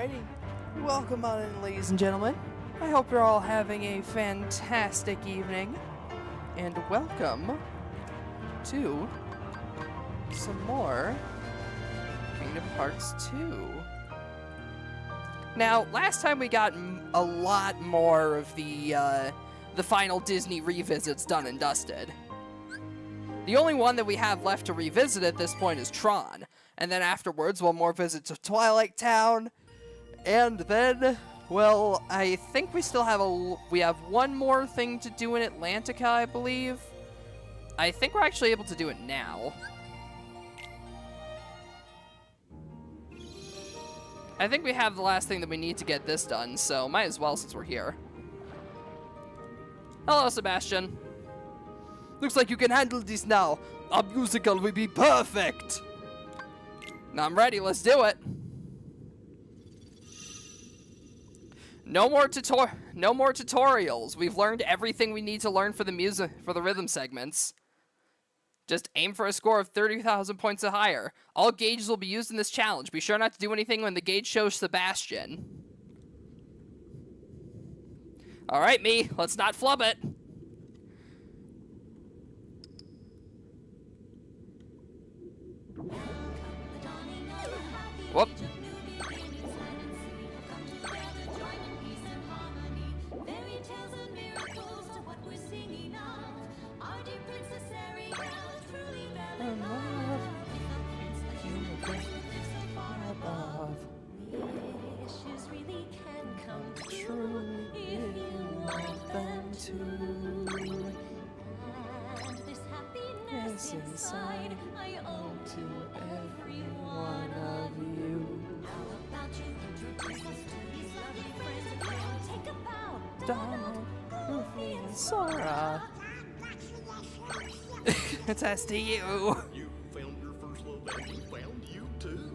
Alrighty, welcome on in, ladies and gentlemen. I hope you're all having a fantastic evening, and welcome to some more Kingdom Hearts 2. Now, last time we got a lot more of the final Disney revisits done and dusted. The only one that we have left to revisit at this point is Tron. And then afterwards, one more visit to Twilight Town. And then, well, I think we still have one more thing to do in Atlantica, I believe. I think we're actually able to do it now. I think we have the last thing that we need to get this done, so might as well since we're here. Hello, Sebastian. Looks like you can handle this now. Our musical will be perfect. Now I'm ready, let's do it. No more tutorials. We've learned everything we need to learn for the rhythm segments. Just aim for a score of 30,000 points or higher. All gauges will be used in this challenge. Be sure not to do anything when the gauge shows Sebastian. Alright, me. Let's not flub it. Whoop. Wishes really can come true if you want them to. And this happiness inside I owe to every one of you. How about you introduce us to these lovely friends and take a bow? Donald, Goofy, and Sora. It's to you. You found your first love and we found you too.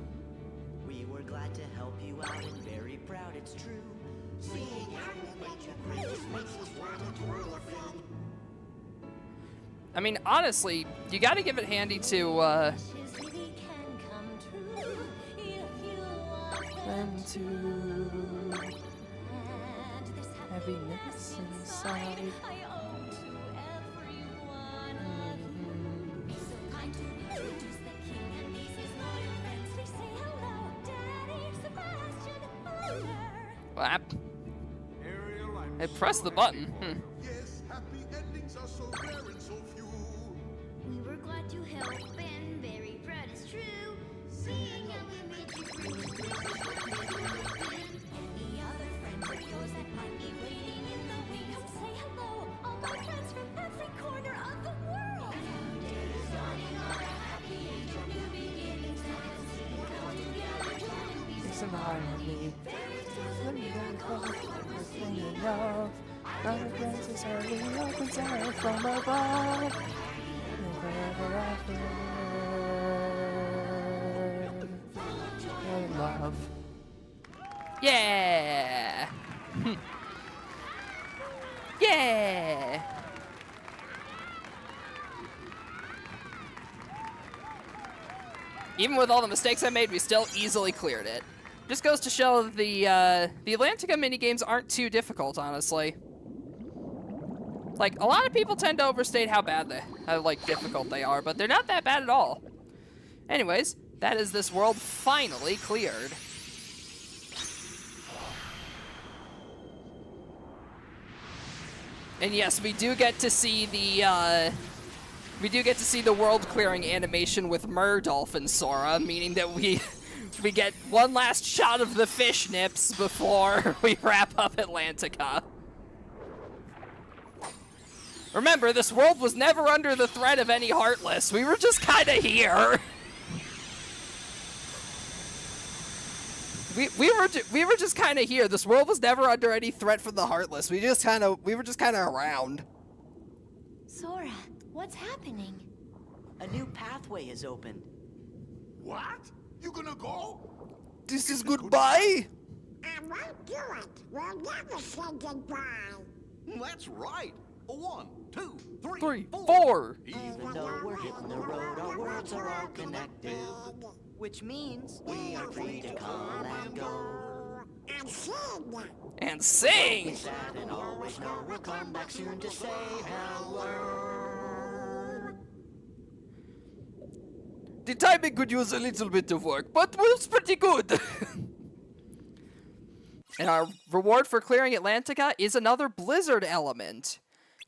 We were glad to help you out and very proud it's true. Seeing how we made you great just makes us want to twirl a fin. I mean, honestly, you gotta give it handy to, Wishes really can come true if you want them to And this happiness inside. I owe to every one of you. So kind to introduce the king and these his loyal friends. Please say hello, Daddy Sebastian Fuller. Flap. Ariel, I'm Hey, press the button. Yes, happy endings are so rare and so few. We were glad to help and very proud it's true. Seeing how we made you free. Any other friends of yours that might be waiting in the wings? Come say hello, all my friends from every corner of the world. New day is dawning on a happy age of new beginnings. Let's see how together join and be It's an irony. Fairy tales and miracles, what we're singing Thinking of our princess early opens out from above. Never after. Your love. Yeah! Yeah! Even with all the mistakes I made, we still easily cleared it. Just goes to show the Atlantica minigames aren't too difficult, honestly. Like, a lot of people tend to overstate how difficult they are, but they're not that bad at all. Anyways, that is this world finally cleared. And yes, we do get to see the world clearing animation with Murdolph and Sora, meaning that we get one last shot of the fish nips before we wrap up Atlantica. Remember, this world was never under the threat of any Heartless. We were just kind of here. We were just kind of here. This world was never under any threat from the Heartless. We were just kind of around. Sora, what's happening? A new pathway has opened. What? You gonna go? This is goodbye. I won't do it. We'll never say goodbye. That's right. A 1, 2, 3, 3, 4. 4. Even though we're hitting the road, our worlds are all connected. Which means we are free to come and go. And sing! Sad and always know we'll come back soon to say hello. The timing could use a little bit of work, but was pretty good. And our reward for clearing Atlantica is another Blizzard element,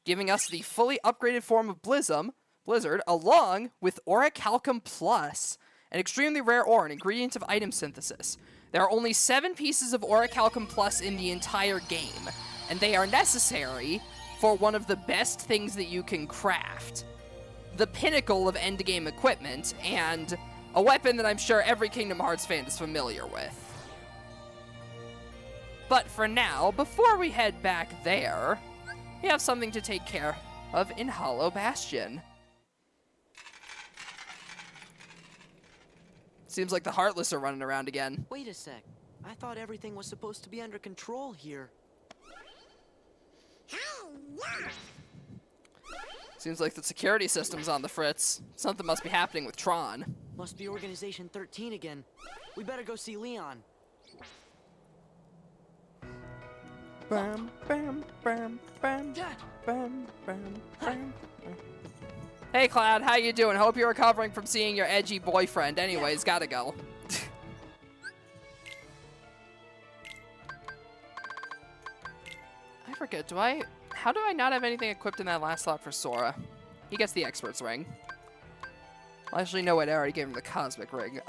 giving us the fully upgraded form of Blizzard, along with Orichalcum Plus, an extremely rare ore, an ingredient of item synthesis. There are only 7 pieces of Orichalcum Plus in the entire game, and they are necessary for one of the best things that you can craft. The pinnacle of endgame equipment, and a weapon that I'm sure every Kingdom Hearts fan is familiar with. But for now, before we head back there, we have something to take care of in Hollow Bastion. Seems like the Heartless are running around again. Wait a sec. I thought everything was supposed to be under control here. Seems like the security system's on the fritz. Something must be happening with Tron. Must be Organization 13 again. We better go see Leon. Bam, bam, bam, bam, bam, bam, bam. Hey Cloud, how you doing? Hope you're recovering from seeing your edgy boyfriend. Anyways, gotta go. I forget, how do I not have anything equipped in that last slot for Sora? He gets the Expert's Ring. Well, actually, no, wait, I already gave him the Cosmic Ring.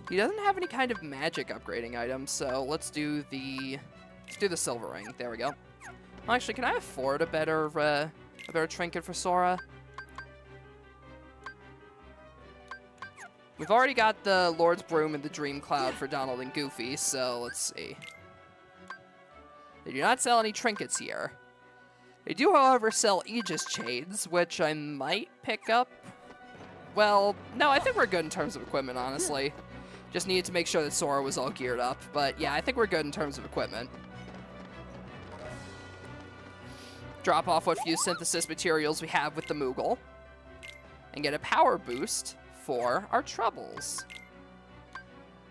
He doesn't have any kind of magic upgrading item, so let's do the Silver Ring. There we go. Well, actually, can I afford a better trinket for Sora? We've already got the Lord's Broom and the Dream Cloud for Donald and Goofy, so let's see. They do not sell any trinkets here. They do, however, sell Aegis Chains, which I might pick up. Well, no, I think we're good in terms of equipment, honestly. Just needed to make sure that Sora was all geared up. But yeah, I think we're good in terms of equipment. Drop off what few synthesis materials we have with the Moogle. And get a power boost for our Troubles.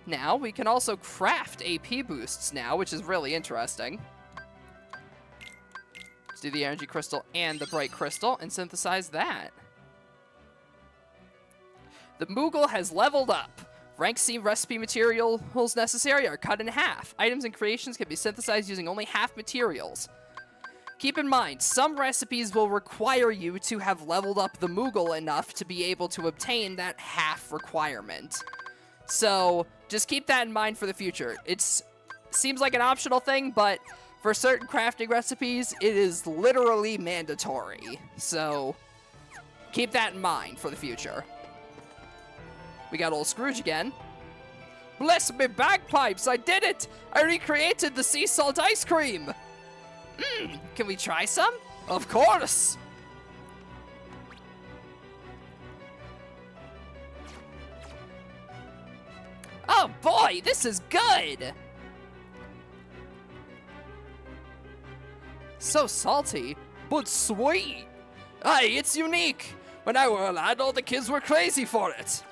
Now, we can also craft AP boosts now, which is really interesting. Let's do the Energy Crystal and the Bright Crystal and synthesize that. The Moogle has leveled up. Rank C recipe materials necessary are cut in half. Items and creations can be synthesized using only half materials. Keep in mind, some recipes will require you to have leveled up the Moogle enough to be able to obtain that half requirement. So, just keep that in mind for the future. It seems like an optional thing, but for certain crafting recipes, it is literally mandatory. So, keep that in mind for the future. We got old Scrooge again. Bless me bagpipes, I did it! I recreated the sea salt ice cream! Can we try some? Of course! Oh boy, this is good! So salty, but sweet! Aye, it's unique! When I were a lad, all the kids were crazy for it!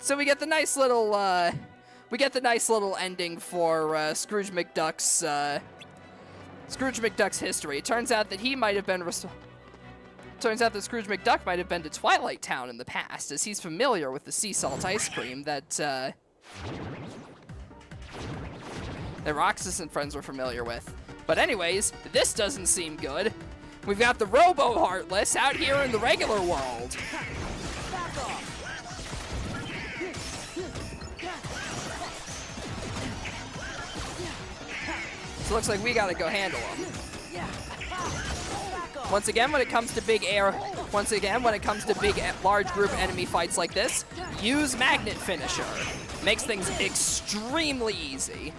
So we get the nice little, ending for Scrooge McDuck's history. It turns out that he might have been. Turns out that Scrooge McDuck might have been to Twilight Town in the past, as he's familiar with the sea salt ice cream that Roxas and friends were familiar with. But anyways, this doesn't seem good. We've got the Robo Heartless out here in the regular world. So it looks like we gotta go handle them. Once again, when it comes to large group enemy fights like this, use Magnet Finisher. Makes things extremely easy.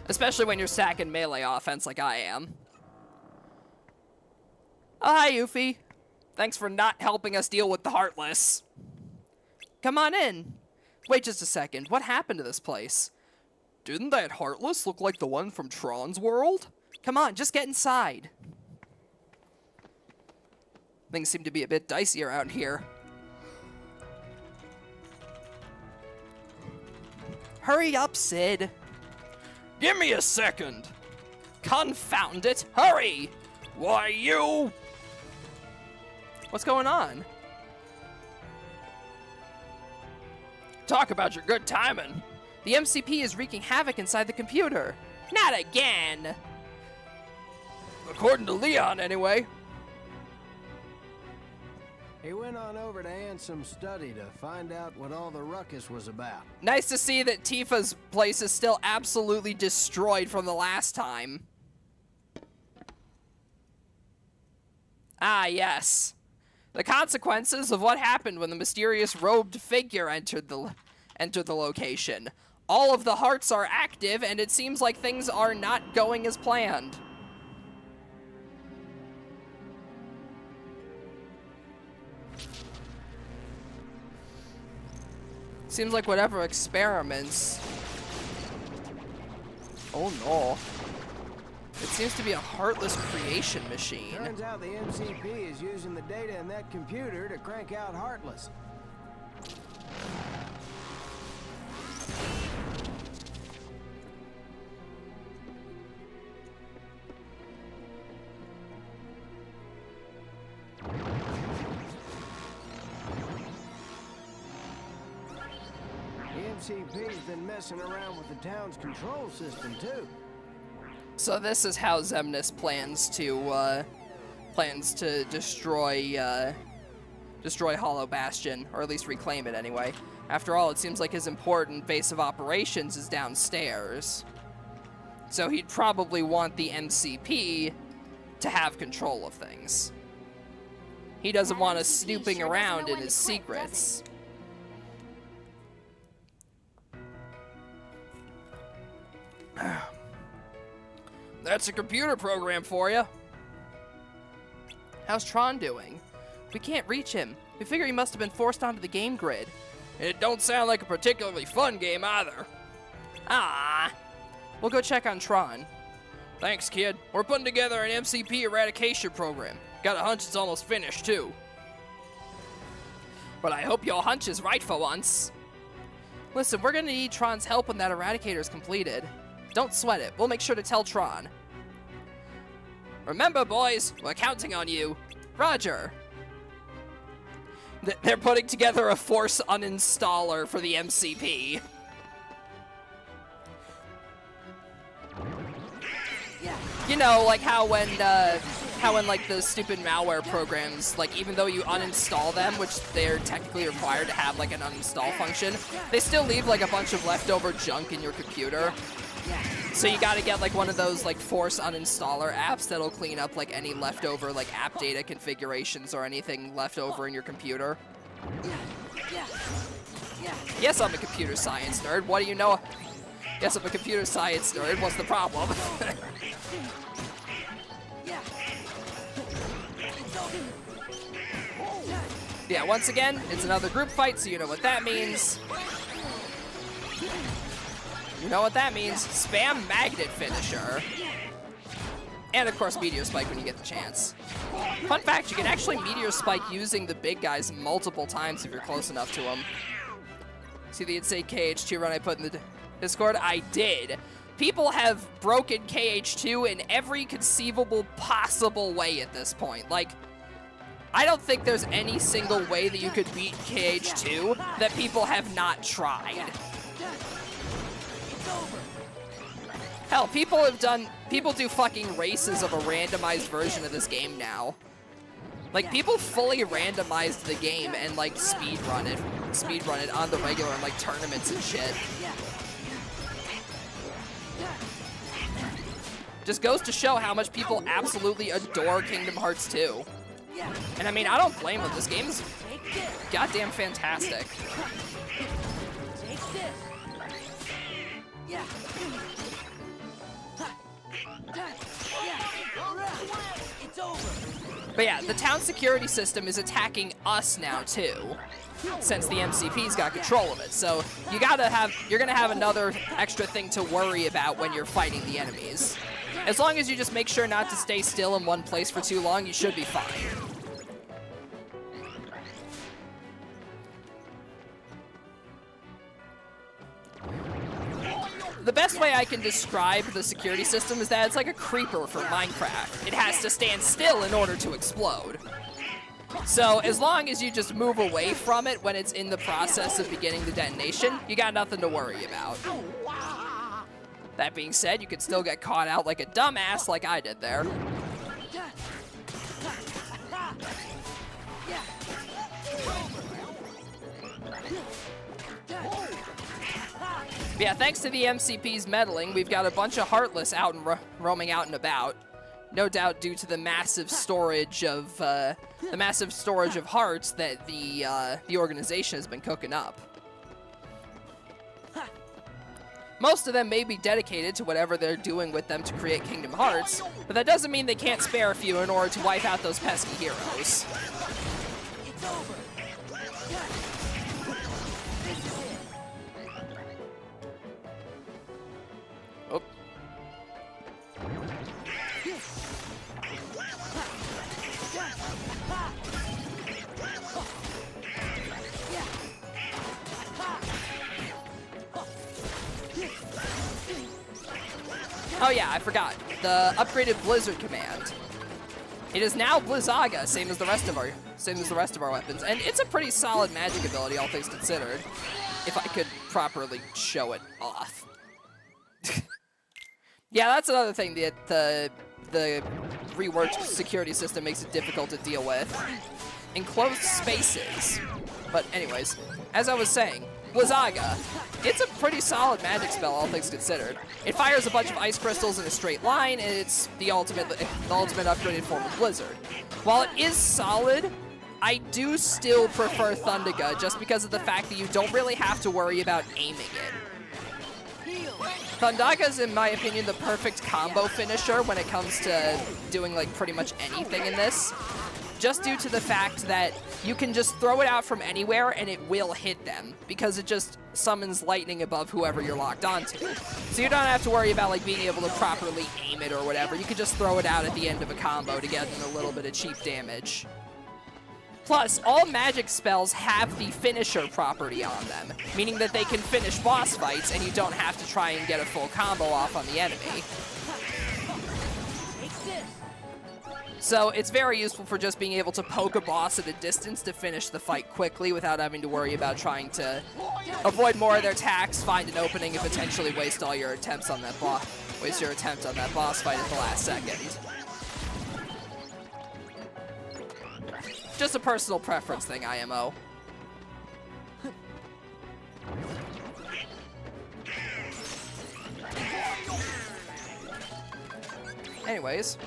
Especially when you're sacking melee offense like I am. Oh, hi, Yuffie. Thanks for not helping us deal with the Heartless. Come on in. Wait just a second. What happened to this place? Didn't that Heartless look like the one from Tron's world? Come on, just get inside. Things seem to be a bit dicey around here. Hurry up, Sid. Give me a second. Confound it, hurry! Why, you... What's going on? Talk about your good timing. The MCP is wreaking havoc inside the computer. Not again! According to Leon, anyway. He went on over to Ansom's study to find out what all the ruckus was about. Nice to see that Tifa's place is still absolutely destroyed from the last time. Ah, yes. The consequences of what happened when the mysterious robed figure entered the location. All of the hearts are active, and it seems like things are not going as planned. Seems like whatever experiments... Oh no. It seems to be a heartless creation machine. Turns out the MCP is using the data in that computer to crank out Heartless. The MCP's been messing around with the town's control system, too. So this is how Xemnas plans to destroy Hollow Bastion, or at least reclaim it anyway. After all, it seems like his important base of operations is downstairs. So he'd probably want the MCP to have control of things. He doesn't want us snooping around in his secrets. That's a computer program for you. How's Tron doing? We can't reach him. We figure he must have been forced onto the game grid. It don't sound like a particularly fun game either. Ah. We'll go check on Tron. Thanks, kid. We're putting together an MCP eradication program. Got a hunch it's almost finished, too. But I hope your hunch is right for once. Listen, we're gonna need Tron's help when that eradicator is completed. Don't sweat it. We'll make sure to tell Tron. Remember, boys, we're counting on you. Roger. They're putting together a force uninstaller for the MCP. You know, like how when like the stupid malware programs, like even though you uninstall them, which they're technically required to have like an uninstall function, they still leave like a bunch of leftover junk in your computer. So you gotta get like one of those like force uninstaller apps that'll clean up like any leftover like app data configurations or anything left over in your computer. Yes, I'm a computer science nerd. What do you know? Yes, I'm a computer science nerd. What's the problem? Yeah, once again, it's another group fight, so you know what that means. You know what that means. Spam Magnet Finisher. And, of course, Meteor Spike when you get the chance. Fun fact, you can actually Meteor Spike using the big guys multiple times if you're close enough to them. See the insane KH2 run I put in the Discord? I did. People have broken KH2 in every conceivable possible way at this point. Like, I don't think there's any single way that you could beat KH2 that people have not tried. Hell, people do fucking races of a randomized version of this game now. Like, people fully randomized the game and, like, speedrun it on the regular in, like, tournaments and shit. Just goes to show how much people absolutely adore Kingdom Hearts 2. And I mean, I don't blame them. This game is goddamn fantastic. But yeah, the town security system is attacking us now too, since the MCP's got control of it. So you're gonna have another extra thing to worry about when you're fighting the enemies. As long as you just make sure not to stay still in one place for too long, you should be fine. the best way I can describe the security system is that it's like a creeper for Minecraft. It has to stand still in order to explode. So as long as you just move away from it when it's in the process of beginning the detonation, you got nothing to worry about. That being said, you could still get caught out like a dumbass like I did there. But yeah, thanks to the MCP's meddling, we've got a bunch of Heartless out and roaming out and about. No doubt due to the massive storage of hearts that the organization has been cooking up. Most of them may be dedicated to whatever they're doing with them to create Kingdom Hearts, but that doesn't mean they can't spare a few in order to wipe out those pesky heroes. It's over. Oh. Oh yeah, I forgot. The upgraded Blizzard command. It is now Blizzaga, same as the rest of our weapons, and it's a pretty solid magic ability, all things considered. If I could properly show it off. Yeah, that's another thing that the reworked security system makes it difficult to deal with. Enclosed spaces. But anyways, as I was saying, Blizzaga, it's a pretty solid magic spell, all things considered. It fires a bunch of ice crystals in a straight line, and it's the ultimate upgraded form of Blizzard. While it is solid, I do still prefer Thundaga just because of the fact that you don't really have to worry about aiming it. Thundaga is, in my opinion, the perfect combo finisher when it comes to doing like pretty much anything in this. Just due to the fact that you can just throw it out from anywhere and it will hit them because it just summons lightning above whoever you're locked onto. So you don't have to worry about like being able to properly aim it or whatever. You can just throw it out at the end of a combo to get in a little bit of cheap damage. Plus, all magic spells have the finisher property on them, meaning that they can finish boss fights and you don't have to try and get a full combo off on the enemy. So it's very useful for just being able to poke a boss at a distance to finish the fight quickly without having to worry about trying to avoid more of their attacks, find an opening, and potentially waste all your attempts on that boss. Waste your attempt on that boss fight at the last second. Just a personal preference thing, IMO. Anyways,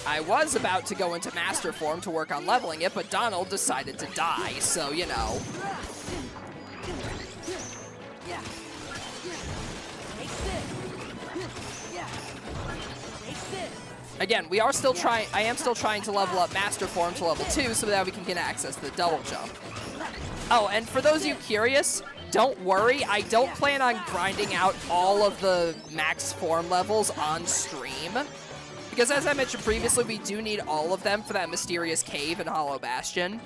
I was about to go into Master Form to work on leveling it, but Donald decided to die, so, you know. Again, I am still trying to level up Master Form to level 2 so that we can get access to the double jump. Oh, and for those of you curious, don't worry, I don't plan on grinding out all of the max form levels on stream. Because as I mentioned previously, we do need all of them for that mysterious cave in Hollow Bastion.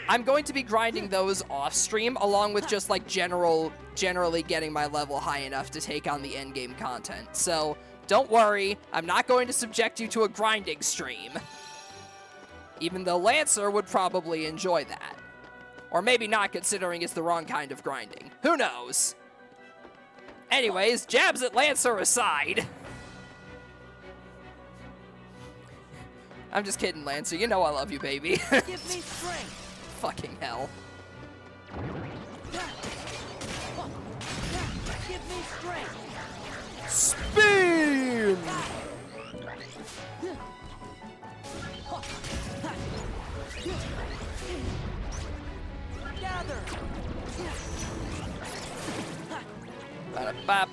I'm going to be grinding those off stream along with just like generally getting my level high enough to take on the endgame content. So don't worry, I'm not going to subject you to a grinding stream. Even though Lancer would probably enjoy that. Or maybe not, considering it's the wrong kind of grinding. Who knows? Anyways, jabs at Lancer aside. I'm just kidding, Lancer. You know I love you, baby. Give me strength. Fucking hell. Give me strength. Spin! Gather. Ba-da-bop.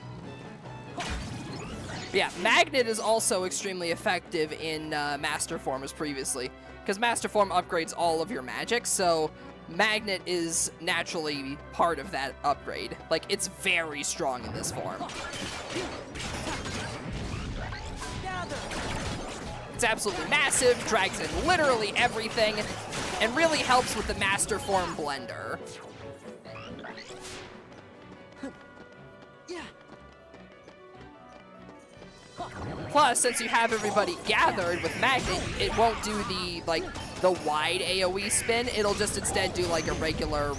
Yeah, Magnet is also extremely effective in Master Form as previously, because Master Form upgrades all of your magic, so Magnet is naturally part of that upgrade. Like, it's very strong in this form. It's absolutely massive, drags in literally everything, and really helps with the Master Form blender. Plus, since you have everybody gathered with Magnet, it won't do the, like, the wide AoE spin. It'll just instead do, like, a regular,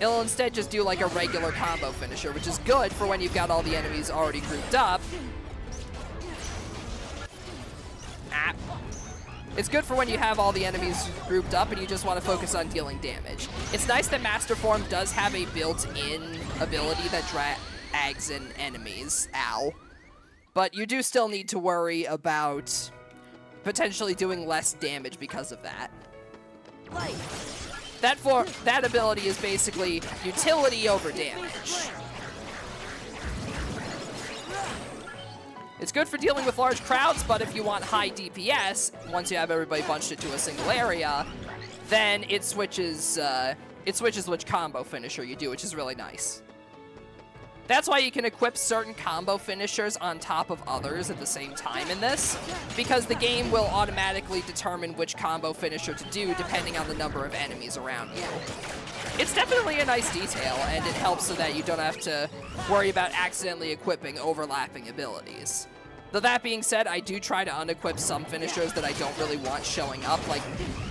it'll instead just do, like, a regular combo finisher, which is good for when you've got all the enemies already grouped up. It's good for when you have all the enemies grouped up and you just want to focus on dealing damage. It's nice that Master Form does have a built-in ability that drags in enemies. Ow. But you do still need to worry about potentially doing less damage because of that. That ability is basically utility over damage. It's good for dealing with large crowds, but if you want high DPS, once you have everybody bunched into a single area, then it switches which combo finisher you do, which is really nice. That's why you can equip certain combo finishers on top of others at the same time in this, because the game will automatically determine which combo finisher to do depending on the number of enemies around you. It's definitely a nice detail, and it helps so that you don't have to worry about accidentally equipping overlapping abilities. Though that being said, I do try to unequip some finishers that I don't really want showing up. Like,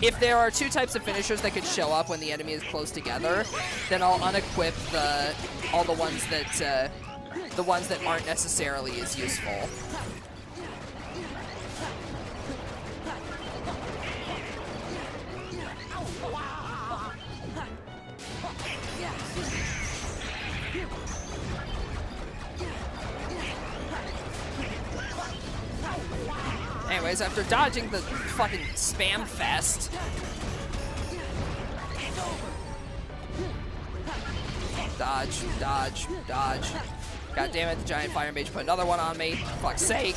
if there are two types of finishers that could show up when the enemy is close together, then I'll unequip all the ones that aren't necessarily as useful. Anyways, after dodging the fucking spam fest, dodge, dodge, dodge. God damn it, the giant fire mage put another one on me. For fuck's sake.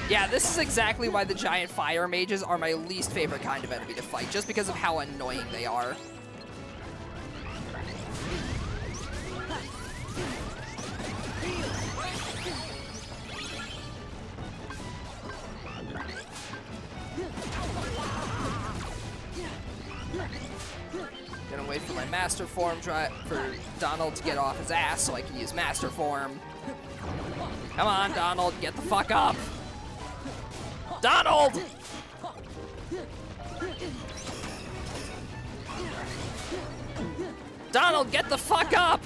Yeah, this is exactly why the giant fire mages are my least favorite kind of enemy to fight, just because of how annoying they are. Gonna wait for my Master Form for Donald to get off his ass so I can use Master Form. Come on, Donald, get the fuck up! Donald! Donald, get the fuck up!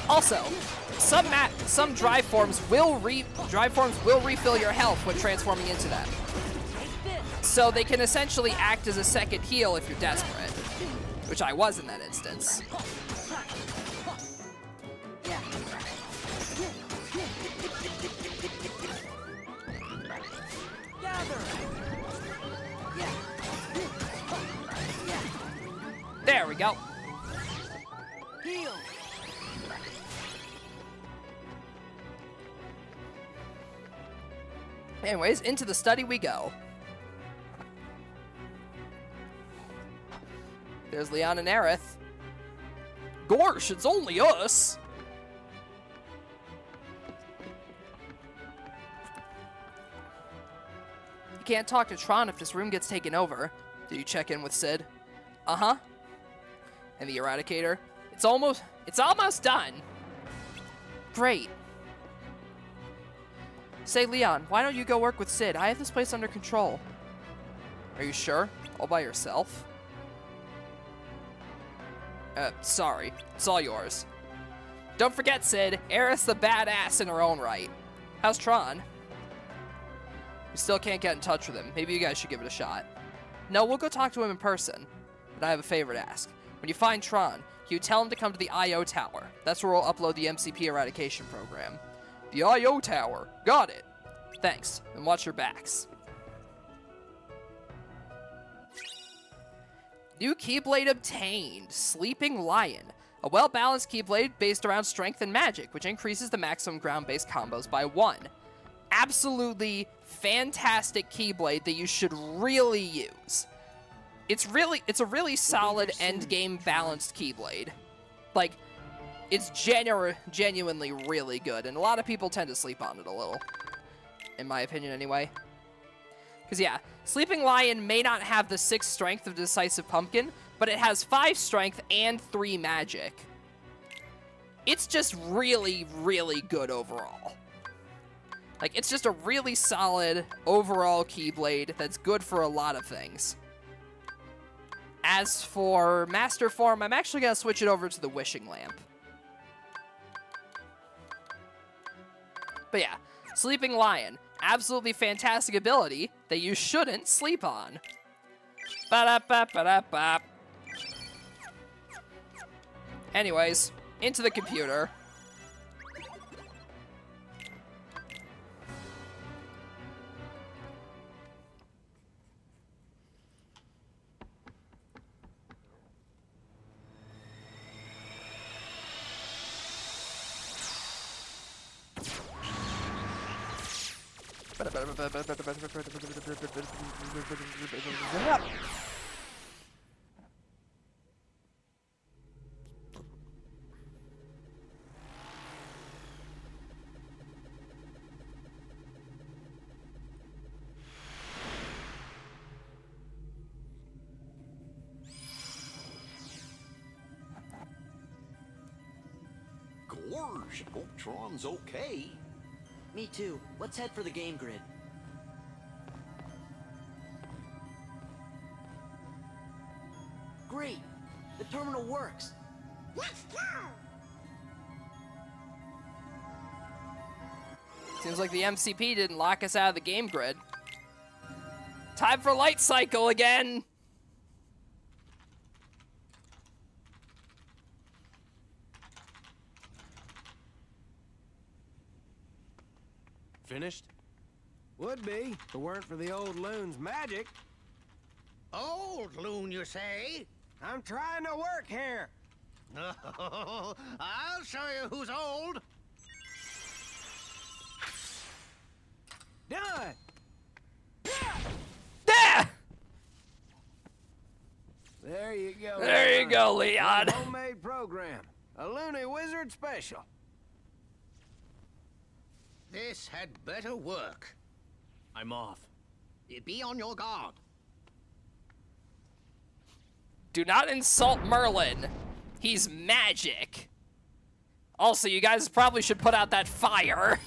Also, some drive forms will refill your health when transforming into them. So they can essentially act as a second heal if you're desperate, which I was in that instance. There we go. Anyways, into the study we go. There's Leon and Aerith. Gorsh, it's only us! You can't talk to Tron if this room gets taken over. Did you check in with Sid? Uh-huh. And the Eradicator? It's almost done. Great. Say, Leon, why don't you go work with Sid? I have this place under control. Are you sure? All by yourself? Sorry. It's all yours. Don't forget, Sid. Aerith's the badass in her own right. How's Tron? We still can't get in touch with him. Maybe you guys should give it a shot. No, we'll go talk to him in person. But I have a favor to ask. When you find Tron, can you tell him to come to the I.O. Tower? That's where we'll upload the MCP eradication program. The I.O. Tower. Got it. Thanks. And watch your backs. New Keyblade obtained. Sleeping Lion. A well-balanced Keyblade based around strength and magic, which increases the maximum ground-based combos by 1. Absolutely fantastic Keyblade that you should really use. It's a really solid endgame balanced Keyblade. Like, it's genuinely really good, and a lot of people tend to sleep on it a little, in my opinion anyway. Because, yeah, Sleeping Lion may not have the 6 strength of Decisive Pumpkin, but it has 5 strength and 3 magic. It's just really, really good overall. Like, it's just a really solid overall Keyblade that's good for a lot of things. As for Master Form, I'm actually going to switch it over to the Wishing Lamp. But yeah, Sleeping Lion. Absolutely fantastic ability that you shouldn't sleep on. Ba-da-ba-ba-da-ba. Anyways, into the computer. Gorge, hope Tron's okay. Me too. Let's head for the game grid. Great! The terminal works! Let's go! Seems like the MCP didn't lock us out of the game grid. Time for Light Cycle again! Finished? Would be, if it weren't for the old loon's magic. Old loon, you say? I'm trying to work here. Oh, I'll show you who's old. Done! Yeah! There you go. There you go, Leon. A homemade program. A Looney Wizard special. This had better work. I'm off. Be on your guard. Do not insult Merlin. He's magic. Also, you guys probably should put out that fire.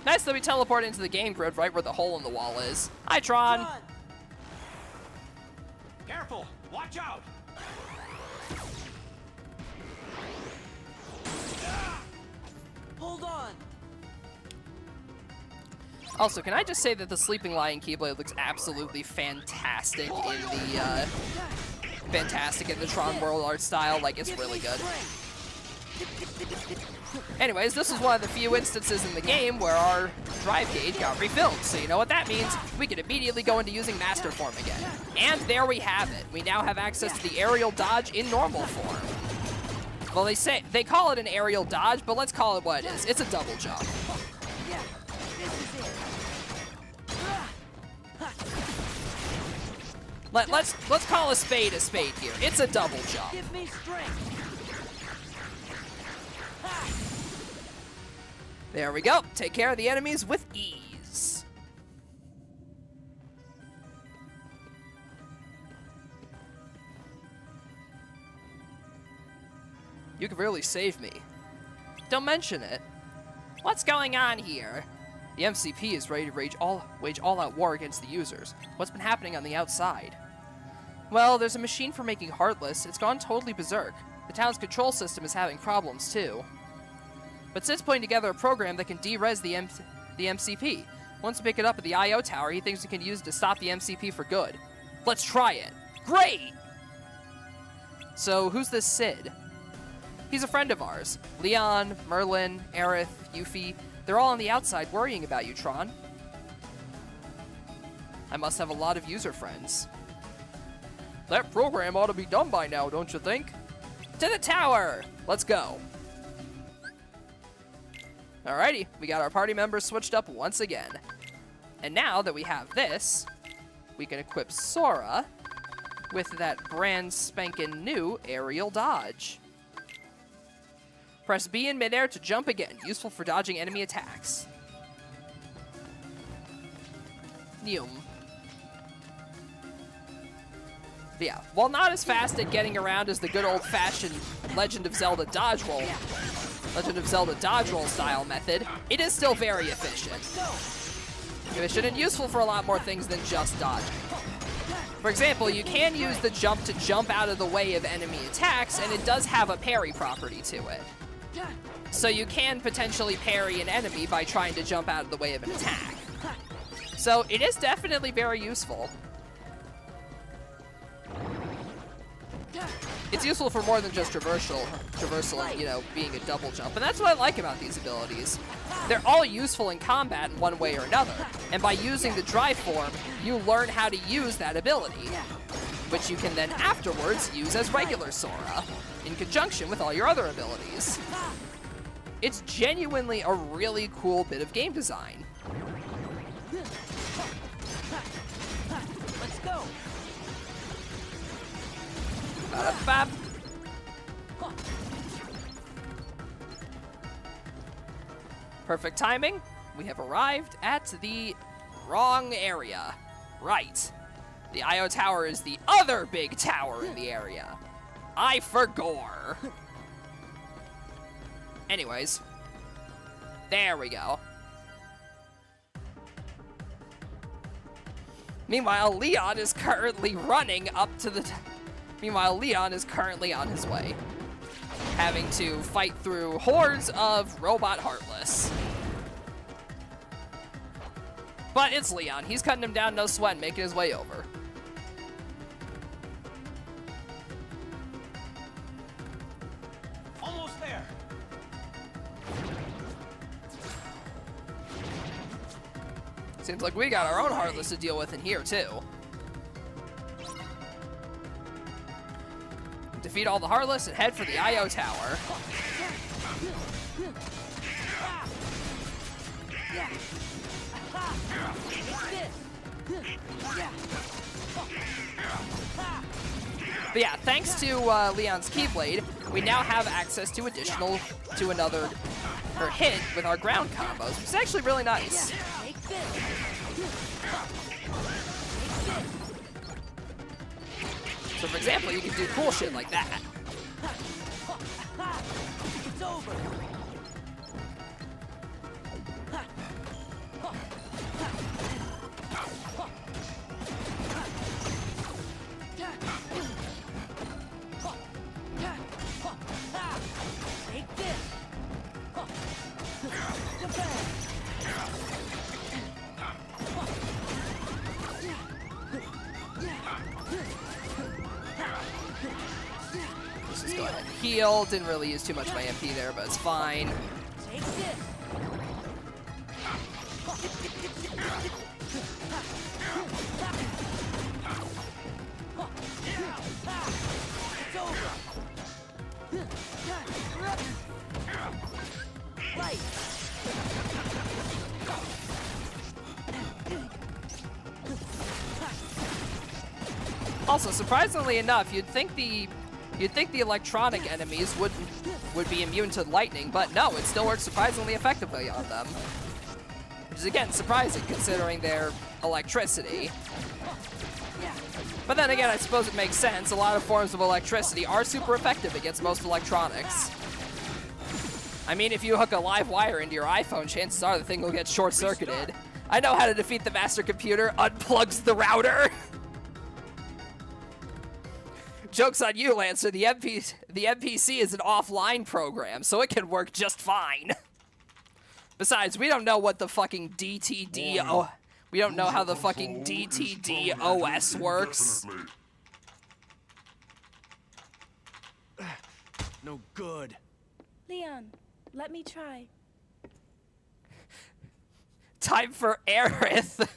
Nice that we teleport into the game grid right where the hole in the wall is. Hi, Tron. Careful! Watch out! Hold on! Also, can I just say that the Sleeping Lion Keyblade looks absolutely fantastic in the Tron World art style. Like, it's really good. Anyways, this is one of the few instances in the game where our drive gauge got refilled. So you know what that means? We can immediately go into using Master Form again. And there we have it. We now have access to the aerial dodge in normal form. Well, they call it an aerial dodge, but let's call it what it is. It's a double jump. Yeah, this is it. Let's call a spade here. It's a double jump. Give me strength! There we go. Take care of the enemies with ease. You could really save me. Don't mention it. What's going on here? The MCP is ready to wage all-out war against the users. What's been happening on the outside? Well, there's a machine for making Heartless. It's gone totally berserk. The town's control system is having problems, too. But Sid's putting together a program that can de-res the MCP. Once we pick it up at the I.O. tower, he thinks we can use it to stop the MCP for good. Let's try it. Great! So, who's this Sid? He's a friend of ours. Leon, Merlin, Aerith, Yuffie, they're all on the outside worrying about you, Tron. I must have a lot of user friends. That program ought to be done by now, don't you think? To the tower! Let's go. Alrighty, we got our party members switched up once again. And now that we have this, we can equip Sora with that brand spankin' new aerial dodge. Press B in midair to jump again, useful for dodging enemy attacks. Neum. But yeah, while not as fast at getting around as the good old-fashioned Legend of Zelda dodge roll, style method, it is still very efficient. Efficient and useful for a lot more things than just dodging. For example, you can use the jump to jump out of the way of enemy attacks, and it does have a parry property to it. So you can potentially parry an enemy by trying to jump out of the way of an attack. So it is definitely very useful. It's useful for more than just traversal and, you know, being a double jump. And that's what I like about these abilities. They're all useful in combat in one way or another. And by using the drive form, you learn how to use that ability, which you can then afterwards use as regular Sora, in conjunction with all your other abilities. It's genuinely a really cool bit of game design. Let's go. Ba-da-bap. Perfect timing. We have arrived at the wrong area. Right. The Io Tower is the other big tower in the area. I forgot. Anyways. There we go. Meanwhile, Leon is currently running up to the... Meanwhile, Leon is currently on his way, having to fight through hordes of Robot Heartless. But it's Leon. He's cutting him down, no sweat, making his way over. Almost there. Seems like we got our own Heartless to deal with in here, too. Defeat all the Heartless and head for the Io Tower. But yeah, thanks to Leon's Keyblade, we now have access to another hit with our ground combos, which is actually really nice. So for example, you can do cool shit like that. It's over. Take this. Let's just go ahead and heal. Didn't really use too much of my MP there, but it's fine. Take this. It's over. Right. Also, surprisingly enough, you'd think the electronic enemies would be immune to lightning, but no, it still works surprisingly effectively on them. Which is again surprising considering their electricity. But then again, I suppose it makes sense. A lot of forms of electricity are super effective against most electronics. I mean, if you hook a live wire into your iPhone, chances are the thing will get short-circuited. I know how to defeat the master computer. Unplugs the router. Joke's on you, Lancer. The MPC is an offline program, so it can work just fine. Besides, we don't know what the fucking DTD... we don't know how the fucking DTD OS works. No good. Leon, let me try. Time for Aerith.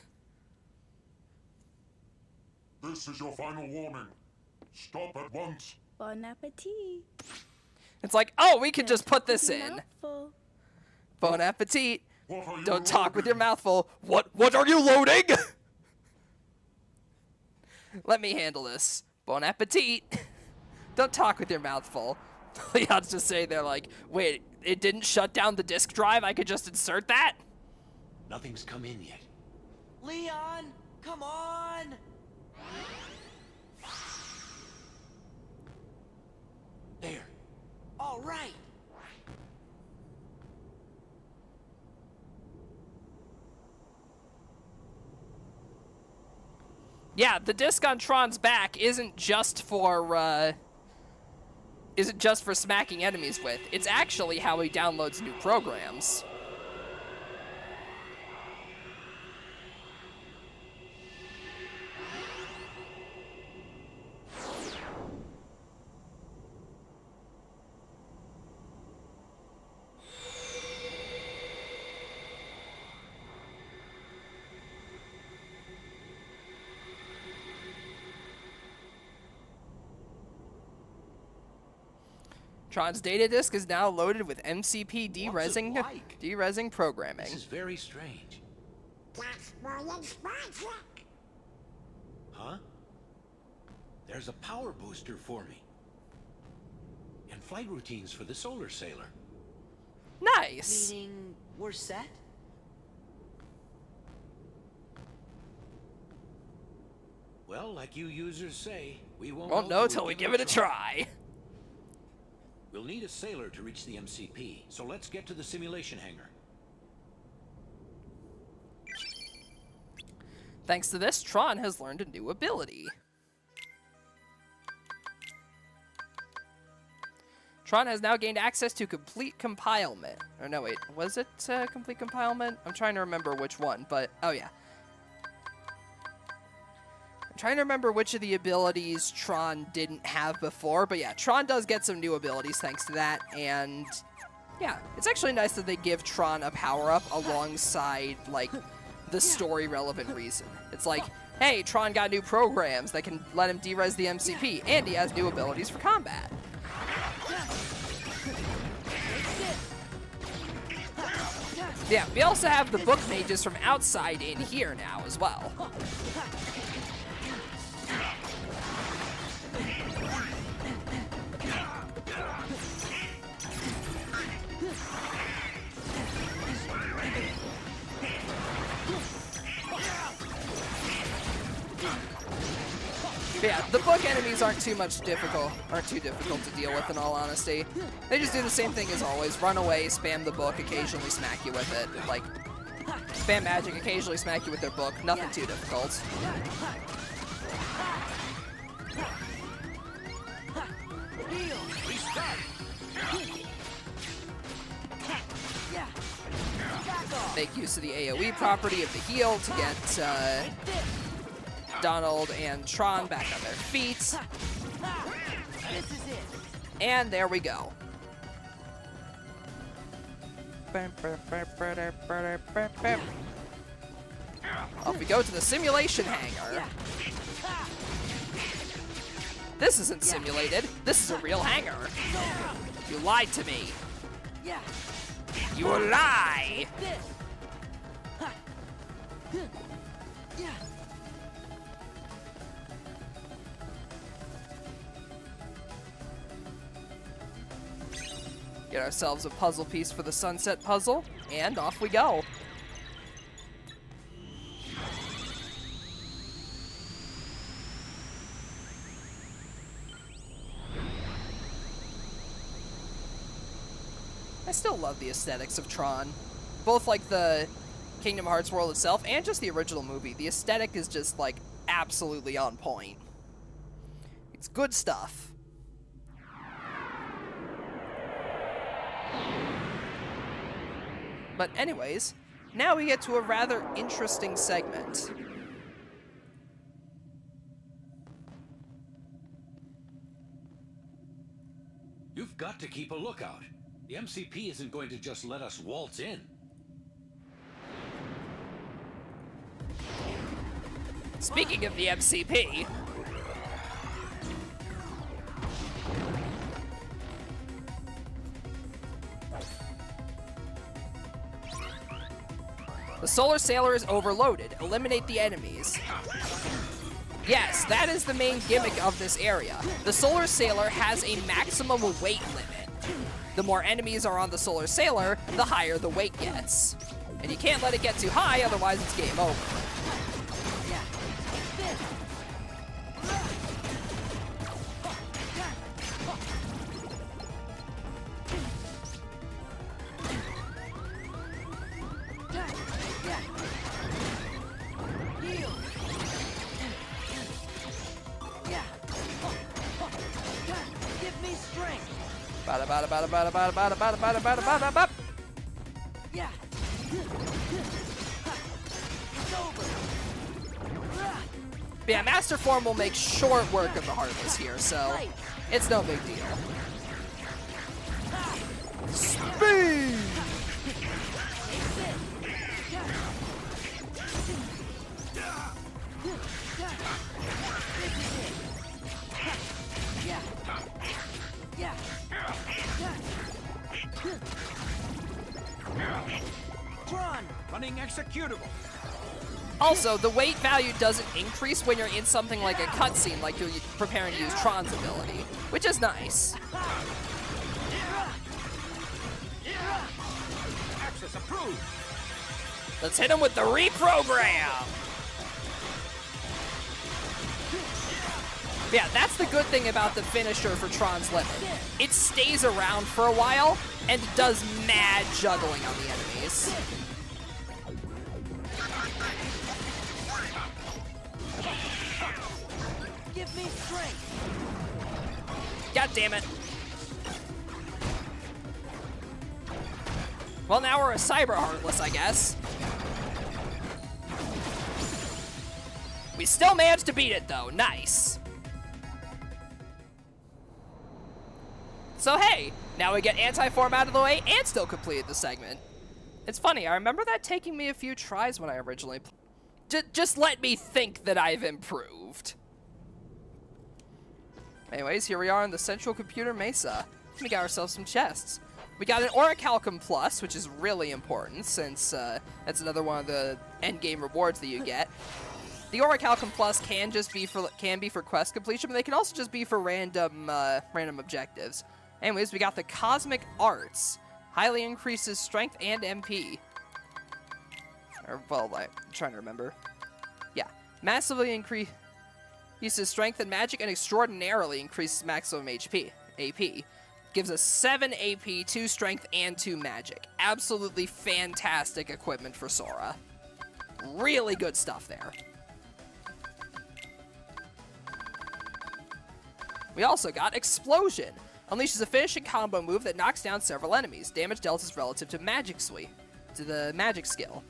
This is your final warning. Stop at once. Bon appetit. It's like, oh, we can just put this in. Mouthful. Bon appetit. What are you Don't talk with your loading? mouth full. What are you loading? Let me handle this. Bon appetit. Don't talk with your mouth full. Leon's just sitting there like, wait, it didn't shut down the disk drive? I could just insert that? Nothing's come in yet. Leon, come on! There. All right. Yeah, the disc on Tron's back isn't just for smacking enemies with. It's actually how he downloads new programs. Tron's data disk is now loaded with MCP deresing like? deresing programming. This is very strange. Huh? There's a power booster for me. And flight routines for the solar sailor. Nice. Meaning we're set? Well, like you users say, we won't Won't know till we give it a try. We'll need a sailor to reach the MCP, so let's get to the simulation hangar. Thanks to this, Tron has learned a new ability. Tron has now gained access to complete compilement. Or no, wait, was it complete compilement? I'm trying to remember which one, but oh yeah. Trying to remember which of the abilities Tron didn't have before, but yeah, Tron does get some new abilities thanks to that, and yeah, it's actually nice that they give Tron a power-up alongside, like, the story-relevant reason. It's like, hey, Tron got new programs that can let him derez the MCP, and he has new abilities for combat. Yeah, we also have the book mages from outside in here now as well. But yeah, the book enemies aren't too difficult to deal with, in all honesty. They just do the same thing as always. Run away, spam the book, occasionally smack you with it. Like, spam magic, occasionally smack you with their book. Nothing too difficult. Make use of the AoE property of the heal to get Donald and Tron back on their feet. And there we go. Off we go to the simulation hangar. This isn't simulated. This is a real hangar. You lied to me. You lie! Get ourselves a puzzle piece for the sunset puzzle, and off we go. I still love the aesthetics of Tron. Both like the Kingdom Hearts world itself and just the original movie. The aesthetic is just like absolutely on point. It's good stuff. But anyways, now we get to a rather interesting segment. You've got to keep a lookout. The MCP isn't going to just let us waltz in. Speaking of the MCP, the Solar Sailor is overloaded. Eliminate the enemies. Yes, that is the main gimmick of this area. The Solar Sailor has a maximum weight limit. The more enemies are on the Solar Sailor, the higher the weight gets. And you can't let it get too high, otherwise it's game over. Bada bada bada bada bada bada bada bada bada bada bada. Yeah. But yeah, Master Form will make short work of the Heartless here, so it's no big deal. Speed! Running executable. Also, the weight value doesn't increase when you're in something like a cutscene, like you're preparing to use Tron's ability, which is nice. Access approved. Let's hit him with the reprogram! Yeah, that's the good thing about the finisher for Tron's Limit. It stays around for a while, and does mad juggling on the enemies. Give me strength. God damn it. Well, now we're a Cyber Heartless, I guess. We still managed to beat it, though. Nice. So hey, now we get Anti-Form out of the way and still completed the segment. It's funny, I remember that taking me a few tries when I originally played. Just let me think that I've improved. Anyways, here we are in the Central Computer Mesa. We got ourselves some chests. We got an Orichalcum Plus, which is really important since that's another one of the endgame rewards that you get. The Orichalcum Plus can be for quest completion, but they can also just be for random objectives. Anyways, we got the Cosmic Arts. Highly increases strength and MP. Or, well, I'm trying to remember. Yeah. Massively increases strength and magic and extraordinarily increases maximum AP. Gives us 7 AP, 2 strength, and 2 magic. Absolutely fantastic equipment for Sora. Really good stuff there. We also got Explosion. Unleashes a finishing combo move that knocks down several enemies. Damage dealt is relative to the magic skill.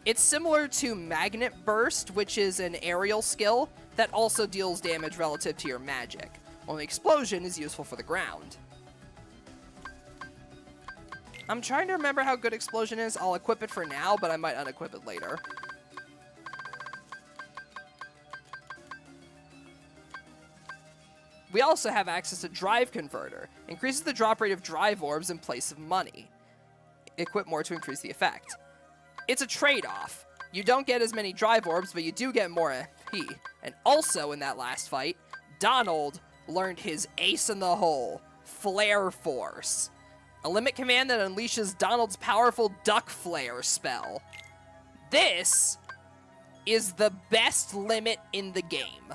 It's similar to Magnet Burst, which is an aerial skill that also deals damage relative to your magic. Only Explosion is useful for the ground. I'm trying to remember how good Explosion is. I'll equip it for now, but I might unequip it later. We also have access to Drive Converter. Increases the drop rate of drive orbs in place of money. Equip more to increase the effect. It's a trade-off. You don't get as many drive orbs, but you do get more MP. And also in that last fight, Donald learned his ace in the hole, Flare Force. A limit command that unleashes Donald's powerful Duck Flare spell. This is the best limit in the game.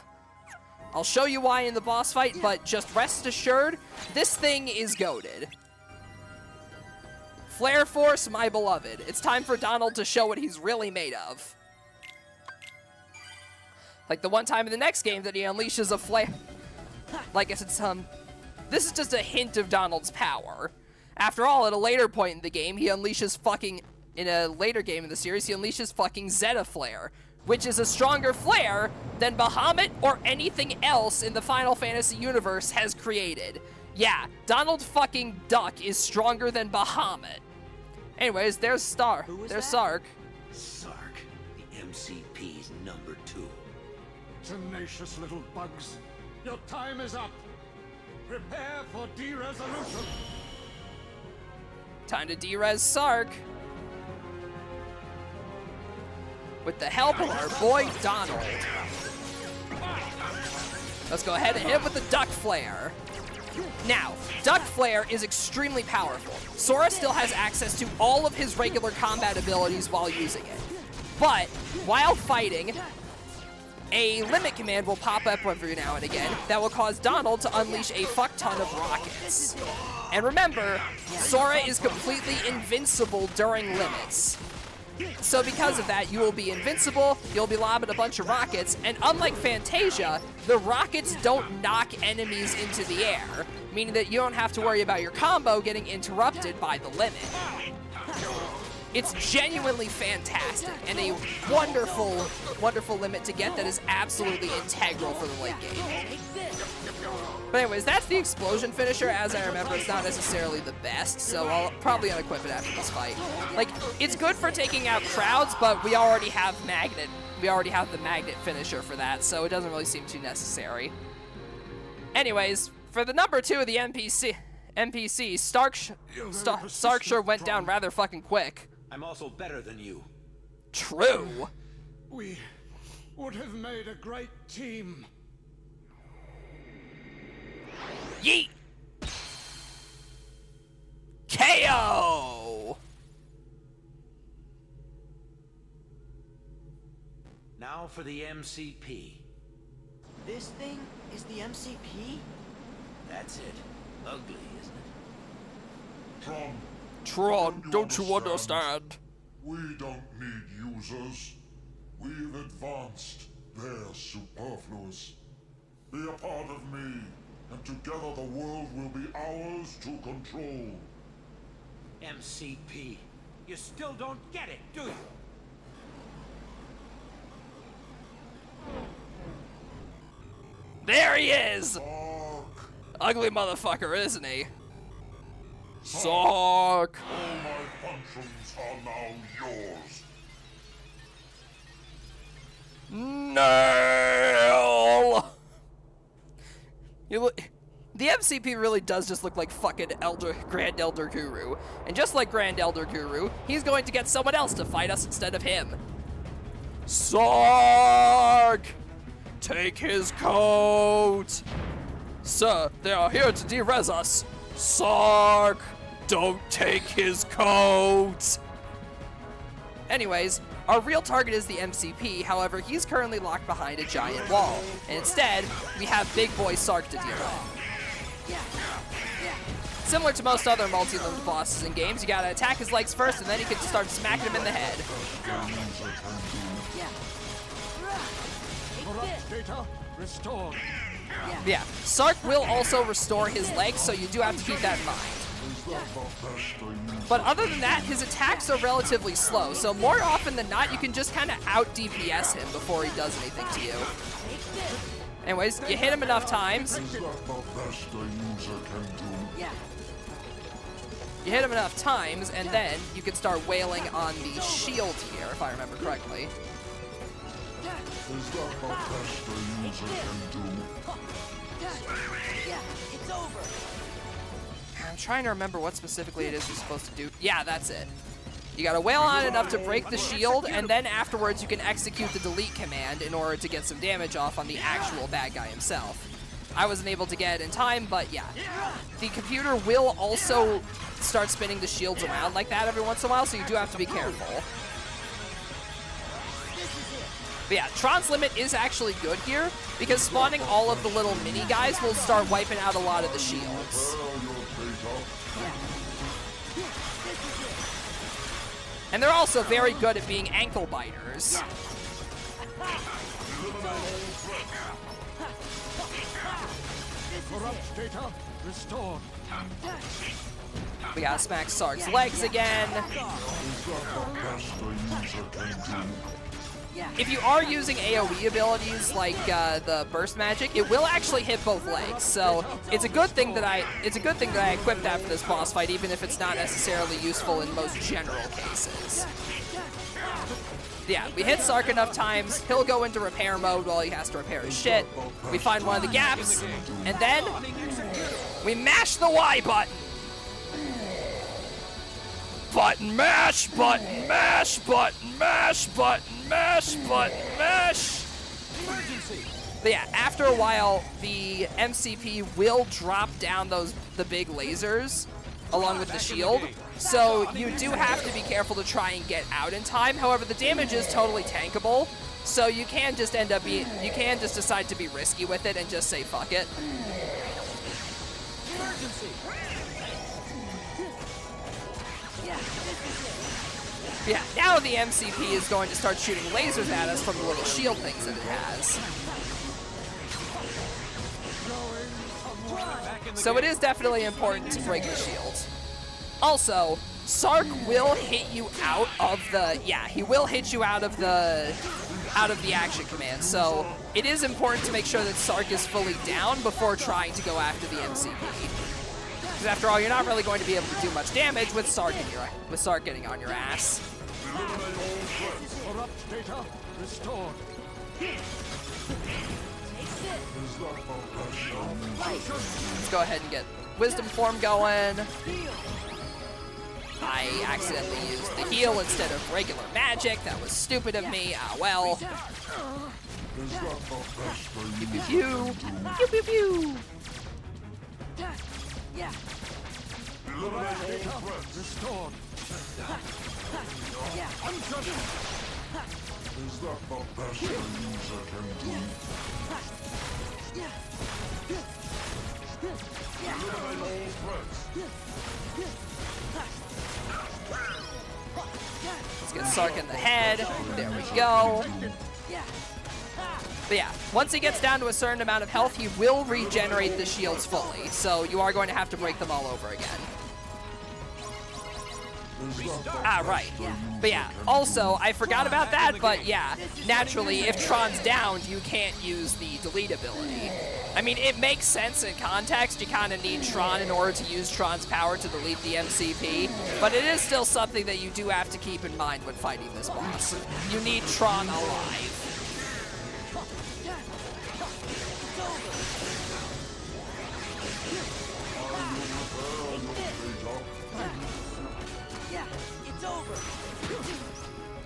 I'll show you why in the boss fight, but just rest assured, this thing is goated. Flare Force, my beloved. It's time for Donald to show what he's really made of. Like the one time in the next game that he unleashes a flare. Like I said, this is just a hint of Donald's power. After all, at a later point in the game, he unleashes in a later game in the series, he unleashes fucking Zeta Flare, which is a stronger flare than Bahamut or anything else in the Final Fantasy universe has created. Yeah, Donald fucking Duck is stronger than Bahamut. Anyways, there's Sark. Sark, the MCP's number 2. Tenacious little bugs. Your time is up. Prepare for de-resolution. Time to de-res Sark. With the help of our boy Donald. Let's go ahead and hit with the Duck Flare. Now, Duck Flare is extremely powerful. Sora still has access to all of his regular combat abilities while using it. But, while fighting, a limit command will pop up every now and again that will cause Donald to unleash a fuck ton of rockets. And remember, Sora is completely invincible during limits. So because of that, you will be invincible, you'll be lobbing a bunch of rockets, and unlike Fantasia, the rockets don't knock enemies into the air, meaning that you don't have to worry about your combo getting interrupted by the limit. It's genuinely fantastic, and a wonderful, wonderful limit to get that is absolutely integral for the late game. But anyways, that's the explosion finisher. As I remember, it's not necessarily the best, so I'll probably unequip it after this fight. Like, it's good for taking out crowds, but we already have Magnet. We already have the Magnet finisher for that, so it doesn't really seem too necessary. Anyways, for the number 2 of the NPC, Stark sure went down rather fucking quick. I'm also better than you. True. We would have made a great team. Yeet! KO! Now for the MCP. This thing is the MCP? That's it. Ugly, isn't it? Tron, don't you understand? We don't need users. We've advanced. They're superfluous. Be a part of me, and together the world will be ours to control. MCP. You still don't get it, do you? There he is! Sark! Ugly motherfucker, isn't he? Sark! All my functions are now yours. Nail! The MCP really does just look like fucking Grand Elder Guru. And just like Grand Elder Guru, he's going to get someone else to fight us instead of him. Sark! Take his coat! Sir, they are here to de-res us. Sark! Don't take his coat! Anyways, our real target is the MCP, however, he's currently locked behind a giant wall. And instead, we have Big Boy Sark to deal with. Similar to most other multi-limbed bosses in games, you gotta attack his legs first, and then you can start smacking him in the head. Corrupt data restored. Yeah, Sark will also restore his legs, so you do have to keep that in mind. But other than that, his attacks are relatively slow, so more often than not, you can just kind of out-DPS him before he does anything to you. Anyways, you hit him enough times. You hit him enough times, and then you can start wailing on the shield here, if I remember correctly. I'm trying to remember what specifically it is you're supposed to do. Yeah, that's it. You gotta wail on enough to break the shield, and then afterwards you can execute the delete command in order to get some damage off on the actual bad guy himself. I wasn't able to get it in time, but yeah. The computer will also start spinning the shields around like that every once in a while, so you do have to be careful. But yeah, Tron's limit is actually good here, because spawning all of the little mini guys will start wiping out a lot of the shields. And they're also very good at being ankle biters. Corrupt data restored. We gotta smack Sark's legs again. If you are using AoE abilities like the burst magic, it will actually hit both legs. So it's a good thing that I equipped that for this boss fight, even if it's not necessarily useful in most general cases. Yeah, we hit Sark enough times, he'll go into repair mode while he has to repair his shit. We find one of the gaps, and then we mash the Y button. Button mash, button mash, button mash, button mash, button mash. But yeah, after a while, the MCP will drop down the big lasers along with the shield. So you do have to be careful to try and get out in time. However, the damage is totally tankable. So you can just you can just decide to be risky with it and just say fuck it. Yeah, now the MCP is going to start shooting lasers at us from the little shield things that it has. So it is definitely important to break the shields. Also, Sark will hit you out of the, he will hit you out of the action command. So it is important to make sure that Sark is fully down before trying to go after the MCP. Because after all, you're not really going to be able to do much damage with Sark getting on your ass. Let's go ahead and get Wisdom Form going. I accidentally used the heal instead of regular magic. That was stupid of me. Ah, well. Pew pew pew. Pew pew pew. Is that the best a user can do? Eliminate all threats. Let's get Sark in the head. There we go. But yeah, once he gets down to a certain amount of health, he will regenerate the shields fully. So you are going to have to break them all over again. Ah, right. But yeah, also, I forgot about that, but yeah, naturally, if Tron's downed, you can't use the delete ability. I mean, it makes sense in context. You kind of need Tron in order to use Tron's power to delete the MCP, but it is still something that you do have to keep in mind when fighting this boss. You need Tron alive. It's over.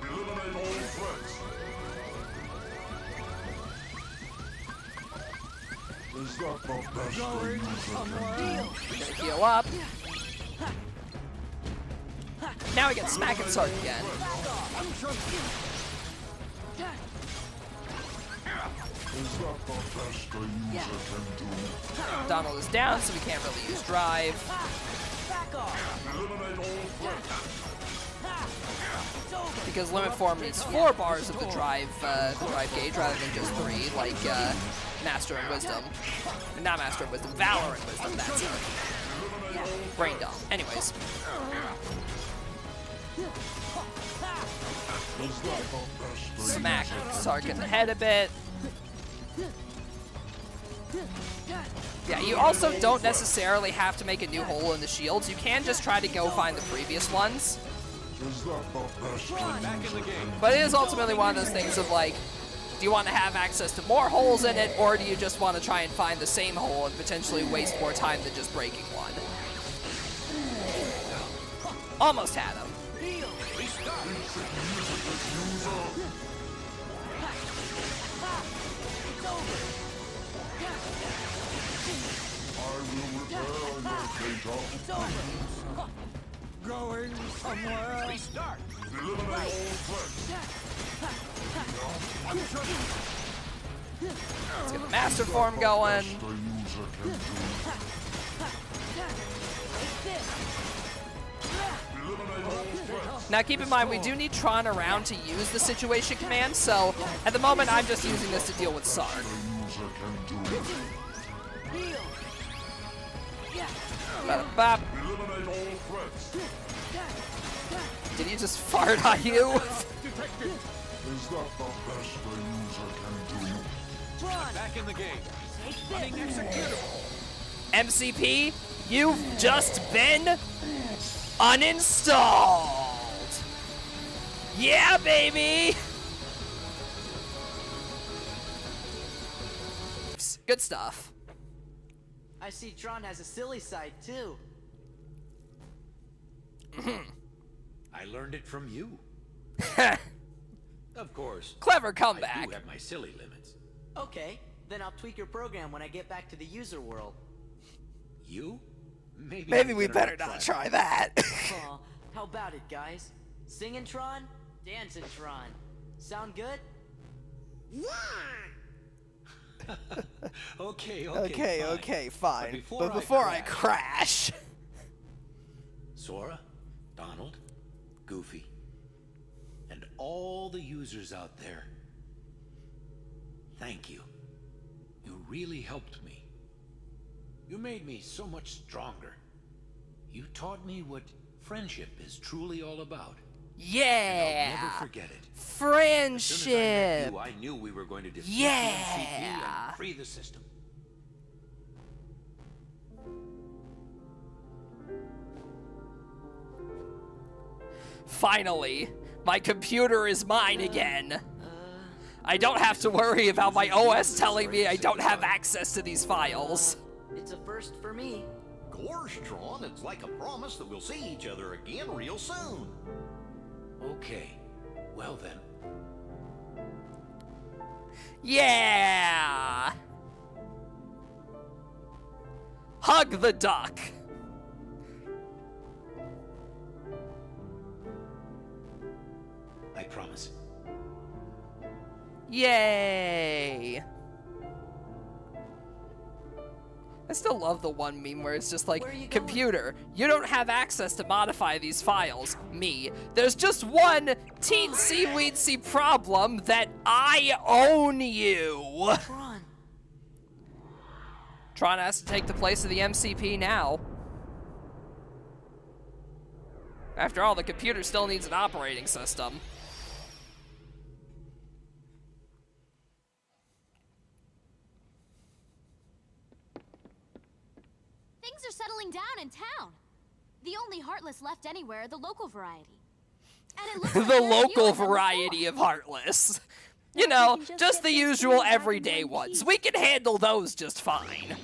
Eliminate all threats. Is that the best a user can do? Gonna heal up. Now we get Smack and Sark again. Is that the best a user can do? Donald is down, so we can't really use Drive. Eliminate all threats. Because Limit Form needs 4 bars of the drive gauge rather than just 3, like Master and Wisdom. Not Master and Wisdom, Valor and Wisdom, that's it. Brain Dump. Anyways. Smack Sark in the head a bit. Yeah, you also don't necessarily have to make a new hole in the shields. You can just try to go find the previous ones. But it is ultimately one of those things of like, do you want to have access to more holes in it, or do you just want to try and find the same hole and potentially waste more time than just breaking one? Almost had him. It's over. Going somewhere. Restart. Eliminate all threats. Let's get the Master Form going. Best a user can do. Eliminate all threats. Now keep in mind, we do need Tron around to use the situation command, so at the moment I'm just using this to deal with Sark. A user can do. Bop. Eliminate all threats. Did he just fart on you? Is that the best a user can do? Back in the game. Running executable. MCP, you've just been uninstalled. Yeah, baby. Good stuff. I see Tron has a silly side, too. I learned it from you. Of course. Clever I comeback. do have my silly limits. Okay, then I'll tweak your program when I get back to the user world. You? Maybe we better not try that. Aw, how about it, guys? Singin' Tron, dancin' Tron. Sound good? Okay, fine. But But before I crash. Sora, Donald, Goofy, and all the users out there, thank you. You really helped me. You made me so much stronger. You taught me what friendship is truly all about. Yeah. I'll never forget it. As soon as I Friendship. met you, I knew we were going to defeat the MCP Yeah. and free the system. Finally, my computer is mine again. I don't have to worry about my OS telling me I don't have access to these files. It's a first for me. Gosh, Tron, it's like a promise that we'll see each other again real soon. Okay, well then. Yeah! Hug the duck. I promise. Yay! I still love the one meme where it's just like, Where are you going? computer, you don't have access to modify these files. Me. There's just one teensy-weensy problem that I own you. Tron. Tron has to take the place of the MCP now. After all, the computer still needs an operating system. Things are settling down in town. The only Heartless left anywhere are the local variety. And it looks like The there are local fewer than variety before. of Heartless. You If we know, can just just get the those usual things out in everyday one ones. piece. We can handle those just fine.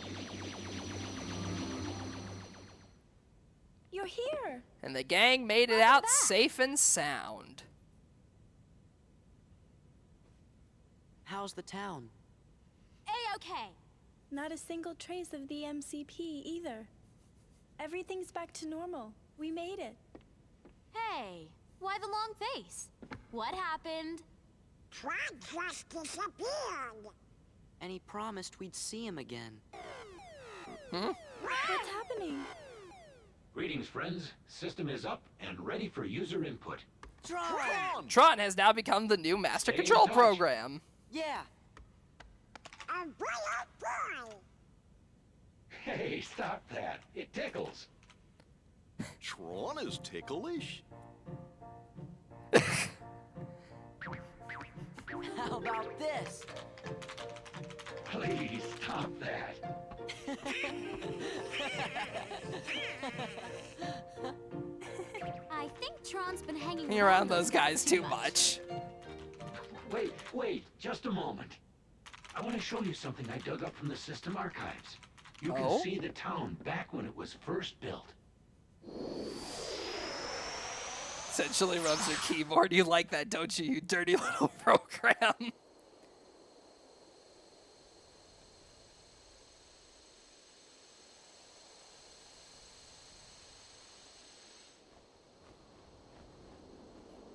You're here. And the gang made it out safe and sound. How's the town? A-okay. Not a single trace of the MCP either. Everything's back to normal. We made it. Hey, why the long face? What happened? Tron just disappeared. And he promised we'd see him again. What's happening? Greetings, friends. System is up and ready for user input. Tron! Tron has now become the new Master Stay in Control touch. program. Yeah. Oh boy, oh boy. Hey, stop that. It tickles. Tron is ticklish? How about this? Please stop that. I think Tron's been hanging Hanging around those guys too much. Wait, just a moment. I want to show you something I dug up from the system archives. You can Oh? see the town back when it was first built. Essentially rubs your keyboard. You like that, don't you, you dirty little program?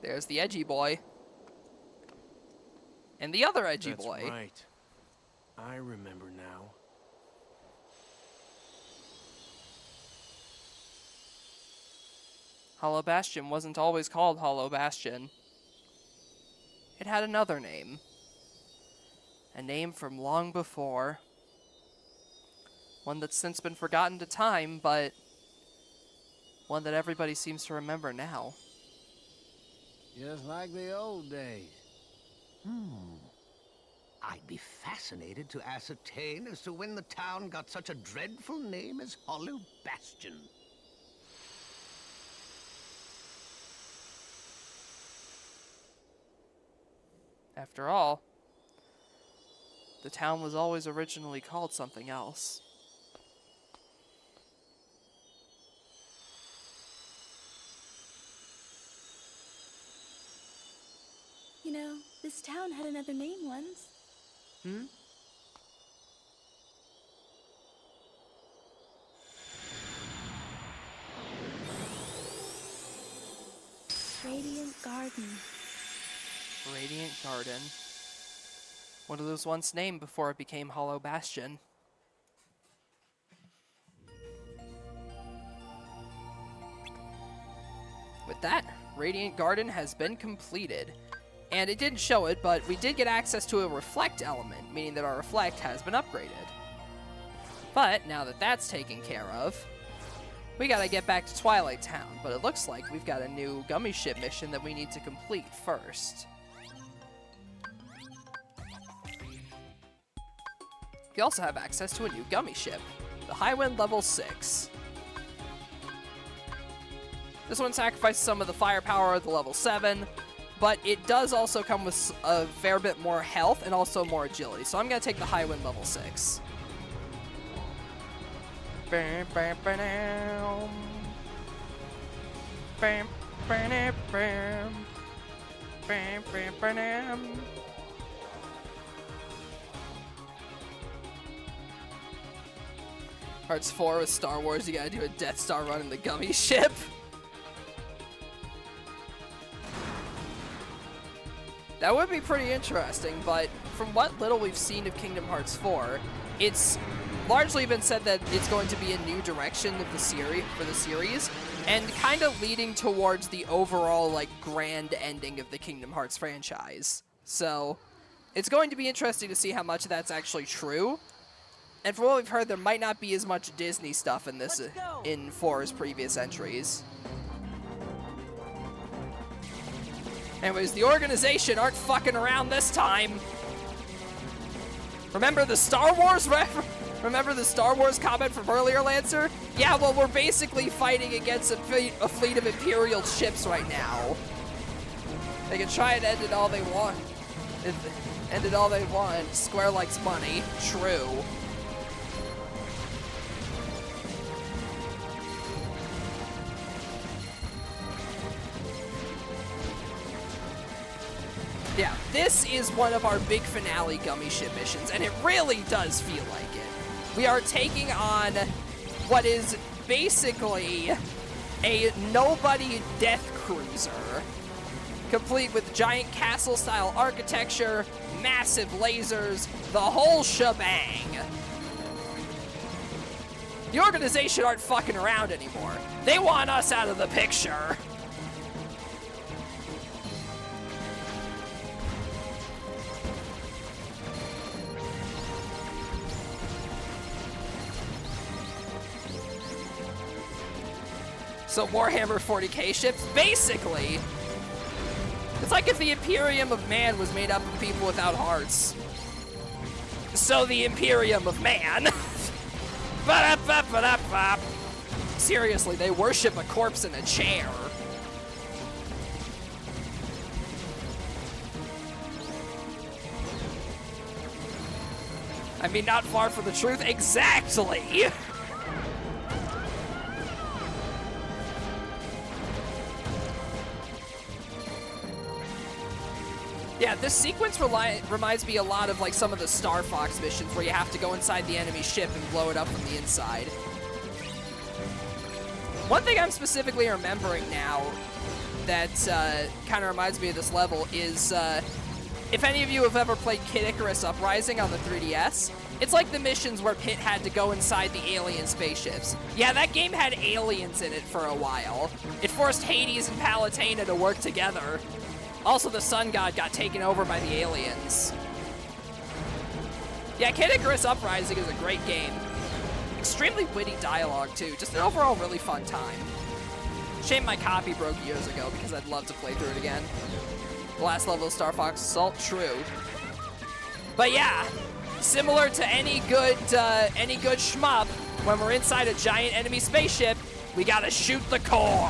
There's the edgy boy. And the other edgy That's boy. right. I remember now. Hollow Bastion wasn't always called Hollow Bastion. It had another name. A name from long before. One that's since been forgotten to time, but one that everybody seems to remember now. Just like the old days. I'd be fascinated to ascertain as to when the town got such a dreadful name as Hollow Bastion. After all, the town was always originally called something else. You know, this town had another name once. Garden. What it was once named before it became Hollow Bastion. With that, Radiant Garden has been completed. And it didn't show it, but we did get access to a Reflect element, meaning that our Reflect has been upgraded. But now that that's taken care of, we gotta get back to Twilight Town. But it looks like we've got a new Gummy Ship mission that we need to complete first. We also have access to a new Gummy Ship, the Highwind Level 6. This one sacrifices some of the firepower of the level 7, but it does also come with a fair bit more health and also more agility. So I'm going to take the Highwind level 6. Bam, bam, bam, bam, bam, bam, bam, bam, bam. Hearts 4 with Star Wars, you gotta do a Death Star run in the Gummy Ship. That would be pretty interesting, but from what little we've seen of Kingdom Hearts 4, it's largely been said that it's going to be a new direction of the series, and kind of leading towards the overall like grand ending of the Kingdom Hearts franchise. So it's going to be interesting to see how much of that's actually true. And from what we've heard, there might not be as much Disney stuff in this in 4's previous entries. Anyways, the organization aren't fucking around this time. Remember the Star Wars Remember the Star Wars comment from earlier, Lancer? Yeah, well, we're basically fighting against a fleet of Imperial ships right now. They can try and end it all they want. End it all they want. Square likes money. True. Yeah, this is one of our big finale Gummy Ship missions, and it really does feel like it. We are taking on what is basically a nobody death cruiser, complete with giant castle-style architecture, massive lasers, the whole shebang. The organization aren't fucking around anymore. They want us out of the picture. So Warhammer 40k ships, basically, it's like if the Imperium of Man was made up of people without hearts. So the Imperium of Man. Seriously, they worship a corpse in a chair. I mean, not far from the truth. Exactly! Yeah, this sequence reminds me a lot of like some of the Star Fox missions where you have to go inside the enemy ship and blow it up from the inside. One thing I'm specifically remembering now that kind of reminds me of this level is if any of you have ever played Kid Icarus Uprising on the 3DS, it's like the missions where Pit had to go inside the alien spaceships. Yeah, that game had aliens in it for a while. It forced Hades and Palutena to work together. Also, the Sun God got taken over by the aliens. Yeah, Kid Icarus Uprising is a great game. Extremely witty dialogue, too. Just an overall really fun time. Shame my copy broke years ago, because I'd love to play through it again. The last level of Star Fox Assault, true. But yeah, similar to any good shmup, when we're inside a giant enemy spaceship, we gotta shoot the core.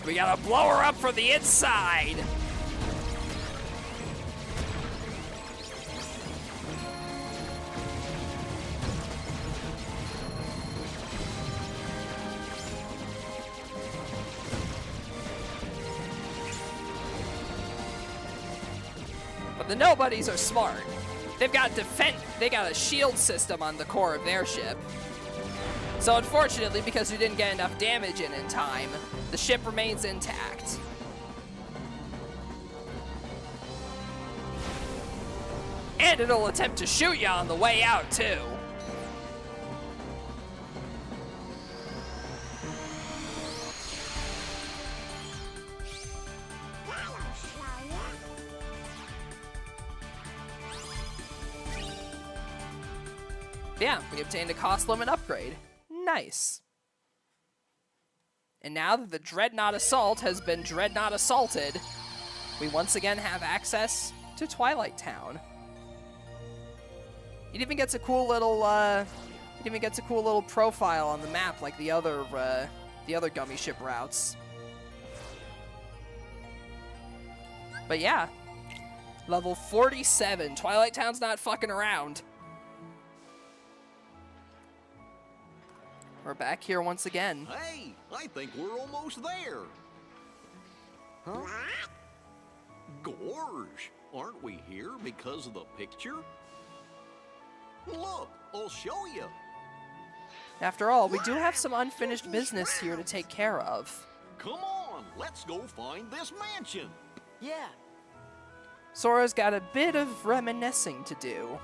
We gotta blow her up from the inside! But the nobodies are smart. They got a shield system on the core of their ship. So unfortunately, because we didn't get enough damage in time, the ship remains intact. And it'll attempt to shoot you on the way out, too. Yeah, we obtained a cost limit upgrade. Nice. And now that the Dreadnought Assault has been Dreadnought Assaulted, we once again have access to Twilight Town. It even gets a cool little, profile on the map like the other gummy ship routes. But yeah, level 47. Twilight Town's not fucking around. We're back here once again. Hey, I think we're almost there. Huh? Gorge, aren't we here because of the picture? Look, I'll show you. After all, we do have some unfinished business here to take care of. Come on, let's go find this mansion. Yeah. Sora's got a bit of reminiscing to do.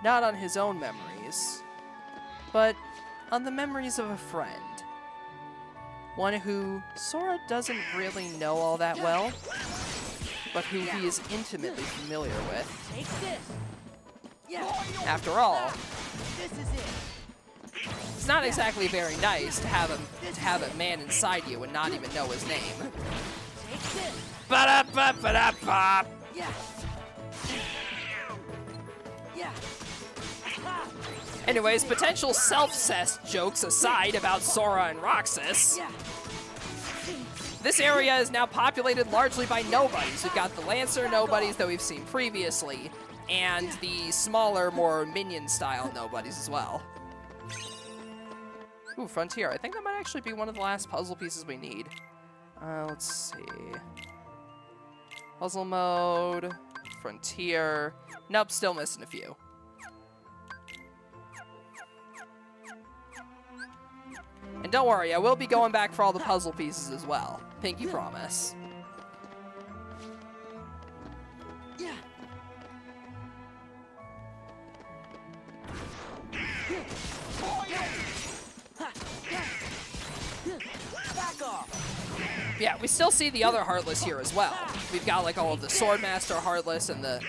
Not on his own memories, but on the memories of a friend. One who Sora doesn't really know all that well, but who he is intimately familiar with. Take this. Yeah. After all, This is it. it's not exactly very nice to have a man inside you and not even know his name. Take this. Ba-da-ba-ba-da-ba. Yeah. Yeah. Ha. Anyways, potential self-cessed jokes aside about Sora and Roxas, Yeah. this area is now populated largely by nobodies. We've got the Lancer nobodies that we've seen previously, and the smaller, more minion-style nobodies as well. Ooh, Frontier. I think that might actually be one of the last puzzle pieces we need. Let's see. Puzzle mode, Frontier. Nope, still missing a few. And don't worry, I will be going back for all the puzzle pieces as well. Pinky promise. Yeah. Back off. Yeah, we still see the other Heartless here as well. We've got like all of the Swordmaster Heartless and the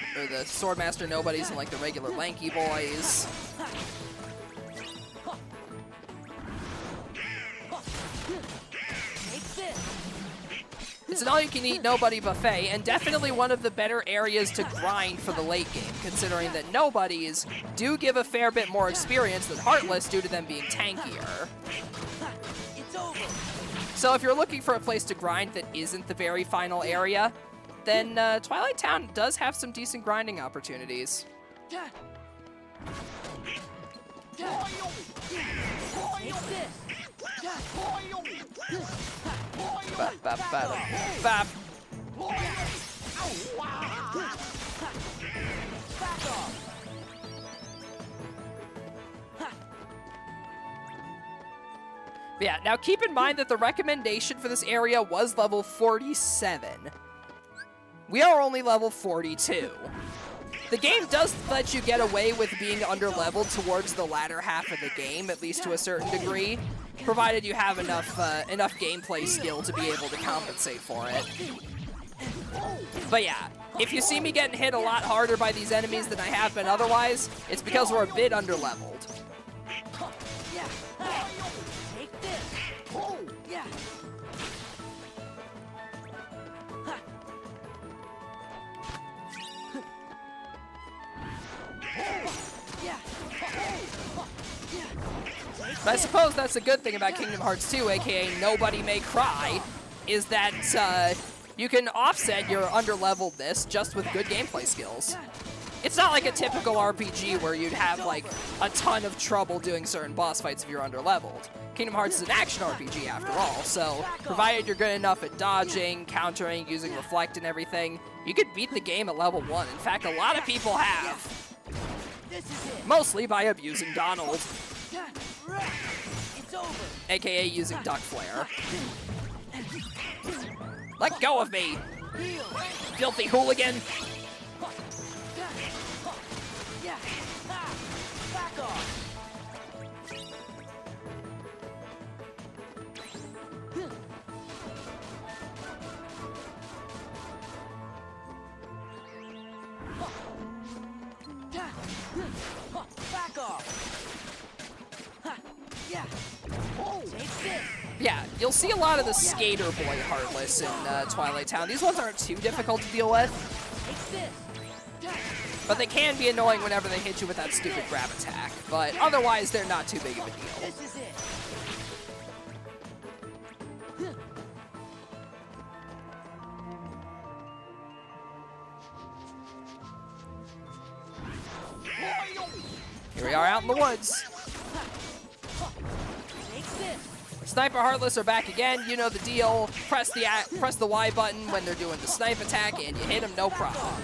Swordmaster nobodies and like the regular lanky boys. Take this. It's an all-you-can-eat nobody buffet, and definitely one of the better areas to grind for the late game, considering that nobodies do give a fair bit more experience than Heartless due to them being tankier. It's over. So if you're looking for a place to grind that isn't the very final area, then Twilight Town does have some decent grinding opportunities. Yeah. Yeah. Take this. Bap, bap, bap, bap. Back off. Yeah, now keep in mind that the recommendation for this area was level 47. We are only level 42. The game does let you get away with being underleveled towards the latter half of the game, at least to a certain degree, provided you have enough gameplay skill to be able to compensate for it. But yeah, if you see me getting hit a lot harder by these enemies than I have been otherwise, it's because we're a bit underleveled. Yeah. Take this. Yeah. Yeah. But I suppose that's a good thing about Kingdom Hearts 2, aka Nobody May Cry, is that you can offset your underleveledness just with good gameplay skills. It's not like a typical RPG where you'd have like a ton of trouble doing certain boss fights if you're underleveled. Kingdom Hearts is an action RPG after all, so provided you're good enough at dodging, countering, using reflect and everything, you could beat the game at level 1. In fact, a lot of people have. This is it. Mostly by abusing Donald. It's over. AKA using Duck Flare. Let go of me, Heal. filthy hooligan. Yeah. Ah. Back off. Back off. Ha. Yeah. Take this. Yeah, you'll see a lot of the Skater Boy Heartless in Twilight Town. These ones aren't too difficult to deal with, Take this. but they can be annoying whenever they hit you with that stupid grab attack. But otherwise, they're not too big of a deal. This is it. Here we are out in the woods. Take this. Sniper Heartless are back again. You know the deal. Press the Y button when they're doing the snipe attack, and you hit them, no problem.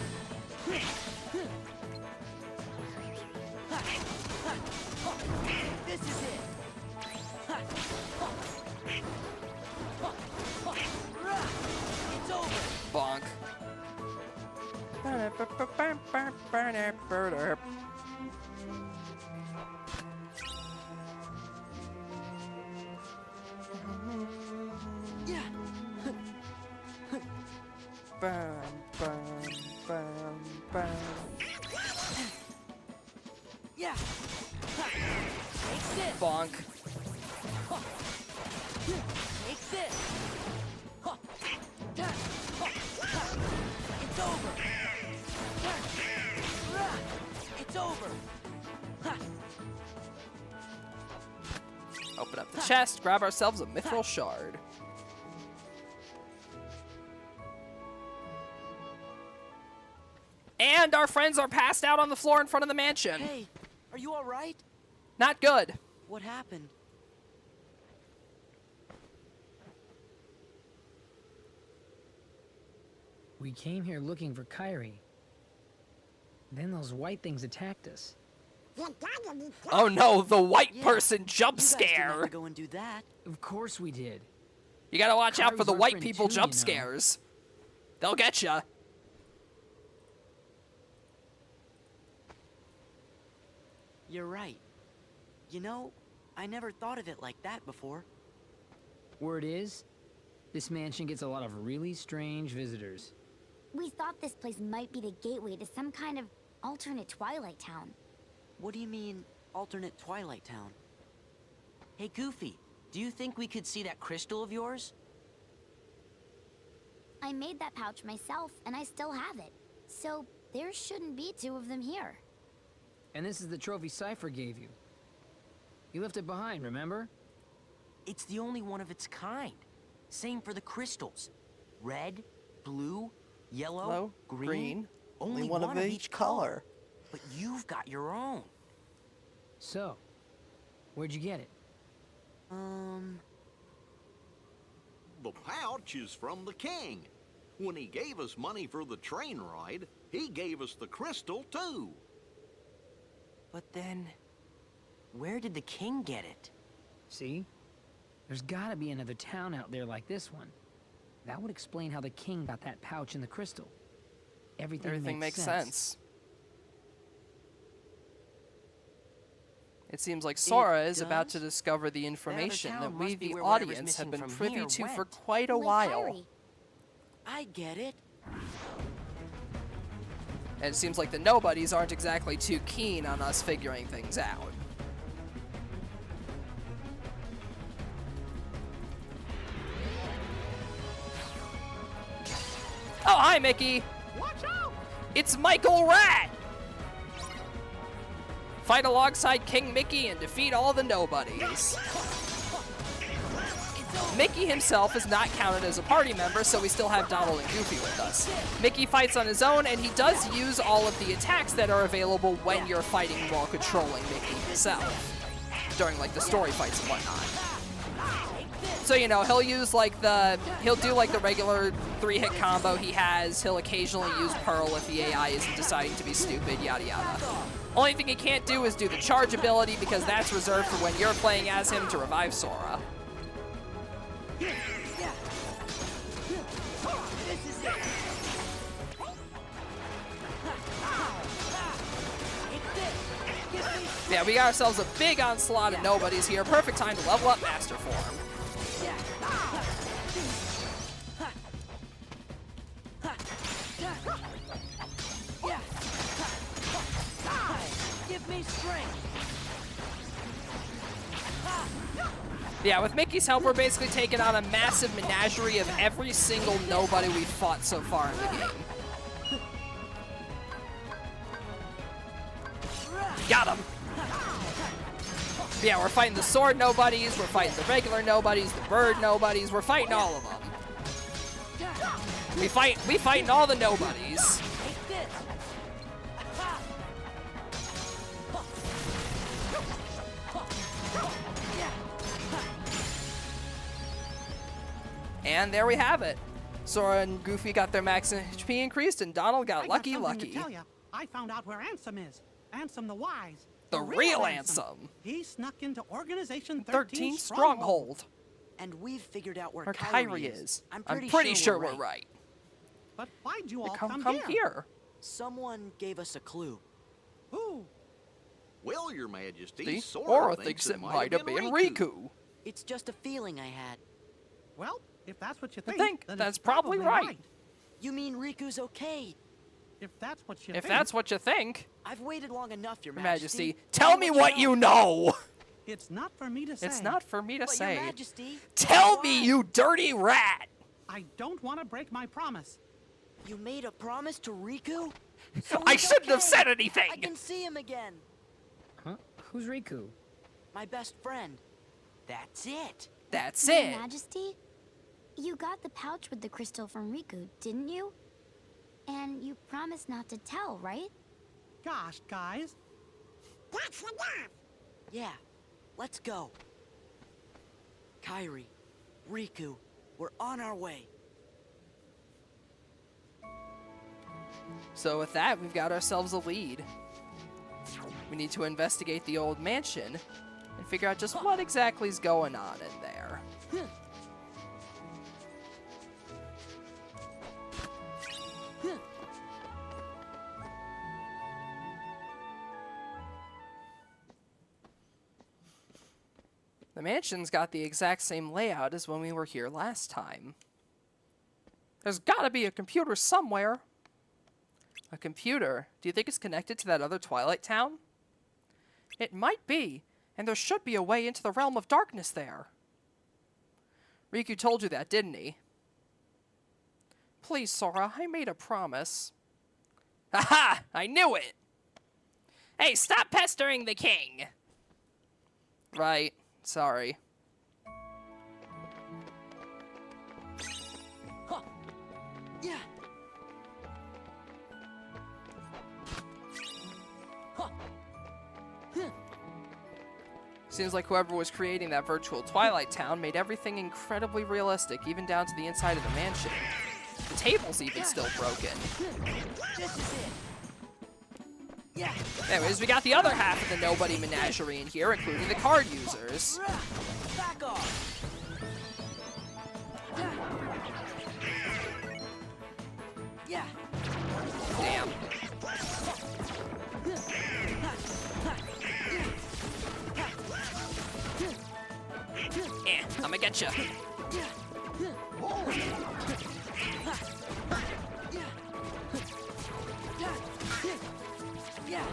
This is it. It's over. Bonk. Yeah. Yeah. Take this. Bonk. Take this. It's over. It's over. Open up the chest, grab ourselves a mithril shard. And our friends are passed out on the floor in front of the mansion. Hey, are you all right? Not good. What happened? We came here looking for Kyrie. Then those white things attacked us. You gotta be careful. Oh no, the white Yeah, person jump You guys didn't have scare. to go and do that. Of course we did. You gotta watch out for Kyrie's the our white friend people too, jump you know. scares. They'll get ya. You're right. You know, I never thought of it like that before. Word is, this mansion gets a lot of really strange visitors. We thought this place might be the gateway to some kind of alternate Twilight Town. What do you mean, alternate Twilight Town? Hey, Goofy, do you think we could see that crystal of yours? I made that pouch myself, and I still have it. So, there shouldn't be two of them here. And this is the trophy Cypher gave you. You left it behind, remember? It's the only one of its kind. Same for the crystals. Red, blue, yellow, Hello? green. Only one of each color. But you've got your own. So, where'd you get it? The pouch is from the king. When he gave us money for the train ride, he gave us the crystal too. But then, where did the king get it? See? There's gotta be another town out there like this one. That would explain how the king got that pouch in the crystal. Everything Makes sense. It seems like Sora is about to discover the information that we, the audience, have been privy to for quite a while. Kyrie. I get it. And it seems like the nobodies aren't exactly too keen on us figuring things out. Oh, hi, Mickey! Watch out! It's Michael Rat! Fight alongside King Mickey and defeat all the nobodies. Mickey himself is not counted as a party member, so we still have Donald and Goofy with us. Mickey fights on his own, and he does use all of the attacks that are available when you're fighting while controlling Mickey himself. During, like, the story fights and whatnot. So, you know, he'll use, like, he'll do, like, the regular 3-hit combo he has. He'll occasionally use Pearl if the AI isn't deciding to be stupid, yada yada. Only thing he can't do is do the charge ability because that's reserved for when you're playing as him to revive Sora. Yeah, we got ourselves a big onslaught of nobodies here. Perfect time to level up Master Form. Give me strength. Yeah, with Mickey's help, we're basically taking on a massive menagerie of every single nobody we've fought so far in the game. Got him! Yeah, we're fighting the sword nobodies, we're fighting the regular nobodies, the bird nobodies, we're fighting all of them. We fighting all the nobodies. And there we have it. Sora and Goofy got their max HP increased, and Donald got lucky. To tell ya. I found out where Ansem is. Ansem the Wise. The real Ansem. He snuck into Organization 13 Stronghold. And we've figured out where Kairi is. I'm pretty sure we're right. But why'd you all come here? here? Someone gave us a clue. Who? Well, Your Majesty, Sora thinks it might have been Riku. It's just a feeling I had. Well, if that's what you I think, think then that's it's probably right. You mean Riku's okay? If that's what you If think. that's what you think. I've waited long enough, Your Majesty. Tell me what you know. It's not for me to say. It's not for me to say. Your Majesty, Tell me, you dirty rat. I don't want to break my promise. You made a promise to Riku? So I he's shouldn't have okay. said anything. I can see him again. Huh? Who's Riku? My best friend. That's it. That's Your it. Majesty, you got the pouch with the crystal from Riku, didn't you? And you promised not to tell, right? Gosh, guys. That's enough. Yeah, let's go. Kairi, Riku, we're on our way. So with that, we've got ourselves a lead. We need to investigate the old mansion and figure out just what exactly is going on in there. The mansion's got the exact same layout as when we were here last time. There's gotta be a computer somewhere. A computer? Do you think it's connected to that other Twilight Town? It might be, and there should be a way into the realm of darkness there. Riku told you that, didn't he? Please, Sora, I made a promise. Aha! I knew it! Hey, stop pestering the king! Right. Sorry. Huh. Yeah. Huh. Seems like whoever was creating that virtual Twilight Town made everything incredibly realistic, even down to the inside of the mansion. The table's even still broken. This is it. Yeah. Anyways, we got the other half of the Nobody Menagerie in here, including the card users. Back off. Yeah. Damn. I'm gonna get you. Yeah.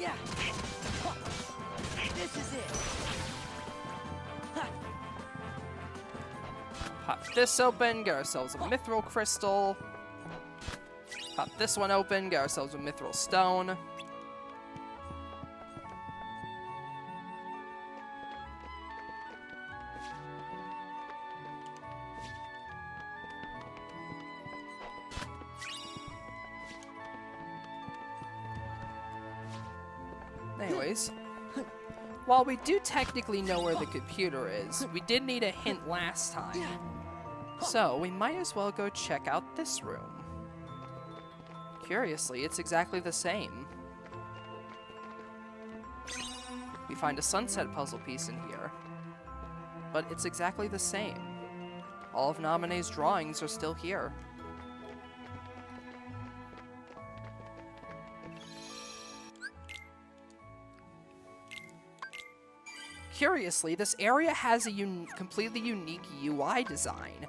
Yeah. This is it. Pop this open, get ourselves a Mithril Crystal. Pop this one open, get ourselves a Mithril Stone. Anyways, while we do technically know where the computer is, we did need a hint last time. So we might as well go check out this room. Curiously, it's exactly the same. We find a sunset puzzle piece in here, but it's exactly the same. All of Naminé's drawings are still here. Curiously, this area has a completely unique UI design.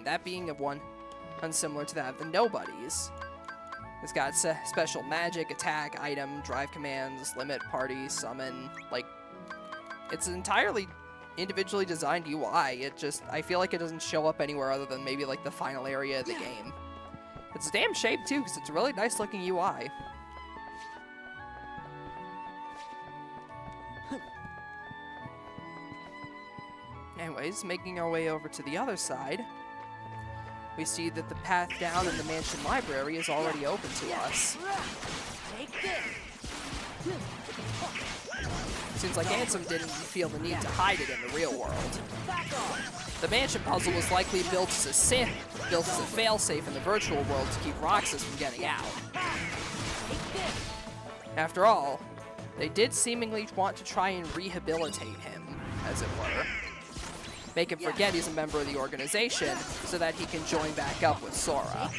That being one unsimilar to that of the Nobodies. It's got special magic, attack, item, drive commands, limit, party, summon. Like, it's an entirely individually designed UI. I feel like it doesn't show up anywhere other than maybe like the final area of the game. It's a damn shape too, because it's a really nice looking UI. Anyways, making our way over to the other side, we see that the path down in the mansion library is already open to us. Seems like Ansem didn't feel the need to hide it in the real world. The mansion puzzle was likely built as a failsafe in the virtual world to keep Roxas from getting out. After all, they did seemingly want to try and rehabilitate him, as it were. Make him forget he's a member of the organization so that he can join back up with Sora.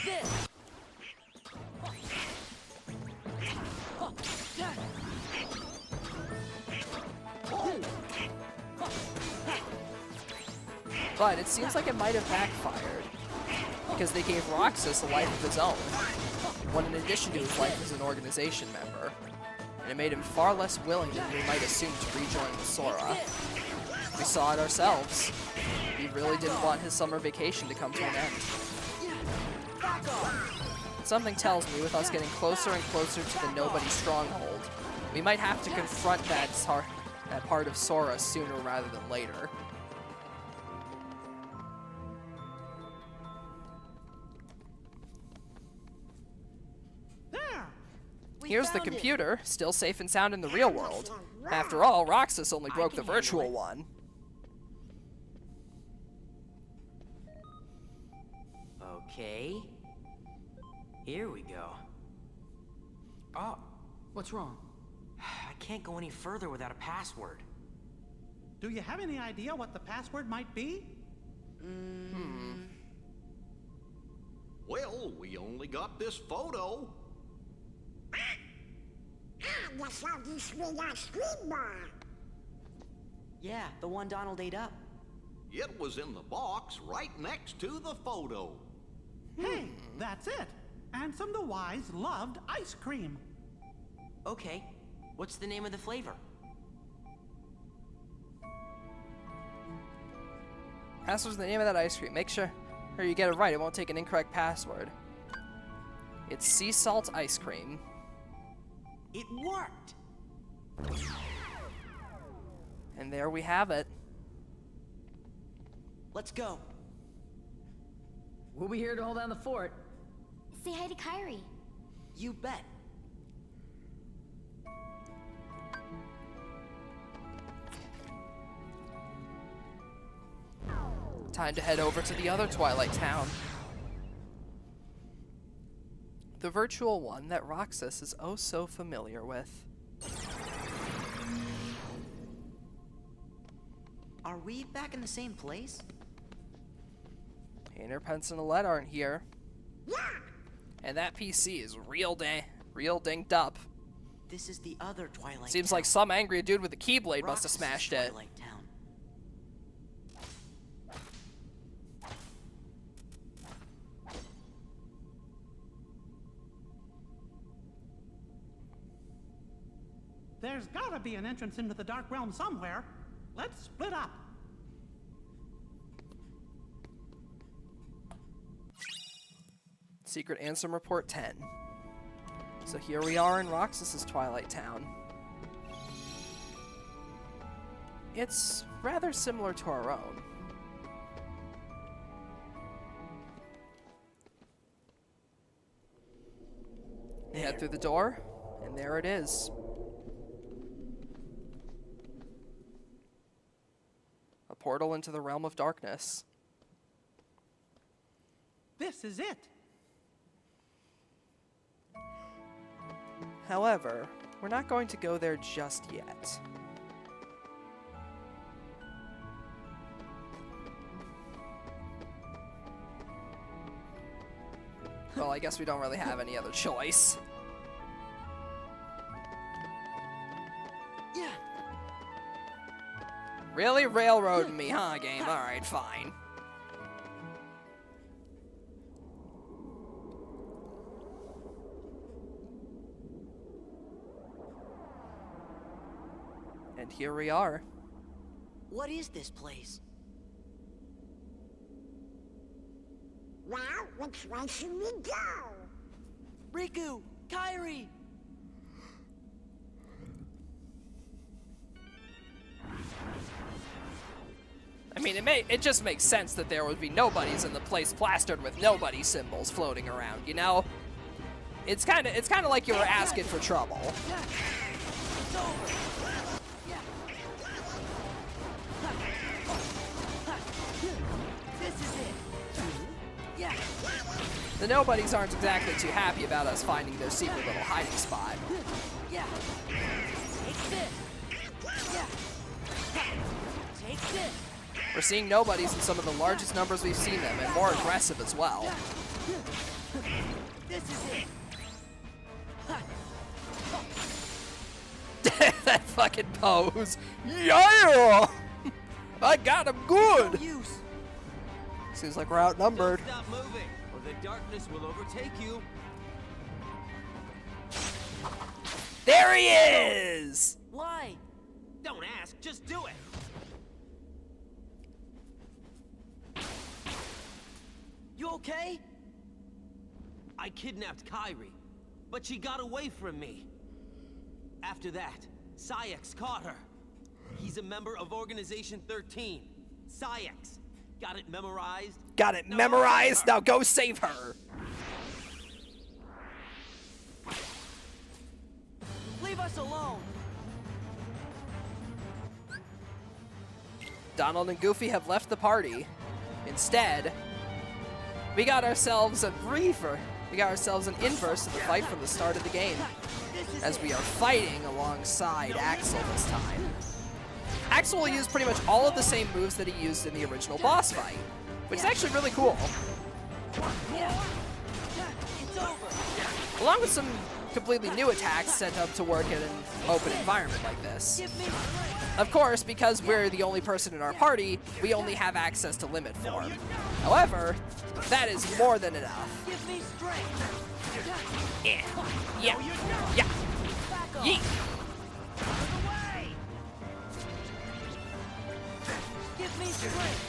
But it seems like it might have backfired, because they gave Roxas a life of his own, one in addition to his life as an organization member, and it made him far less willing than we might assume to rejoin with Sora. We saw it ourselves. He really didn't want his summer vacation to come to an end. Something tells me with us getting closer and closer to the Nobody stronghold, we might have to confront that part of Sora sooner rather than later. Here's the computer, still safe and sound in the real world. After all, Roxas only broke the virtual one. Okay. Here we go. Oh, What's wrong? I can't go any further without a password. Do you have any idea what the password might be? Well, we only got this photo. You saw this with our screen bar. Yeah, the one Donald ate up. It was in the box right next to the photo. Hey, that's it. Ansem the Wise loved ice cream. Okay, what's the name of the flavor? Password's the name of that ice cream. Make sure you get it right. It won't take an incorrect password. It's sea salt ice cream. It worked! And there we have it. Let's go. We'll be here to hold down the fort. Say hi to Kairi. You bet. Time to head over to the other Twilight Town. The virtual one that Roxas is oh so familiar with. Are we back in the same place? Painter, Pence, and Alette aren't here. Yeah. And that PC is real dinged up. This is the other Twilight Seems Town. like some angry dude with a Keyblade must have Roxas' smashed it. Twilight Town. There's gotta be an entrance into the Dark Realm somewhere. Let's split up. Secret Ansem Report 10. So here we are in Roxas's Twilight Town. It's rather similar to our own. You head through the door, and there it is. A portal into the realm of darkness. This is it. However, we're not going to go there just yet. Well, I guess we don't really have any other choice. Yeah. Really railroading me, huh, game? Alright, fine. And here we are. What is this place? Well, which way should we go? Riku! Kairi! I mean, it just makes sense that there would be nobodies in the place plastered with nobody symbols floating around, you know? It's kind of like you were asking for trouble. It's over! This is it! Yeah! The nobodies aren't exactly too happy about us finding their secret little hiding spot. Yeah! Take this! Yeah! Take this! We're seeing nobodies in some of the largest numbers we've seen them, and more aggressive as well. This is it! That fucking pose. Yeah! I got him good! No use. Seems like we're outnumbered. Don't stop moving, or the darkness will overtake you. There he is! Why? Don't ask, just do it. You okay? I kidnapped Kairi, but she got away from me. After that, Saïx caught her. He's a member of Organization 13. Saïx. Got it memorized? Got it memorized? Now go save her! Leave us alone! Donald and Goofy have left the party. Instead, we got ourselves an inverse of the fight from the start of the game, as we are fighting alongside Axel this time. Axel will use pretty much all of the same moves that he used in the original boss fight, which is actually really cool. Along with some completely new attacks set up to work in an open environment like this. Of course, because we're the only person in our party, we only have access to limit form. However, that is more than enough. Give me strength! Yeah. Yeah. Yeah. Yeet. Give me strength!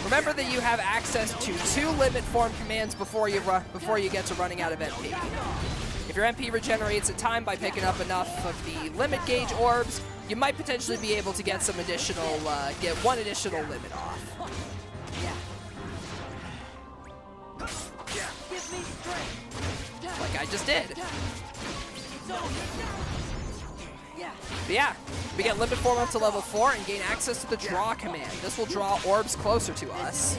Remember that you have access to 2 limit form commands before you get to running out of MP. If your MP regenerates in time by picking up enough of the limit gauge orbs, you might potentially be able to get some additional, get 1 additional limit off. Give me strength! Like I just did. It's over! But yeah, we get limit form up to level 4 and gain access to the draw command. This will draw orbs closer to us.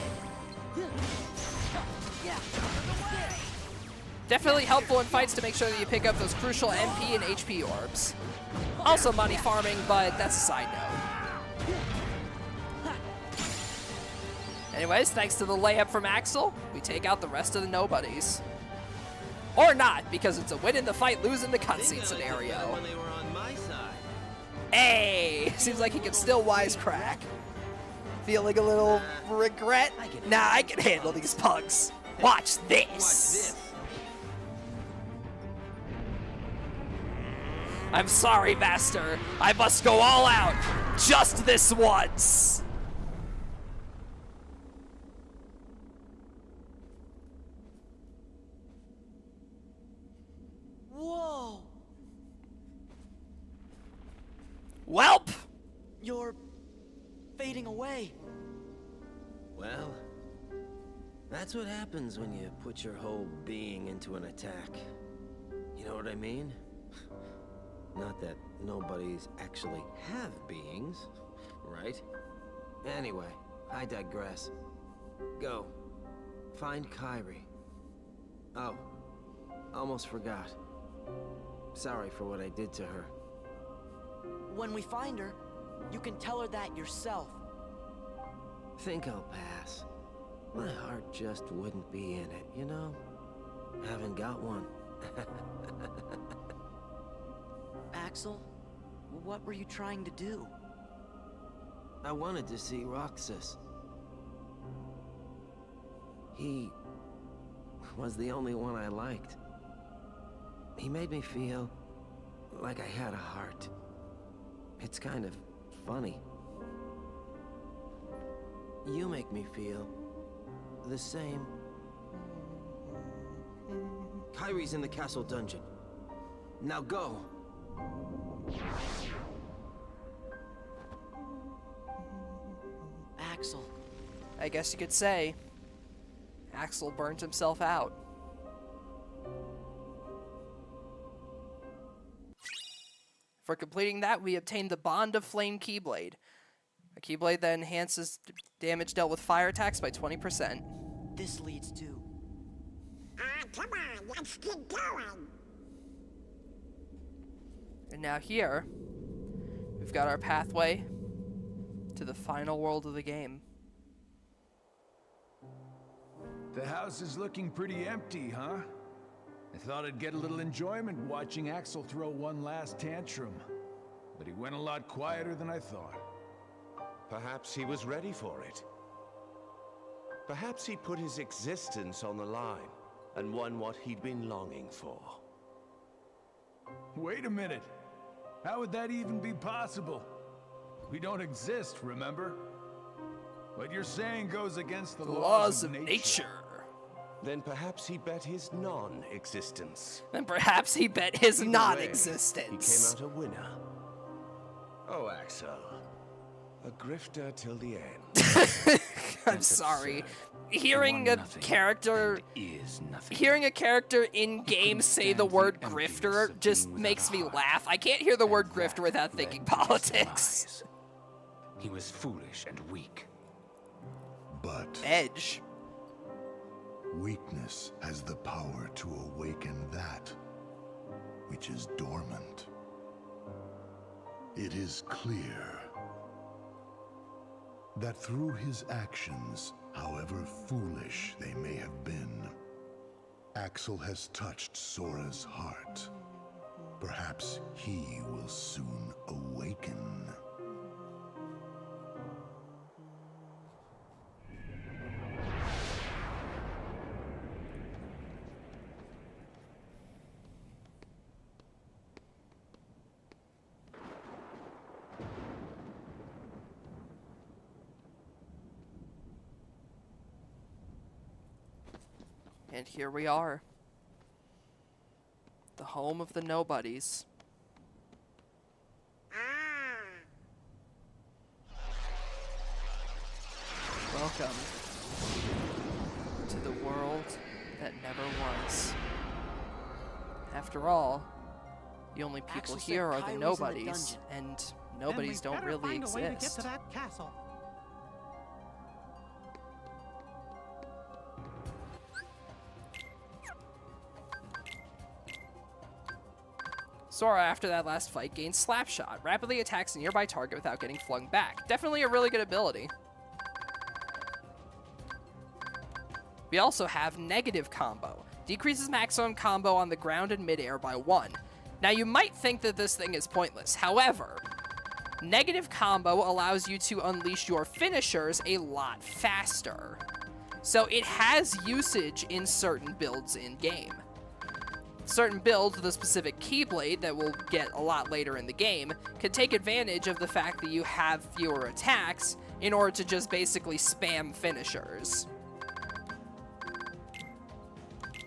Definitely helpful in fights to make sure that you pick up those crucial MP and HP orbs. Also money farming, but that's a side note. Anyways, thanks to the layup from Axel, we take out the rest of the nobodies. Or not, because it's a win in the fight, lose in the cutscene scenario. When they were on my side. Hey! Seems like he can still wisecrack. Feeling a little regret? Nah, I can handle these pugs. Watch this! I'm sorry, Master. I must go all out. Just this once. Whoa! Welp! You're fading away. Well, that's what happens when you put your whole being into an attack. You know what I mean? Not that nobodies actually have beings, right? Anyway, I digress. Go. Find Kyrie. Oh, almost forgot. Sorry for what I did to her. When we find her, you can tell her that yourself. Think I'll pass. My heart just wouldn't be in it, you know? Haven't got one. Axel, what were you trying to do? I wanted to see Roxas. He was the only one I liked. He made me feel like I had a heart. It's kind of funny. You make me feel the same. Kyrie's in the castle dungeon. Now go! Axel. I guess you could say Axel burnt himself out. For completing that, we obtained the Bond of Flame Keyblade. A Keyblade that enhances damage dealt with fire attacks by 20%. This leads to... Come on, let's get going. And now here, we've got our pathway to the final world of the game. The house is looking pretty empty, huh? I thought I'd get a little enjoyment watching Axel throw one last tantrum. But he went a lot quieter than I thought. Perhaps he was ready for it. Perhaps he put his existence on the line and won what he'd been longing for. Wait a minute. How would that even be possible? We don't exist, remember? What you're saying goes against the laws of nature. Then perhaps he bet his non-existence. Then perhaps he bet his Either way, non-existence. He came out a winner. Oh, Axel. A grifter till the end. I'm sorry. Hearing a character in game say the word grifter just makes me laugh. I can't hear the word grifter without thinking politics. He was foolish and weak. But Edge. Weakness has the power to awaken that which is dormant. It is clear that through his actions, however foolish they may have been, Axel has touched Sora's heart. Perhaps he will soon awaken. And here we are. The home of the nobodies. Welcome to the world that never was. After all, the only people Axel said here are the Kyrie's in the nobodies, dungeon. and nobodies don't really find a way to get exist. to that castle. Sora, after that last fight, gains Slapshot, rapidly attacks a nearby target without getting flung back. Definitely a really good ability. We also have Negative Combo. Decreases maximum combo on the ground and midair by 1. Now you might think that this thing is pointless. However, Negative Combo allows you to unleash your finishers a lot faster. So it has usage in certain builds in-game. Certain builds with a specific Keyblade that we'll get a lot later in the game can take advantage of the fact that you have fewer attacks in order to just basically spam finishers.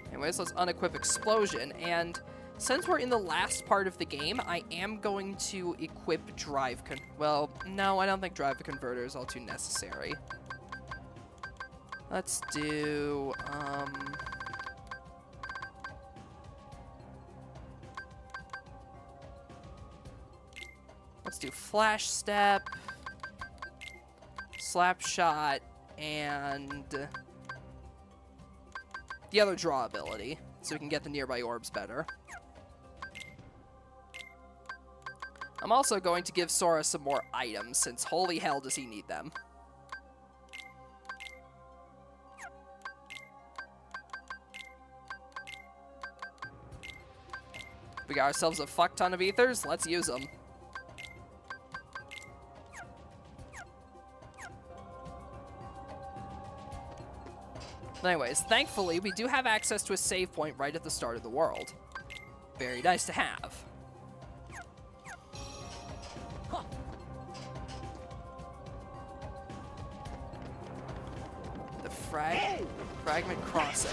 Anyways, let's unequip Explosion, and since we're in the last part of the game, I am going to equip Drive well, no, I don't think Drive Converter is all too necessary. Let's do, let's do Flash Step, Slapshot, and the other draw ability, so we can get the nearby orbs better. I'm also going to give Sora some more items, since holy hell does he need them. We got ourselves a fuck ton of ethers, let's use them. Anyways, thankfully, we do have access to a save point right at the start of the world. Very nice to have. The Fragment Crossing.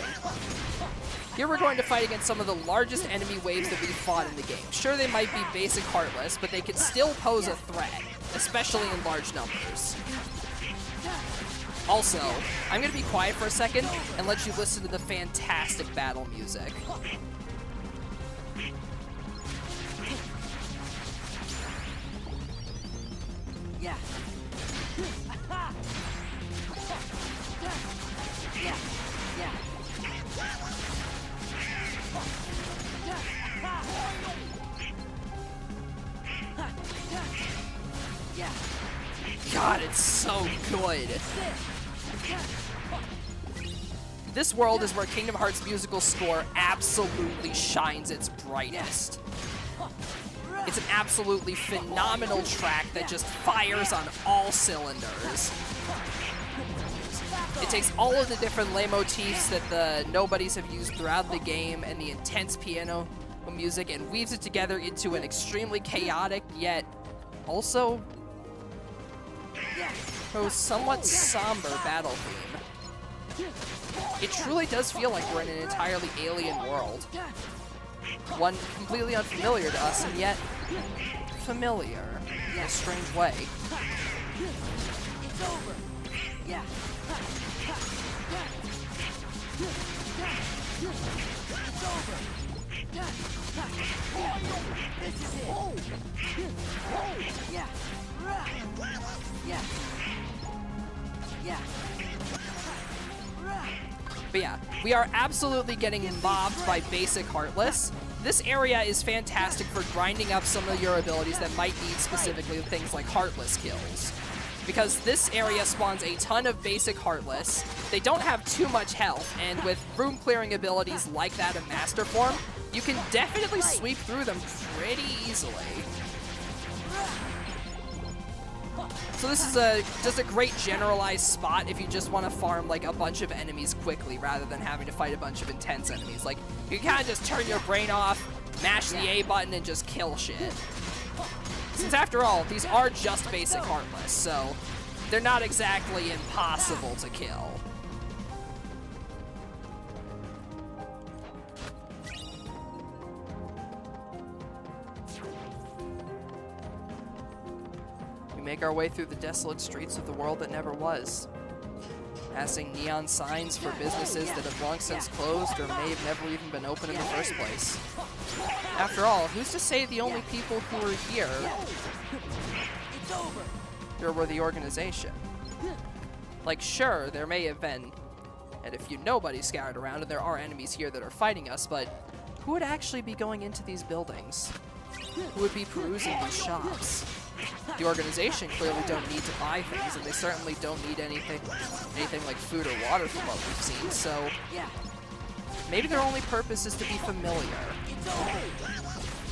Here we're going to fight against some of the largest enemy waves that we've fought in the game. Sure, they might be basic Heartless, but they could still pose a threat, especially in large numbers. Also, I'm going to be quiet for a second and let you listen to the fantastic battle music. Yeah. Yeah. Yeah. Yeah. God, it's so good. This world is where Kingdom Hearts' musical score absolutely shines its brightest. It's an absolutely phenomenal track that just fires on all cylinders. It takes all of the different leitmotifs that the nobodies have used throughout the game and the intense piano music and weaves it together into an extremely chaotic yet also somewhat somber battle theme. It truly does feel like we're in an entirely alien world. One completely unfamiliar to us, and yet familiar in a strange way. It's over. Yeah. It's over. This is it. Yeah. Yeah. Yeah. But yeah, we are absolutely getting mobbed by basic Heartless. This area is fantastic for grinding up some of your abilities that might need specifically things like Heartless kills. Because this area spawns a ton of basic Heartless. They don't have too much health, and with room clearing abilities like that in Master Form, you can definitely sweep through them pretty easily. So this is just a great generalized spot if you just want to farm like a bunch of enemies quickly rather than having to fight a bunch of intense enemies. Like, you kind of just turn your brain off, mash the A button, and just kill shit. Since after all, these are just basic Heartless, so they're not exactly impossible to kill. Make our way through the desolate streets of the world that never was, passing neon signs for businesses that have long since closed or may have never even been open in the first place. After all, who's to say the only people who were here were the organization? Like, sure, there may have been a few nobodies scattered around, and there are enemies here that are fighting us, but who would actually be going into these buildings? Who would be perusing these shops? The organization clearly don't need to buy things, and they certainly don't need anything like food or water from what we've seen, so maybe their only purpose is to be familiar.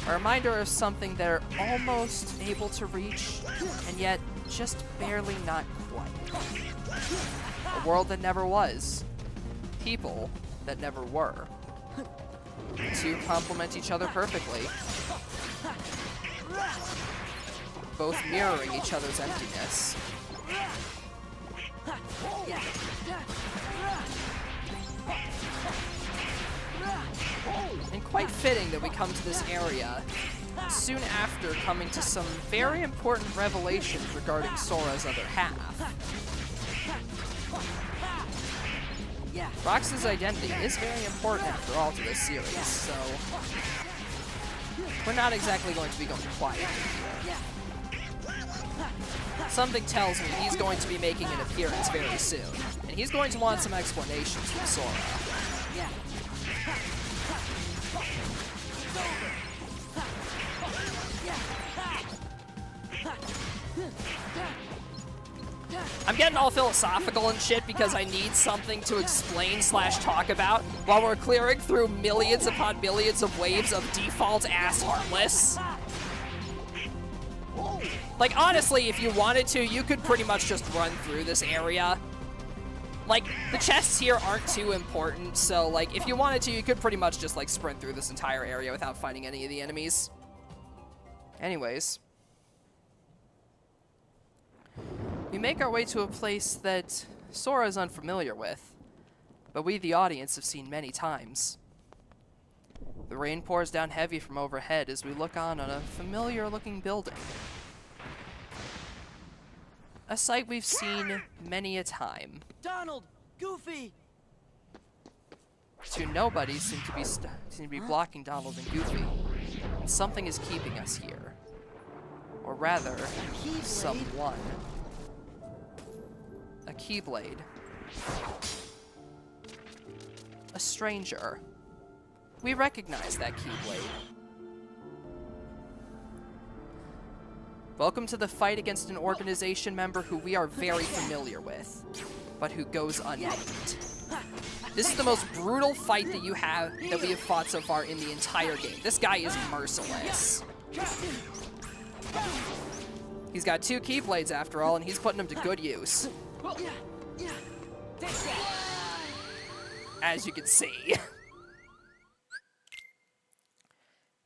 A reminder of something they're almost able to reach, and yet just barely not quite. A world that never was. People that never were. The two complement each other perfectly. Both mirroring each other's emptiness. And quite fitting that we come to this area soon after coming to some very important revelations regarding Sora's other half. Rox's identity is very important after all to this series, so we're not exactly going to be going quiet here. Something tells me he's going to be making an appearance very soon, and he's going to want some explanations from Sora. I'm getting all philosophical and shit because I need something to explain / talk about while we're clearing through millions upon millions of waves of default ass Heartless. Like, honestly, if you wanted to, you could pretty much just run through this area. Like, the chests here aren't too important, so, like, if you wanted to, you could pretty much just, like, sprint through this entire area without fighting any of the enemies. Anyways. We make our way to a place that Sora is unfamiliar with, but we, the audience, have seen many times. The rain pours down heavy from overhead as we look on a familiar-looking building. A sight we've seen many a time. Donald! Goofy! Two nobodies seem to be blocking Donald and Goofy. And something is keeping us here. Or rather, someone. A Keyblade. A stranger. We recognize that Keyblade. Welcome to the fight against an organization member who we are very familiar with, but who goes unnamed. This is the most brutal fight that we have fought so far in the entire game. This guy is merciless. He's got 2 Keyblades after all, and he's putting them to good use. As you can see.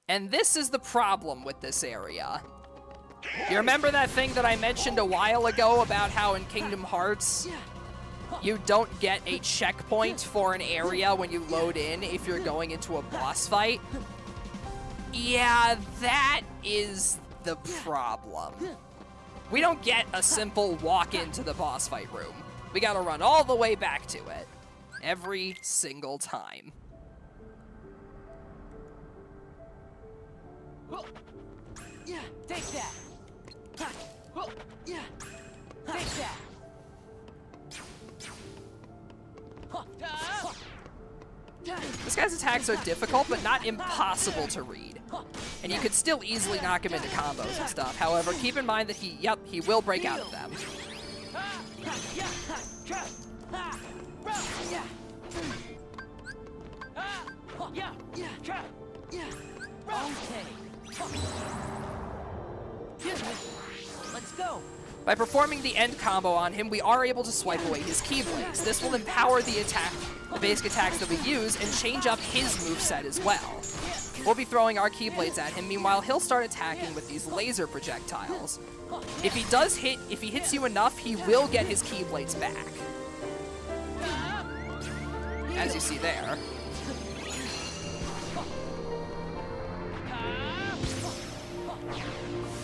And this is the problem with this area. You remember that thing that I mentioned a while ago about how in Kingdom Hearts you don't get a checkpoint for an area when you load in if you're going into a boss fight? Yeah, that is the problem. We don't get a simple walk into the boss fight room. We gotta run all the way back to it. Every single time. Yeah, take that. Yeah, take that. This guy's attacks are difficult, but not impossible to read. And you could still easily knock him into combos and stuff. However, keep in mind that he will break out of them. Let's go. By performing the end combo on him, we are able to swipe away his Keyblades. This will empower the basic attacks that we use, and change up his moveset as well. We'll be throwing our Keyblades at him, meanwhile he'll start attacking with these laser projectiles. If he hits you enough, he will get his Keyblades back. As you see there.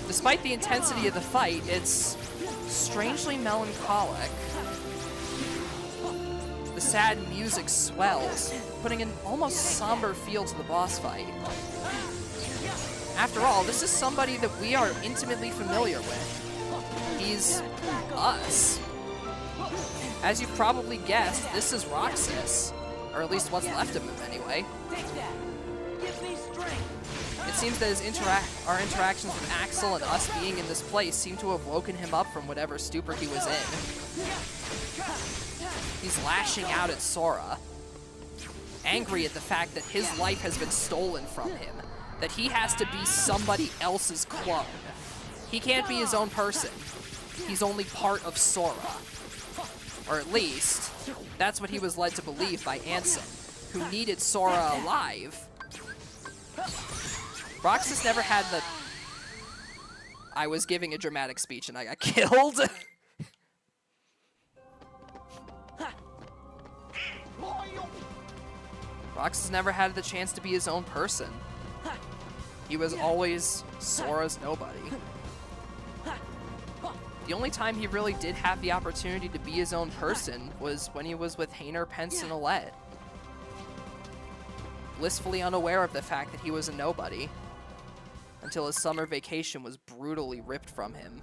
Despite the intensity of the fight, it's strangely melancholic. The sad music swells, putting an almost somber feel to the boss fight. After all, this is somebody that we are intimately familiar with. He's us. As you probably guessed, this is Roxas. Or at least what's left of him, anyway. It seems that our interactions with Axel and us being in this place seem to have woken him up from whatever stupor he was in. He's lashing out at Sora, angry at the fact that his life has been stolen from him, that he has to be somebody else's clone. He can't be his own person. He's only part of Sora. Or at least, that's what he was led to believe by Ansem, who needed Sora alive. Roxas never had the... I was giving a dramatic speech and I got killed. Roxas never had the chance to be his own person. He was always Sora's nobody. The only time he really did have the opportunity to be his own person was when he was with Hayner, Pence, and Alette. Blissfully unaware of the fact that he was a nobody, until his summer vacation was brutally ripped from him.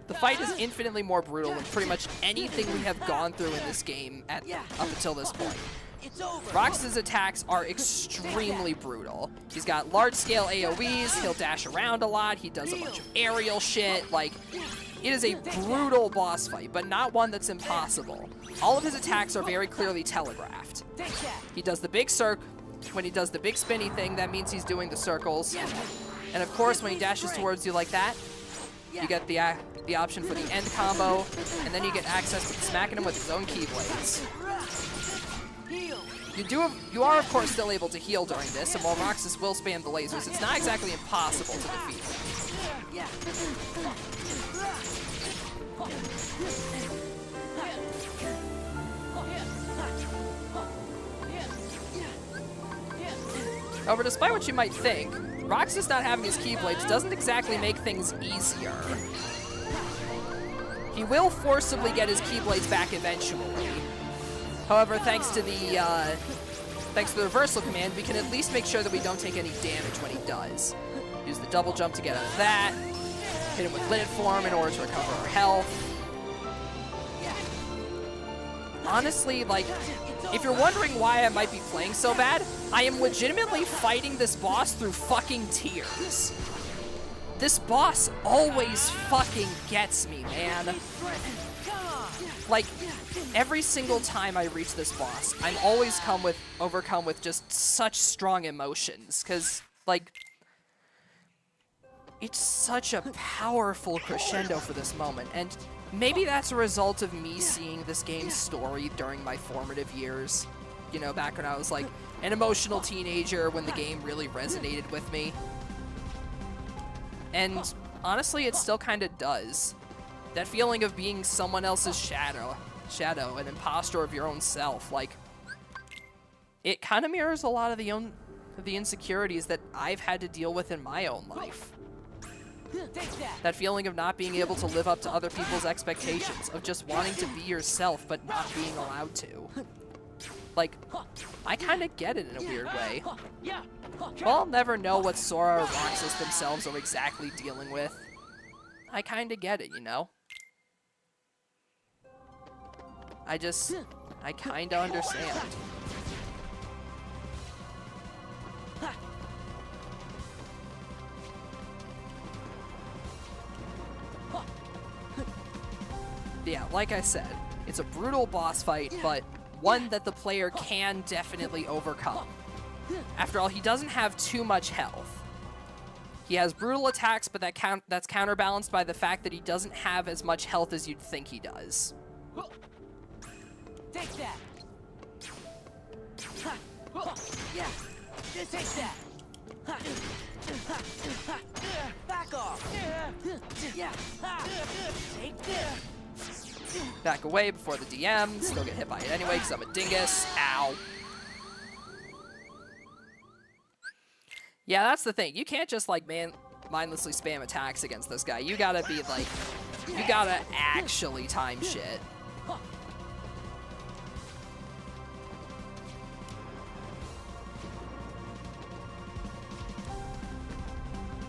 The fight is infinitely more brutal than pretty much anything we have gone through in this game up until this point. Roxas' attacks are extremely brutal. He's got large-scale AoEs, he'll dash around a lot, he does a bunch of aerial shit, like, it is a brutal boss fight, but not one that's impossible. All of his attacks are very clearly telegraphed. He does the big circle. When he does the big spinny thing, that means he's doing the circles. And of course, when he dashes towards you like that, you get the option for the end combo, and then you get access to smacking him with his own keyblades. You are, of course, still able to heal during this, and while Roxas will spam the lasers, it's not exactly impossible to defeat him. However, despite what you might think, Roxas not having his Keyblades doesn't exactly make things easier. He will forcibly get his Keyblades back eventually. However, thanks to the reversal command, we can at least make sure that we don't take any damage when he does. Use the double jump to get out of that. Hit him with Linnet Form in order to recover our health. Honestly, like, if you're wondering why I might be playing so bad, I am legitimately fighting this boss through fucking tears. This boss always fucking gets me, man. Like, every single time I reach this boss, I'm always overcome with just such strong emotions, because, like, it's such a powerful crescendo for this moment, and maybe that's a result of me seeing this game's story during my formative years. You know, back when I was, like, an emotional teenager when the game really resonated with me. And honestly, it still kind of does. That feeling of being someone else's shadow, an imposter of your own self, like, it kind of mirrors a lot of the insecurities that I've had to deal with in my own life. That feeling of not being able to live up to other people's expectations, of just wanting to be yourself but not being allowed to. Like, I kind of get it in a weird way. Well, I'll never know what Sora or Roxas themselves are exactly dealing with. I kind of get it, you know? I kind of understand. Yeah, like I said, it's a brutal boss fight, but one that the player can definitely overcome. After all, he doesn't have too much health. He has brutal attacks, but that's counterbalanced by the fact that he doesn't have as much health as you'd think he does. Take that. Yeah. Take that. Back off. Yeah. Take this. Back away before the DM. Still get hit by it anyway because I'm a dingus. Ow. Yeah, that's the thing. You can't just, like, mindlessly spam attacks against this guy. You gotta be, like, you gotta actually time shit.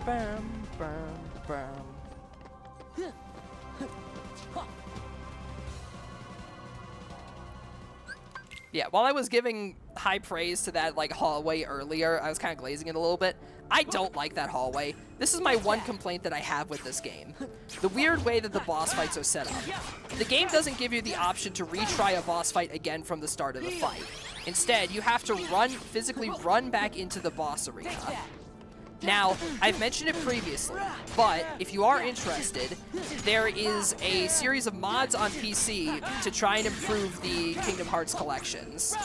Bam, bam, bam. Yeah, while I was giving high praise to that, like, hallway earlier, I was kind of glazing it a little bit. I don't like that hallway. This is my one complaint that I have with this game. The weird way that the boss fights are set up. The game doesn't give you the option to retry a boss fight again from the start of the fight. Instead, you have to physically run back into the boss arena. Now, I've mentioned it previously, but if you are interested, there is a series of mods on PC to try and improve the Kingdom Hearts collections.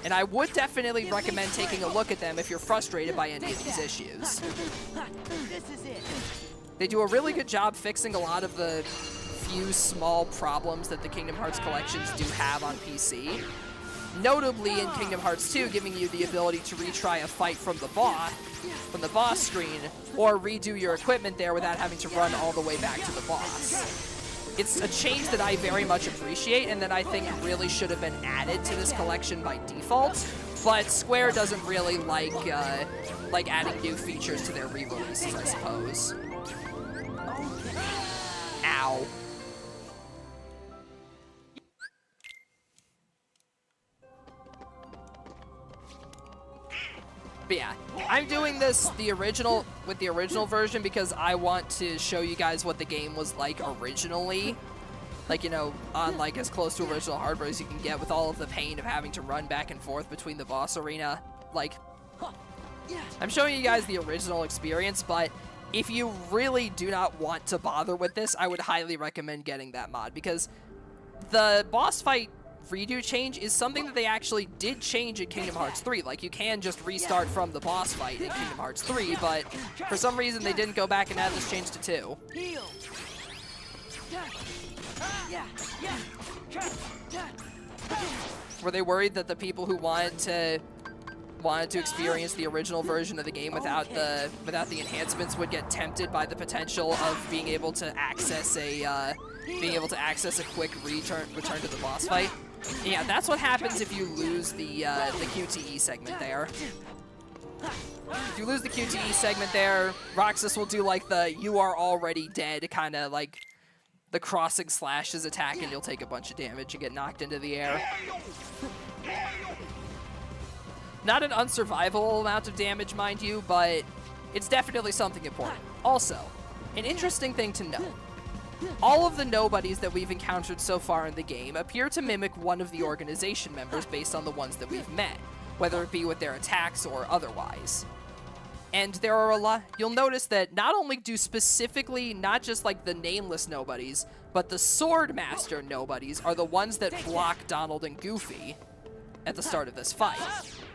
And I would definitely recommend taking a look at them if you're frustrated by any of these issues. They do a really good job fixing a lot of the few small problems that the Kingdom Hearts collections do have on PC. Notably in Kingdom Hearts 2, giving you the ability to retry a fight from the boss screen, or redo your equipment there without having to run all the way back to the boss. It's a change that I very much appreciate and that I think really should have been added to this collection by default, but Square doesn't really like adding new features to their re-releases, I suppose. Ow. this with the original version because I want to show you guys what the game was like originally. Like, you know, on like as close to original hardware as you can get with all of the pain of having to run back and forth between the boss arena. Like, I'm showing you guys the original experience, but if you really do not want to bother with this, I would highly recommend getting that mod, because the boss fight redo change is something that they actually did change in Kingdom Hearts 3. Like, you can just restart from the boss fight in Kingdom Hearts 3, but for some reason they didn't go back and add this change to 2. Were they worried that the people who wanted to experience the original version of the game without the enhancements would get tempted by the potential of being able to access a quick return to the boss fight? Yeah, that's what happens if you lose the QTE segment there. If you lose the QTE segment there, Roxas will do like the "you are already dead" kind of like the crossing slashes attack, and you'll take a bunch of damage and get knocked into the air. Not an unsurvivable amount of damage, mind you, but it's definitely something important. Also, an interesting thing to note. All of the nobodies that we've encountered so far in the game appear to mimic one of the organization members based on the ones that we've met, whether it be with their attacks or otherwise. And there are a lot, you'll notice that not only do specifically, not just like the nameless nobodies, but the Sword Master nobodies are the ones that block Donald and Goofy at the start of this fight.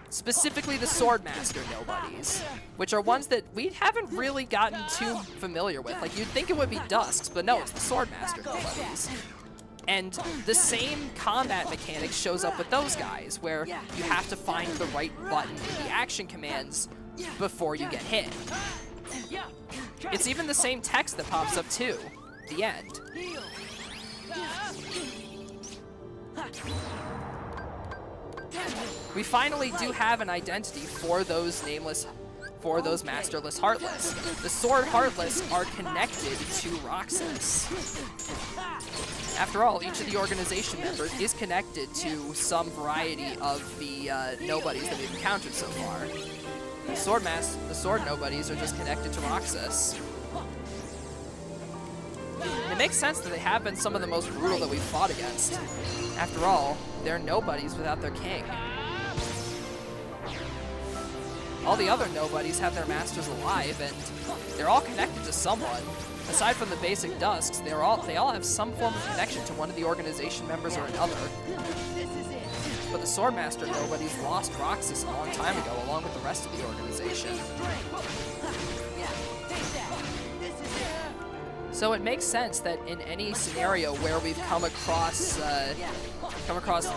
Specifically the Sword Master nobodies, which are ones that we haven't really gotten too familiar with. Like, you'd think it would be Dusks, but no, it's the Sword Master nobodies. And the same combat mechanic shows up with those guys, where you have to find the right button in the action commands before you get hit. It's even the same text that pops up too, the end. We finally do have an identity for those Masterless Heartless. The Sword Heartless are connected to Roxas. After all, each of the organization members is connected to some variety of the nobodies that we've encountered so far. The Sword nobodies are just connected to Roxas. And it makes sense that they have been some of the most brutal that we've fought against. After all, they're nobodies without their king. All the other nobodies have their masters alive, and they're all connected to someone. Aside from the basic Dusks, they all have some form of connection to one of the organization members or another. But the Swordmaster nobodies lost Roxas a long time ago, along with the rest of the organization. So it makes sense that in any scenario where we've come across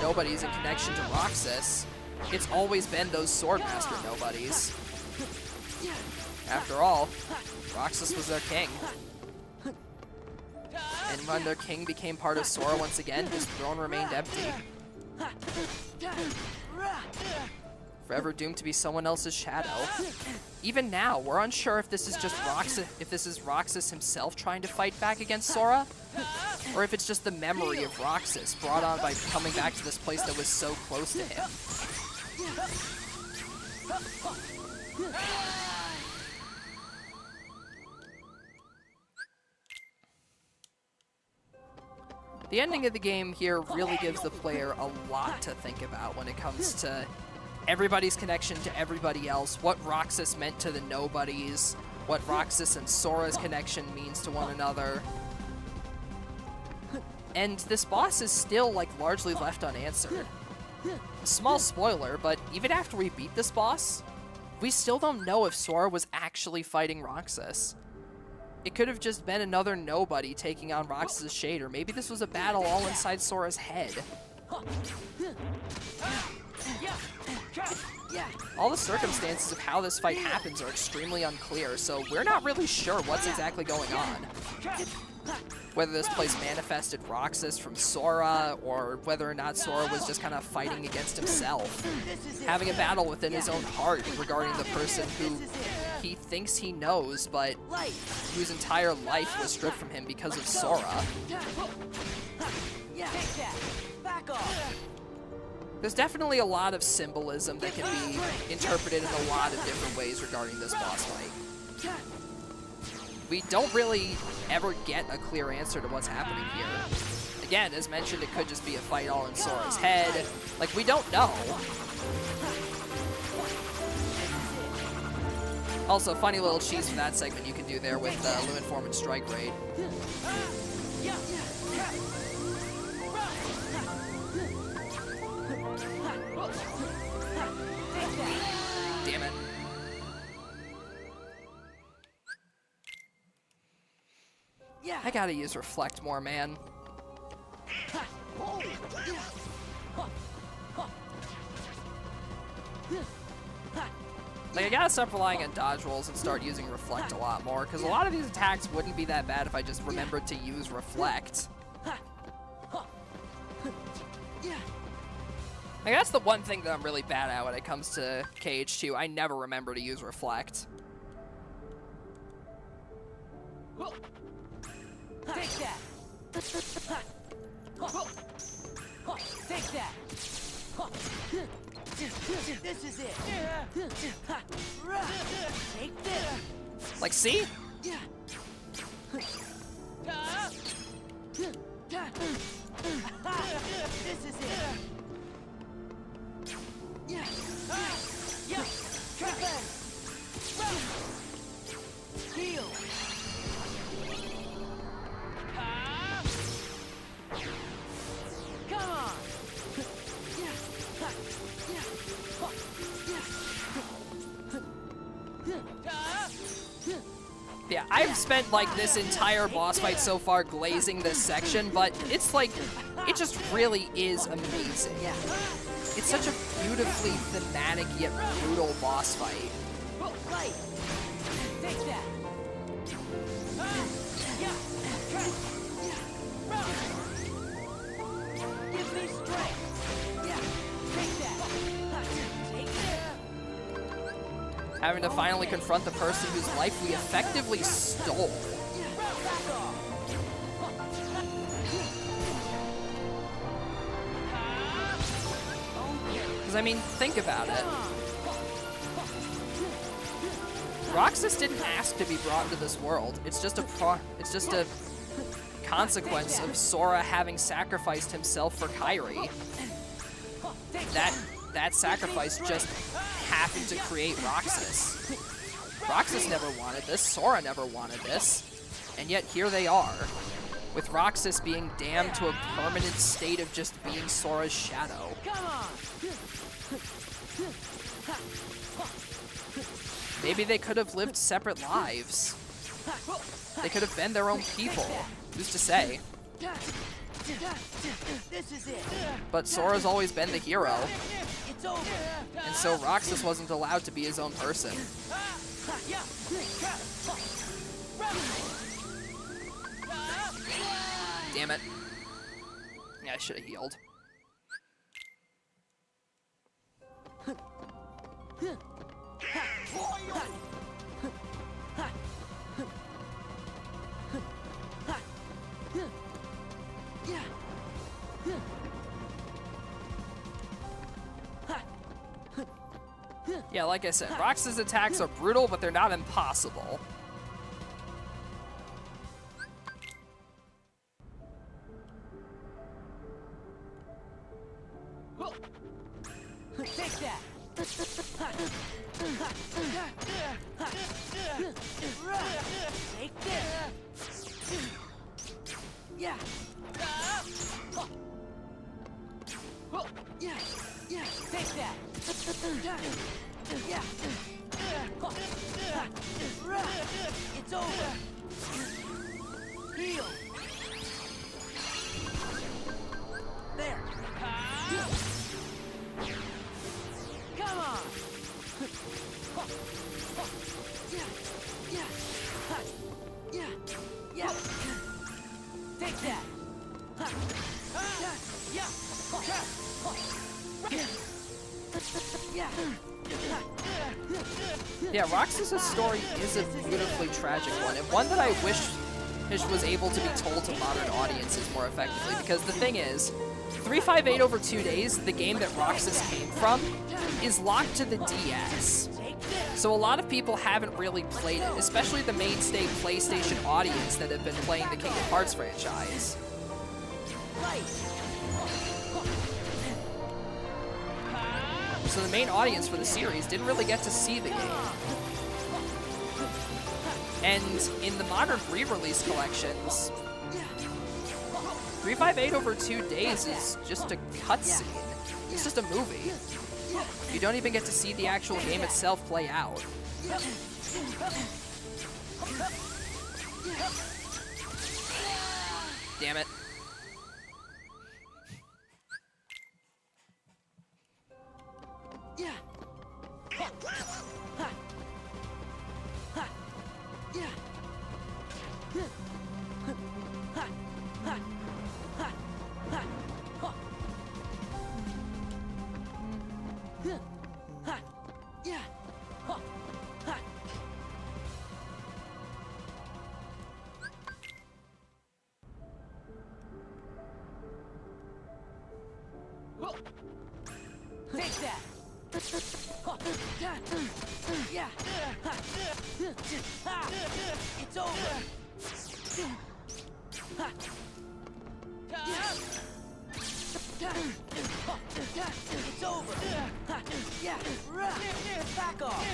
nobodies in connection to Roxas, it's always been those Swordmaster nobodies. After all, Roxas was their king. And when their king became part of Sora once again, his throne remained empty. Forever doomed to be someone else's shadow. Even now, we're unsure if this is just Roxas himself trying to fight back against Sora, or if it's just the memory of Roxas brought on by coming back to this place that was so close to him. The ending of the game here really gives the player a lot to think about when it comes to everybody's connection to everybody else, what Roxas meant to the nobodies, what Roxas and Sora's connection means to one another. And this boss is still, like, largely left unanswered. A small spoiler, but even after we beat this boss, we still don't know if Sora was actually fighting Roxas. It could have just been another nobody taking on Roxas' shade, or maybe this was a battle all inside Sora's head. All the circumstances of how this fight happens are extremely unclear, so we're not really sure what's exactly going on. Whether this place manifested Roxas from Sora, or whether or not Sora was just kind of fighting against himself, having a battle within his own heart regarding the person who he thinks he knows, but whose entire life was stripped from him because of Sora. There's definitely a lot of symbolism that can be interpreted in a lot of different ways regarding this boss fight. We don't really ever get a clear answer to what's happening here. Again, as mentioned, it could just be a fight all in Sora's head. Like, we don't know. Also, funny little cheese for that segment you can do there with Lumenform and Strike Raid. Damn it. I gotta use Reflect more, man. Like, I gotta stop relying on dodge rolls and start using Reflect a lot more, because a lot of these attacks wouldn't be that bad if I just remembered to use Reflect. Like, that's the one thing that I'm really bad at when it comes to KH2. I never remember to use Reflect. Take that! Take that! This is it! Take this! Like, see? This is it! Heal! Come on! Yeah, I've spent like this entire boss fight so far glazing this section, but it's like, it just really is amazing. It's such a beautifully thematic yet brutal boss fight. Right. Take that. Give me strength. Take that. Take that. Having to finally confront the person whose life we effectively stole. Because, I mean, think about it. Roxas didn't ask to be brought into this world. It's just a consequence of Sora having sacrificed himself for Kairi. That sacrifice just happened to create Roxas. Roxas never wanted this, Sora never wanted this, and yet here they are, with Roxas being damned to a permanent state of just being Sora's shadow. Maybe they could have lived separate lives. They could have been their own people. Who's to say? This is it. But Sora's always been the hero. It's over. And so Roxas wasn't allowed to be his own person. Damn it. Yeah, I should have healed. Yeah, like I said, Roxas' attacks are brutal, but they're not impossible. Take that. Take this. Yeah. Yeah. Take that. Yeah. It's over. Heal. There. Come on. Yeah. Take that. Yeah, Roxas' story is a beautifully tragic one, and one that I wish was able to be told to modern audiences more effectively, because the thing is, 358 over 2 days, the game that Roxas came from, is locked to the DS. So a lot of people haven't really played it, especially the mainstay PlayStation audience that have been playing the Kingdom Hearts franchise. So the main audience for the series didn't really get to see the game. And in the modern re-release collections, 358 over 2 days is just a cutscene. It's just a movie. You don't even get to see the actual game itself play out. Damn it. Take that! Yeah! It's over! It's over! Yeah! Back off!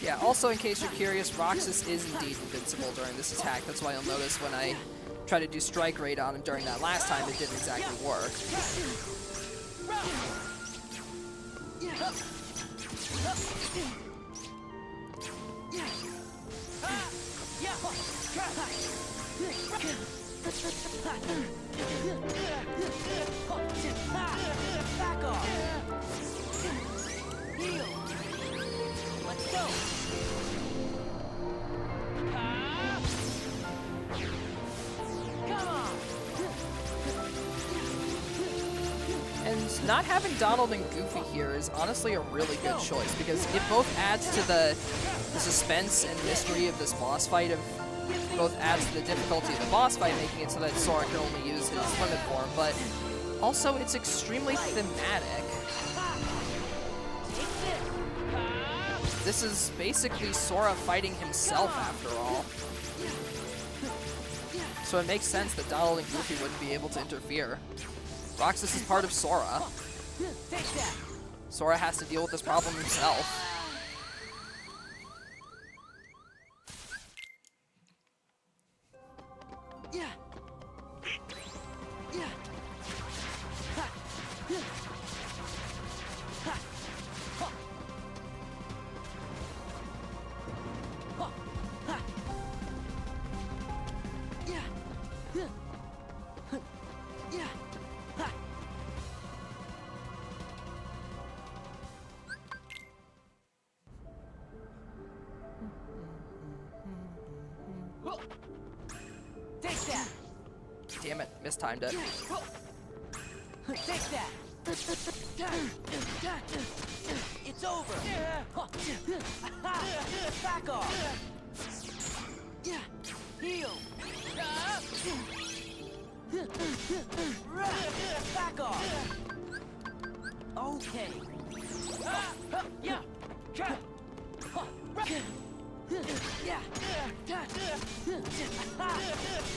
Yeah, also in case you're curious, Roxas is indeed invincible during this attack. That's why you'll notice when I try to do strike rate on him during that last time, it didn't exactly work. Back off! Heal! Let's go! Come on! And not having Donald and Goofy here is honestly a really good choice, because it both adds to the suspense and mystery of this boss fight, both adds to the difficulty of the boss fight, making it so that Sora can only use his limit form, but also it's extremely thematic. This is basically Sora fighting himself after all. So it makes sense that Donald and Goofy wouldn't be able to interfere. Roxas is part of Sora. Sora has to deal with this problem himself. Yeah. Yeah. Take that. Damn it, mistimed it. Take that. It's over. Back off. Heal. Back off. Okay. Yeah. Yeah.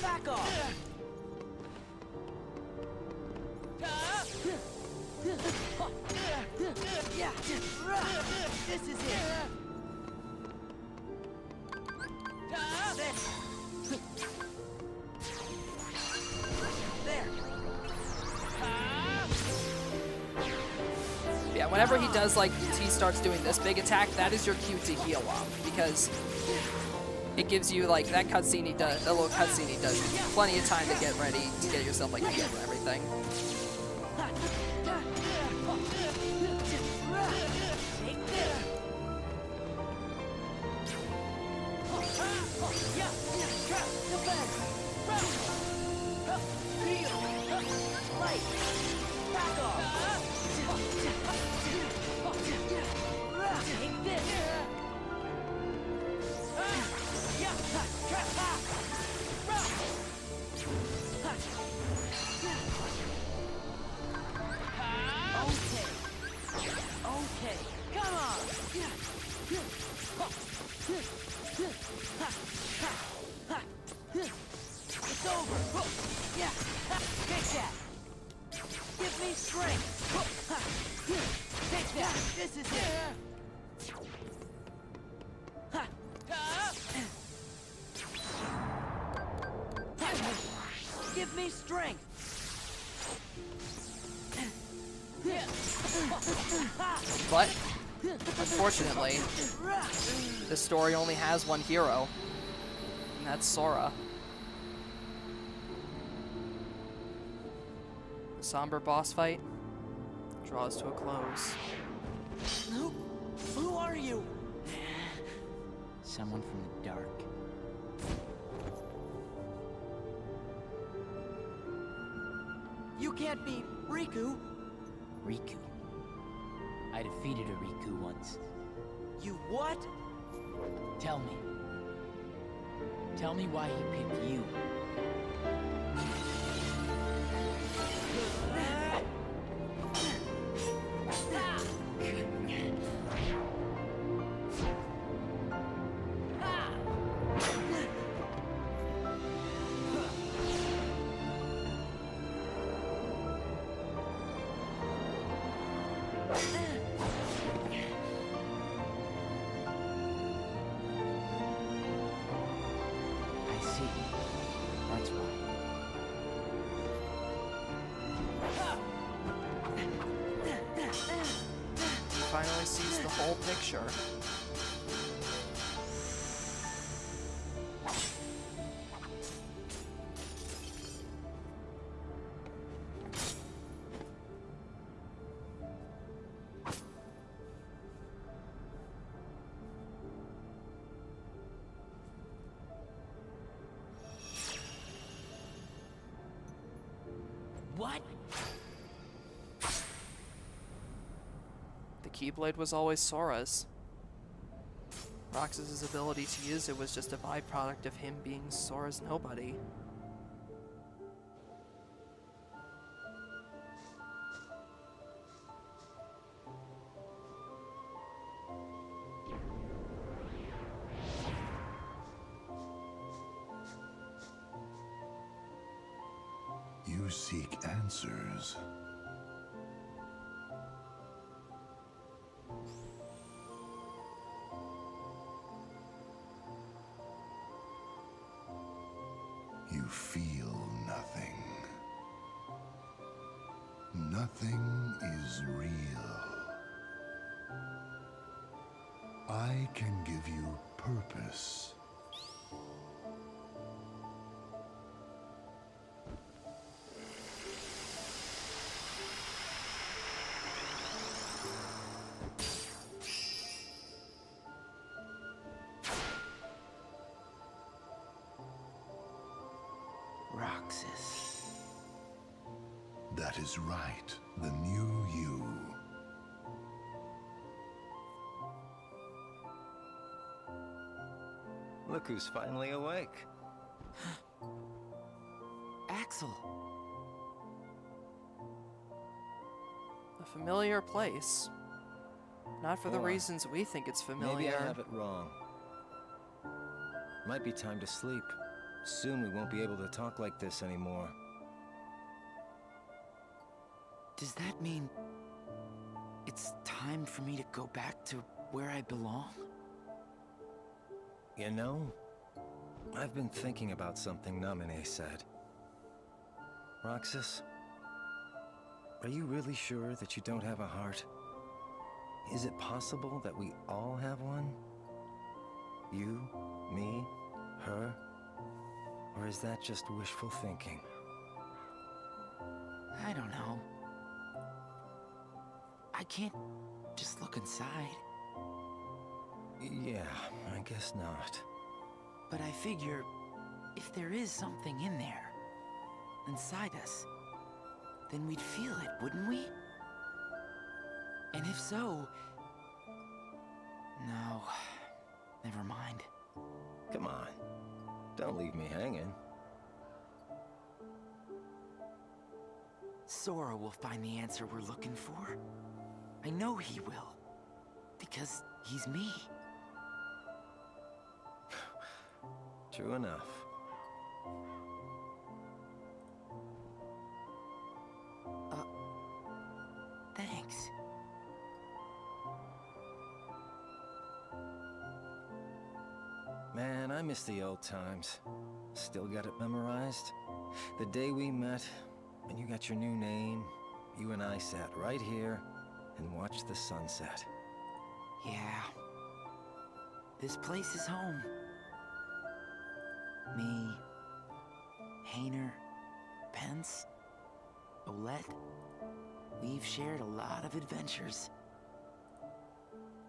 Back off. Yeah. This is it. There. Yeah, whenever he does, like, he starts doing this big attack, that is your cue to heal up, because it gives you, like, that cutscene he does, the little cutscene he does, plenty of time to get ready, to get yourself, like, healed and everything. But, unfortunately, this story only has one hero, and that's Sora. The somber boss fight draws to a close. Who are you? Someone from the dark. You can't be Riku. Riku. I defeated a Riku once. You what? Tell me. Tell me why he picked you. Finally sees the whole picture. What? The Keyblade was always Sora's. Roxas' ability to use it was just a byproduct of him being Sora's nobody. You seek answers. You feel nothing. Nothing is real. I can give you purpose. Roxas. That is right, the new you. Look who's finally awake. Axel. A familiar place. Not for the Boy, reasons we think it's familiar. Maybe I have it wrong. Might be time to sleep. Soon we won't be able to talk like this anymore. Does that mean it's time for me to go back to where I belong? You know, I've been thinking about something Naminé said. Roxas, are you really sure that you don't have a heart? Is it possible that we all have one? You, me, her? Or is that just wishful thinking? I don't know. I can't just look inside. Yeah, I guess not. But I figure, if there is something in there, inside us, then we'd feel it, wouldn't we? And if so... No, never mind. Come on, don't leave me hanging. Sora will find the answer we're looking for. I know he will. Because he's me. True enough. Thanks. Man, I miss the old times. Still got it memorized. The day we met, when you got your new name, you and I sat right here and watched the sunset. Yeah. This place is home. Me, Hayner, Pence, Olette, we've shared a lot of adventures.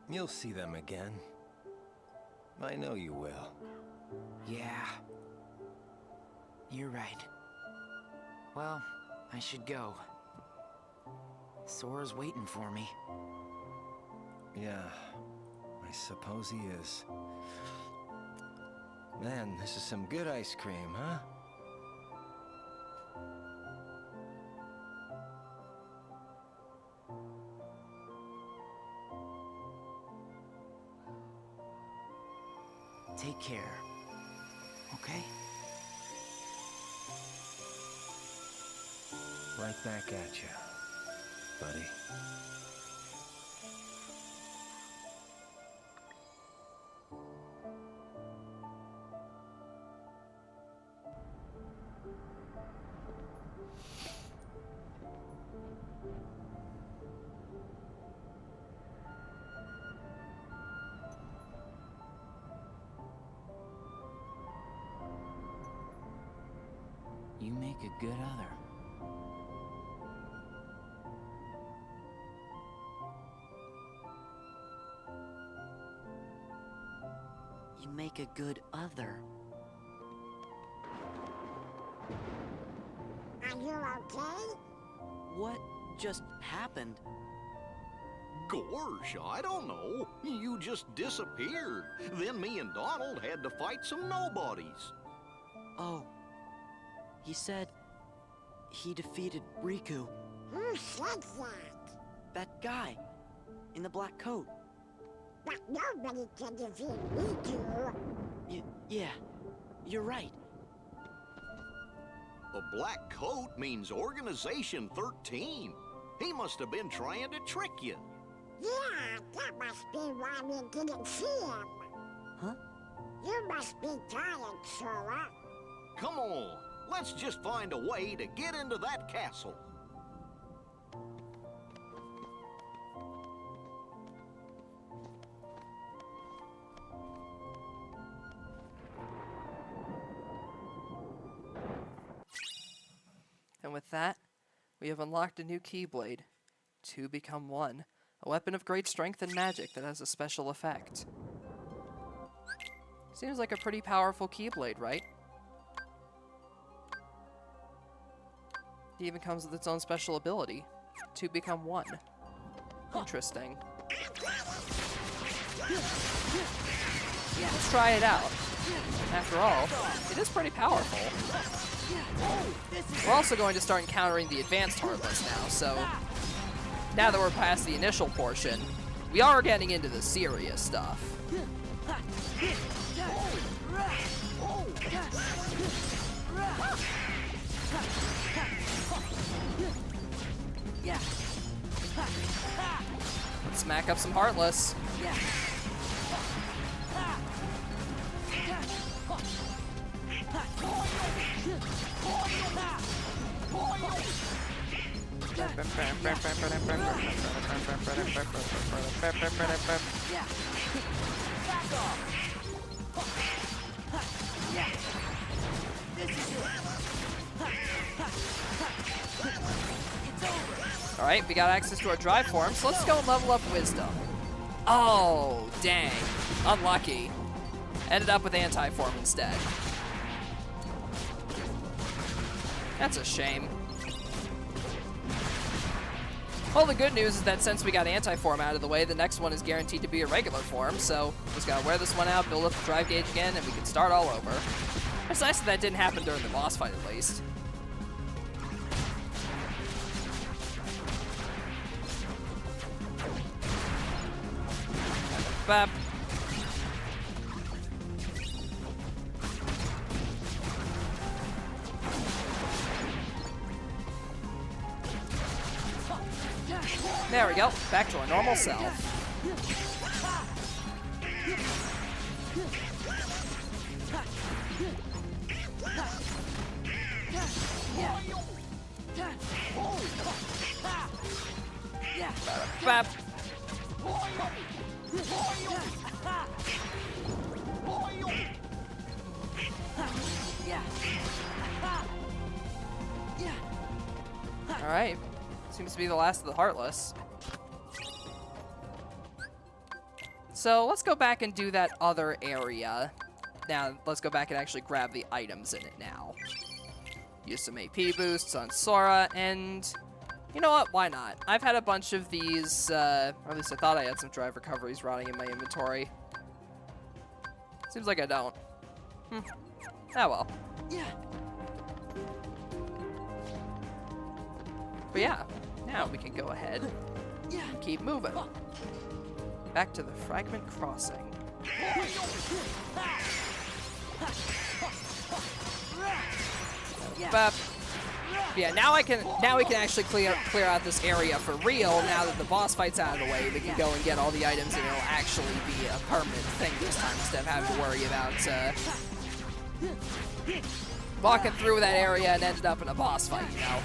You'll see them again. I know you will. Yeah. You're right. Well, I should go. Sora's waiting for me. Yeah, I suppose he is. Man, this is some good ice cream, huh? Take care. Okay? Right back at you, buddy. You make a good other. You make a good other. Are you okay? What just happened? Gorsh, I don't know. You just disappeared. Then me and Donald had to fight some nobodies. Oh. He said he defeated Riku. Who said that? That guy in the black coat. But nobody can defeat Riku. Yeah, you're right. A black coat means Organization 13. He must have been trying to trick you. Yeah, that must be why we didn't see him. Huh? You must be tired, Sora. Come on, let's just find a way to get into that castle. And with that, we have unlocked a new Keyblade. 2 become 1. A weapon of great strength and magic that has a special effect. Seems like a pretty powerful Keyblade, right? It even comes with its own special ability. 2 become 1. Interesting. Let's try it out. After all, it is pretty powerful. We're also going to start encountering the advanced Heartless now, so now that we're past the initial portion, we are getting into the serious stuff. Let's smack up some Heartless. Alright, we got access to our drive form, so let's go and level up Wisdom. Oh, dang. Unlucky. Ended up with Anti-Form instead. That's a shame. Well, the good news is that since we got Anti-Form out of the way, the next one is guaranteed to be a regular form, so just gotta wear this one out, build up the drive gauge again, and we can start all over. It's nice that that didn't happen during the boss fight, at least. Bap. There we go, back to our normal self. Bap. Alright. Seems to be the last of the Heartless. So let's go back and do that other area. Now, let's go back and actually grab the items in it now. Use some AP boosts on Sora, and you know what? Why not? I've had a bunch of these, or at least I thought I had some drive recoveries rotting in my inventory. Seems like I don't. Oh well. But yeah, now we can go ahead and keep moving. Back to the Fragment Crossing. Bap. Yeah, now we can actually clear out this area for real. Now that the boss fight's out of the way, we can go and get all the items, and it'll actually be a permanent thing this time instead of having to worry about walking through that area and ended up in a boss fight, you know.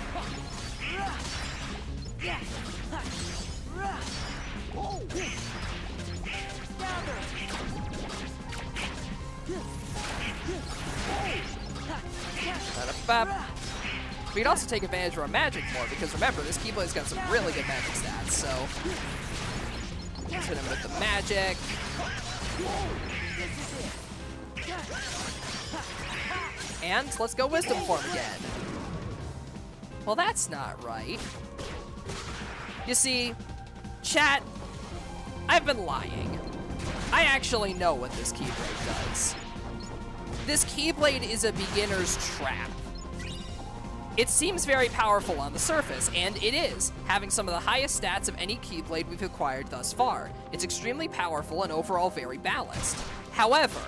We can also take advantage of our magic more, because remember, this Keyblade's got some really good magic stats, so let's hit him with the magic. And let's go Wisdom Form again. Well, that's not right. You see, chat, I've been lying. I actually know what this Keyblade does. This Keyblade is a beginner's trap. It seems very powerful on the surface, and it is, having some of the highest stats of any Keyblade we've acquired thus far. It's extremely powerful and overall very balanced. However,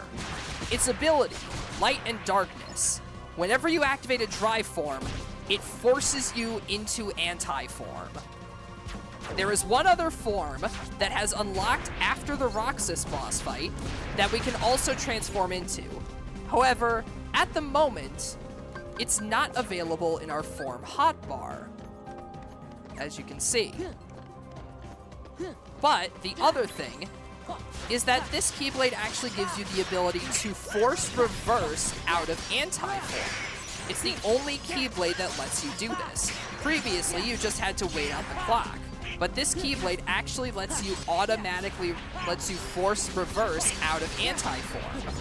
its ability, Light and Darkness, whenever you activate a drive form, it forces you into anti-form. There is one other form that has unlocked after the Roxas boss fight that we can also transform into. However, at the moment, it's not available in our form hotbar, as you can see. But the other thing is that this Keyblade actually gives you the ability to force reverse out of anti-form. It's the only Keyblade that lets you do this. Previously, you just had to wait out the clock. But this Keyblade actually lets you force reverse out of anti-form.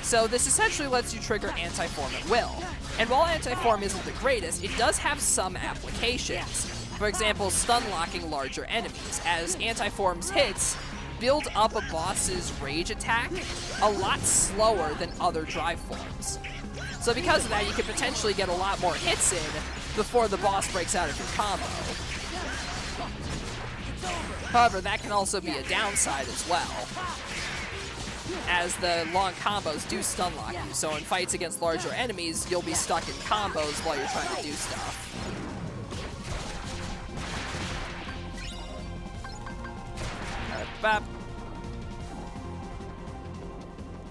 So this essentially lets you trigger anti-form at will. And while anti-form isn't the greatest, it does have some applications. For example, stun locking larger enemies, as anti-form's hits build up a boss's rage attack a lot slower than other drive forms. So because of that, you could potentially get a lot more hits in before the boss breaks out of your combo. However, that can also be a downside as well, as the long combos do stun lock you, so in fights against larger enemies, you'll be stuck in combos while you're trying to do stuff.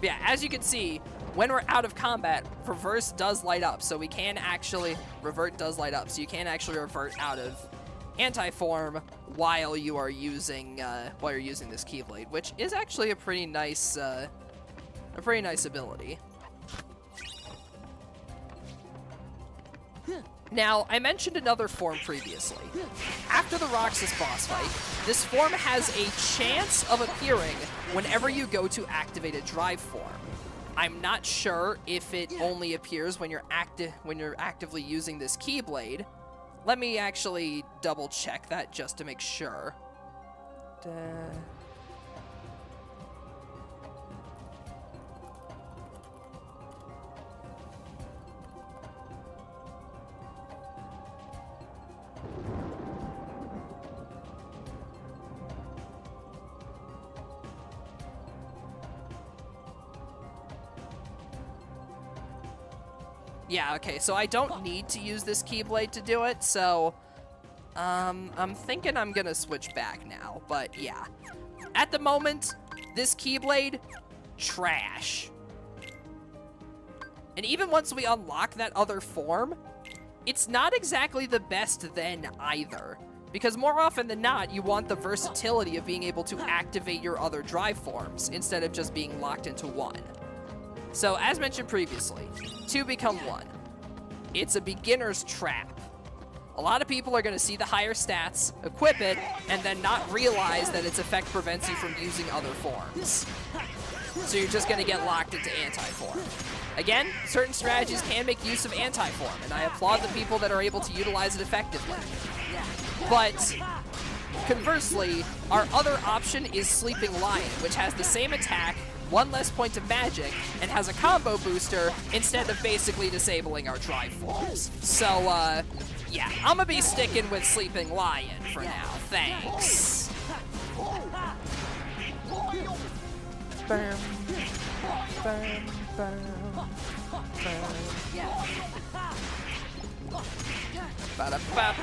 Yeah, as you can see, when we're out of combat, reverse does light up, so we can actually, revert does light up, so you can actually revert out of anti-form while you are using this Keyblade, which is actually a pretty nice ability. Now, I mentioned another form previously. After the Roxas boss fight, this form has a chance of appearing whenever you go to activate a drive form. I'm not sure if it only appears when you're actively using this Keyblade. Let me actually double check that just to make sure. Yeah, okay, so I don't need to use this Keyblade to do it, so I'm thinking I'm gonna switch back now, but yeah. At the moment, this Keyblade, trash. And even once we unlock that other form, it's not exactly the best then either. Because more often than not, you want the versatility of being able to activate your other drive forms instead of just being locked into one. So, as mentioned previously, 2 become 1. It's a beginner's trap. A lot of people are going to see the higher stats, equip it, and then not realize that its effect prevents you from using other forms. So you're just going to get locked into anti-form. Again, certain strategies can make use of anti-form, and I applaud the people that are able to utilize it effectively. But conversely, our other option is Sleeping Lion, which has the same attack, 1 less point of magic, and has a combo booster instead of basically disabling our drive forms. So, yeah, I'm gonna be sticking with Sleeping Lion for now. Thanks. Bam, bam, bam, bam. Ba-da-ba.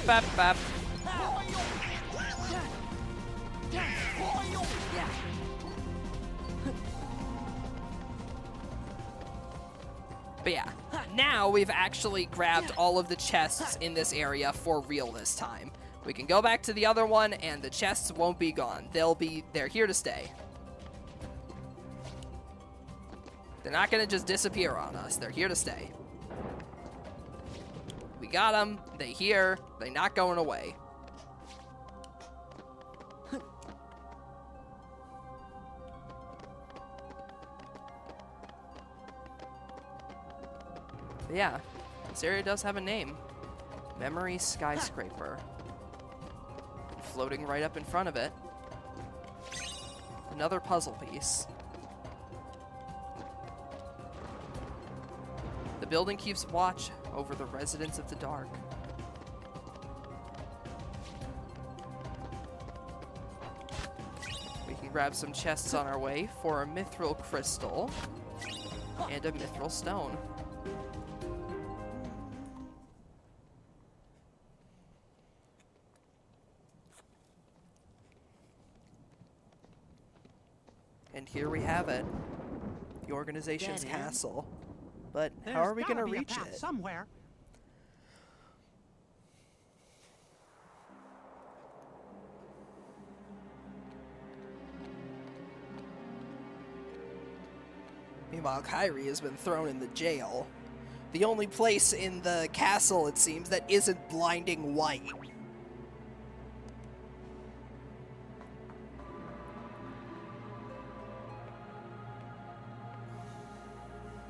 Ba-da-ba-ba. But yeah, now we've actually grabbed all of the chests in this area for real this time. We can go back to the other one, and the chests won't be gone. They're here to stay. They're not gonna just disappear on us. They're here to stay. We got them. They here. They're not going away. But yeah, this area does have a name. Memory Skyscraper. Floating right up in front of it. Another puzzle piece. The building keeps watch over the residents of the dark. We can grab some chests on our way for a mithril crystal and a mithril stone. And here we have it, the organization's castle. But how are we going to reach it? Somewhere. Meanwhile, Kairi has been thrown in the jail. The only place in the castle, it seems, that isn't blinding white.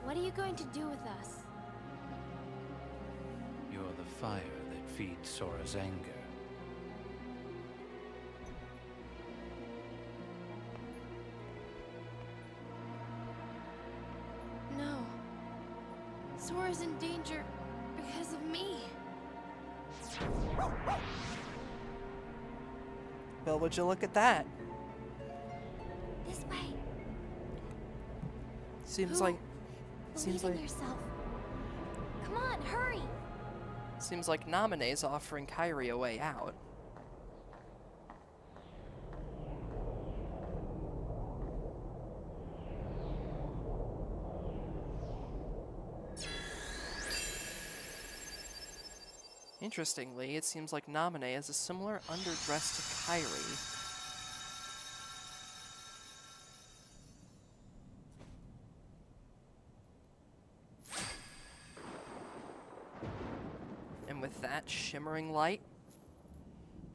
What are you going to do with us? You're the fire that feeds Sora's anger. No. Sora's in danger because of me. Well, would you look at that? This way. Seems like yourself. Come on, hurry. Seems like Naminé's offering Kairi a way out. Interestingly, it seems like Naminé has a similar underdress to Kairi. And with that shimmering light,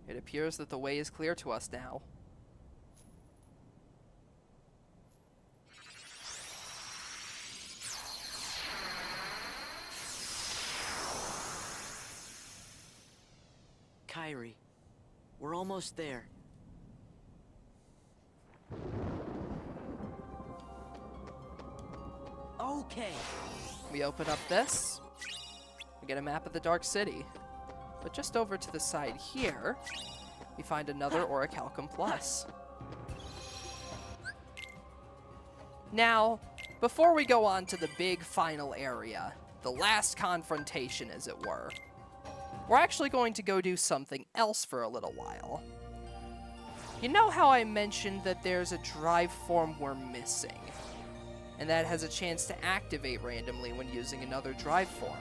it appears that the way is clear to us now. Kairi, we're almost there. Okay. We open up this. We get a map of the Dark City. But just over to the side here, we find another Orichalcum Plus. Now, before we go on to the big final area, the last confrontation, as it were. We're actually going to go do something else for a little while. You know how I mentioned that there's a drive form we're missing, and that has a chance to activate randomly when using another drive form?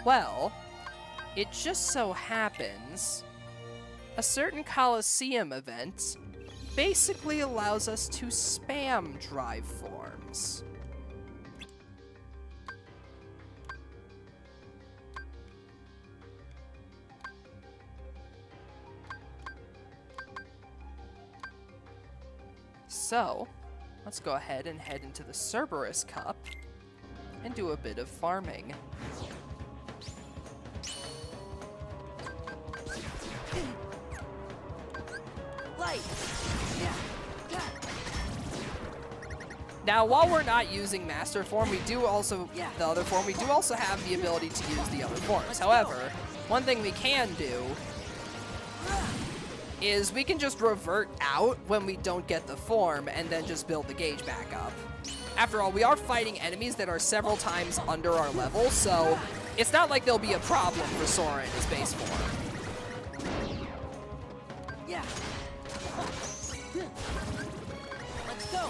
Well, it just so happens a certain Colosseum event basically allows us to spam drive forms. So, let's go ahead and head into the Cerberus Cup and do a bit of farming. Light. Now, while we're not using Master Form, we do also, the other form, we do also have the ability to use the other forms. However, one thing we can do is we can just revert out when we don't get the form and then just build the gauge back up. After all, we are fighting enemies that are several times under our level, so it's not like there'll be a problem for Sora in his base form. Yeah. Let's go.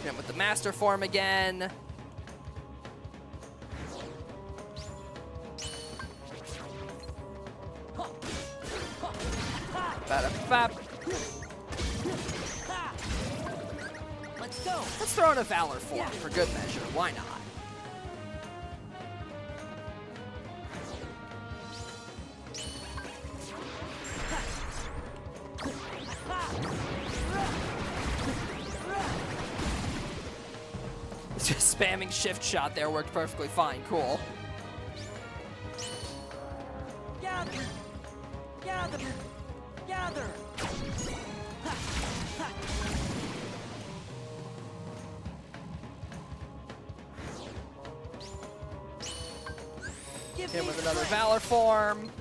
And with the Master Form again. Bada-bap. Let's go. Let's throw in a Valor form for good measure. Why not? Just spamming shift shot there worked perfectly fine. Cool. Gather. Gather. Gather. Hit with another Valor form.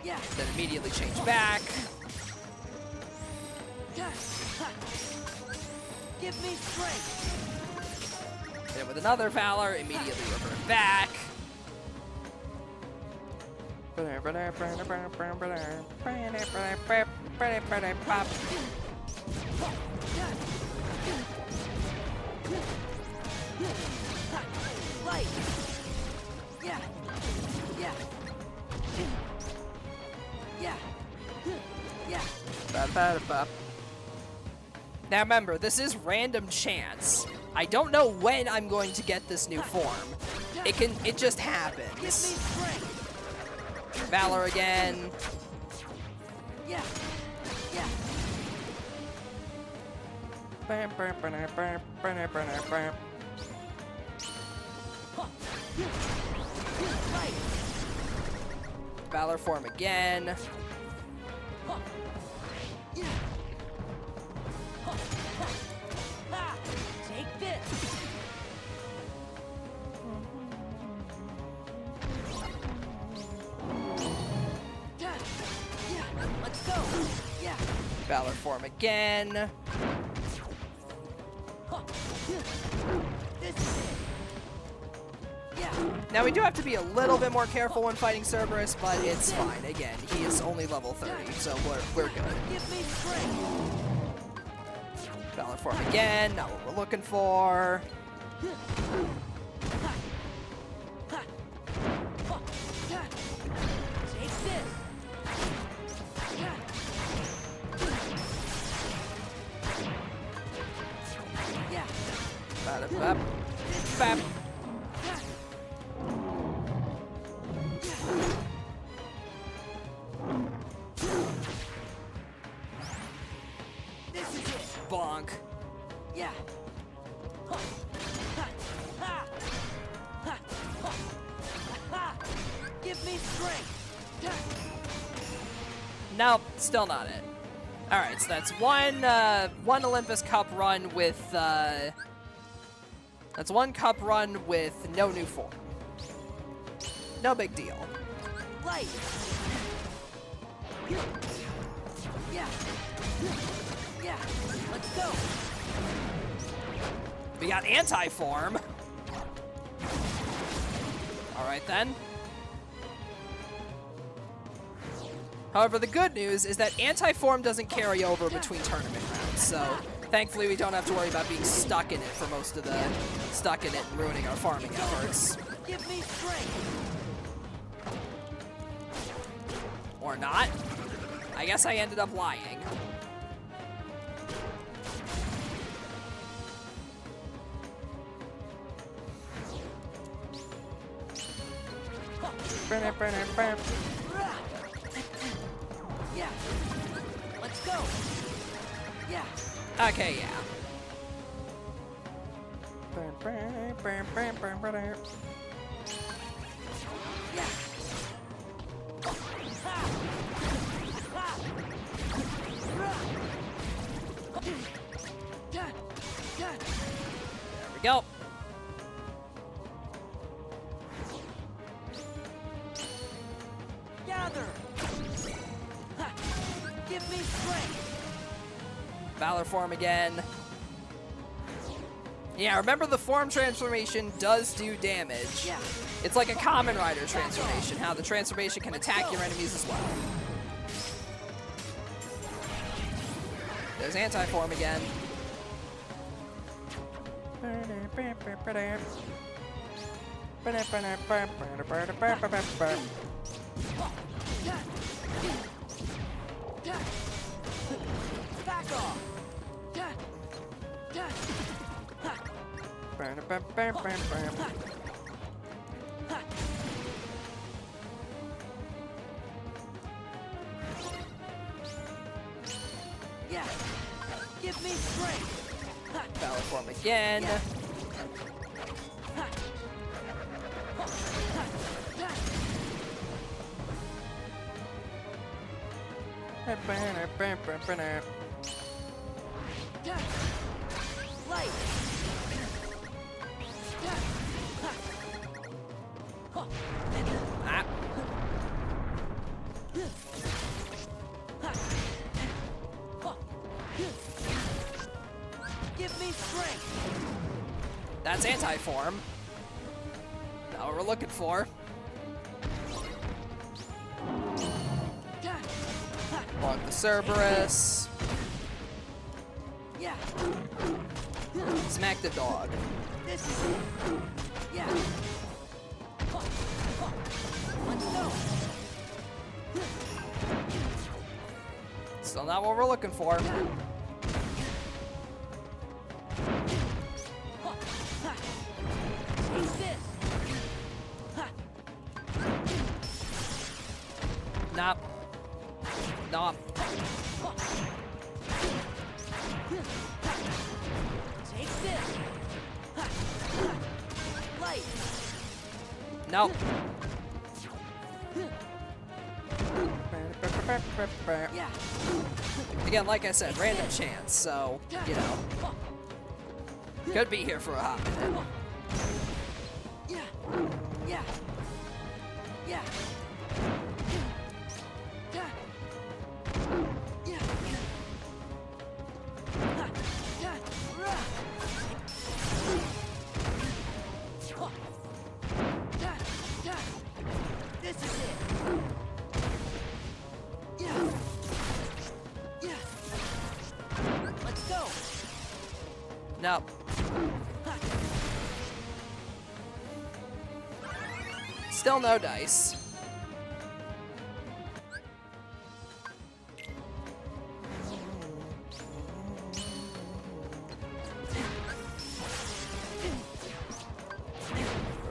Yeah. Then immediately change back. Give me strength. Hit with another Valor, immediately revert back. Light. Yeah. Yeah. Yeah. Yeah. Ba-ba-da-ba. Now remember, this is random chance. I don't know when I'm going to get this new form. It just happens. Valor again. Yeah. Yeah. Valor form again. Take this. Let's go. Yeah. Valor form again. This is it. Yeah. Now we do have to be a little bit more careful when fighting Cerberus, but it's fine. Again, he is only level 30, so we're good. Give me strength. Valor form again, not what we're looking for. Take this. Yeah. Ba-da-bap. Bap. This is it. Bonk. Yeah. Give me strength. Nope, still not it. All right, so that's one Olympus Cup run with that's one cup run with no new form. No big deal. Light. Yeah. Yeah. Let's go. We got anti-form. All right, then. However, the good news is that anti-form doesn't carry over between tournament rounds, so thankfully we don't have to worry about being stuck in it for most of the and ruining our farming efforts. Give me strength. Or not. I guess I ended up lying. Yeah. Let's go. Yeah. Okay, yeah. Yeah. There we go. Gather. Give me strength. Valor form again. Yeah, remember the form transformation does do damage. Yeah. It's like a Kamen Rider transformation, how the transformation can attack your enemies as well. There's anti-form again. Back off. Yeah. Give me strength. Valor form again. Yeah. Light. Ah. Give me strength. That's anti-form. Not what we're looking for. Block the Cerberus. Yeah. Smack the dog. This is it. Yeah. Let's go. Still not what we're looking for. Take this. Nope. Nope. Take this. Light. Nope. Yeah. Again, like I said, random chance, so, you know. Could be here for a hot minute. Yeah. Yeah. Yeah. This is it. Yeah. Yeah. Let's go. Nope. Still no dice.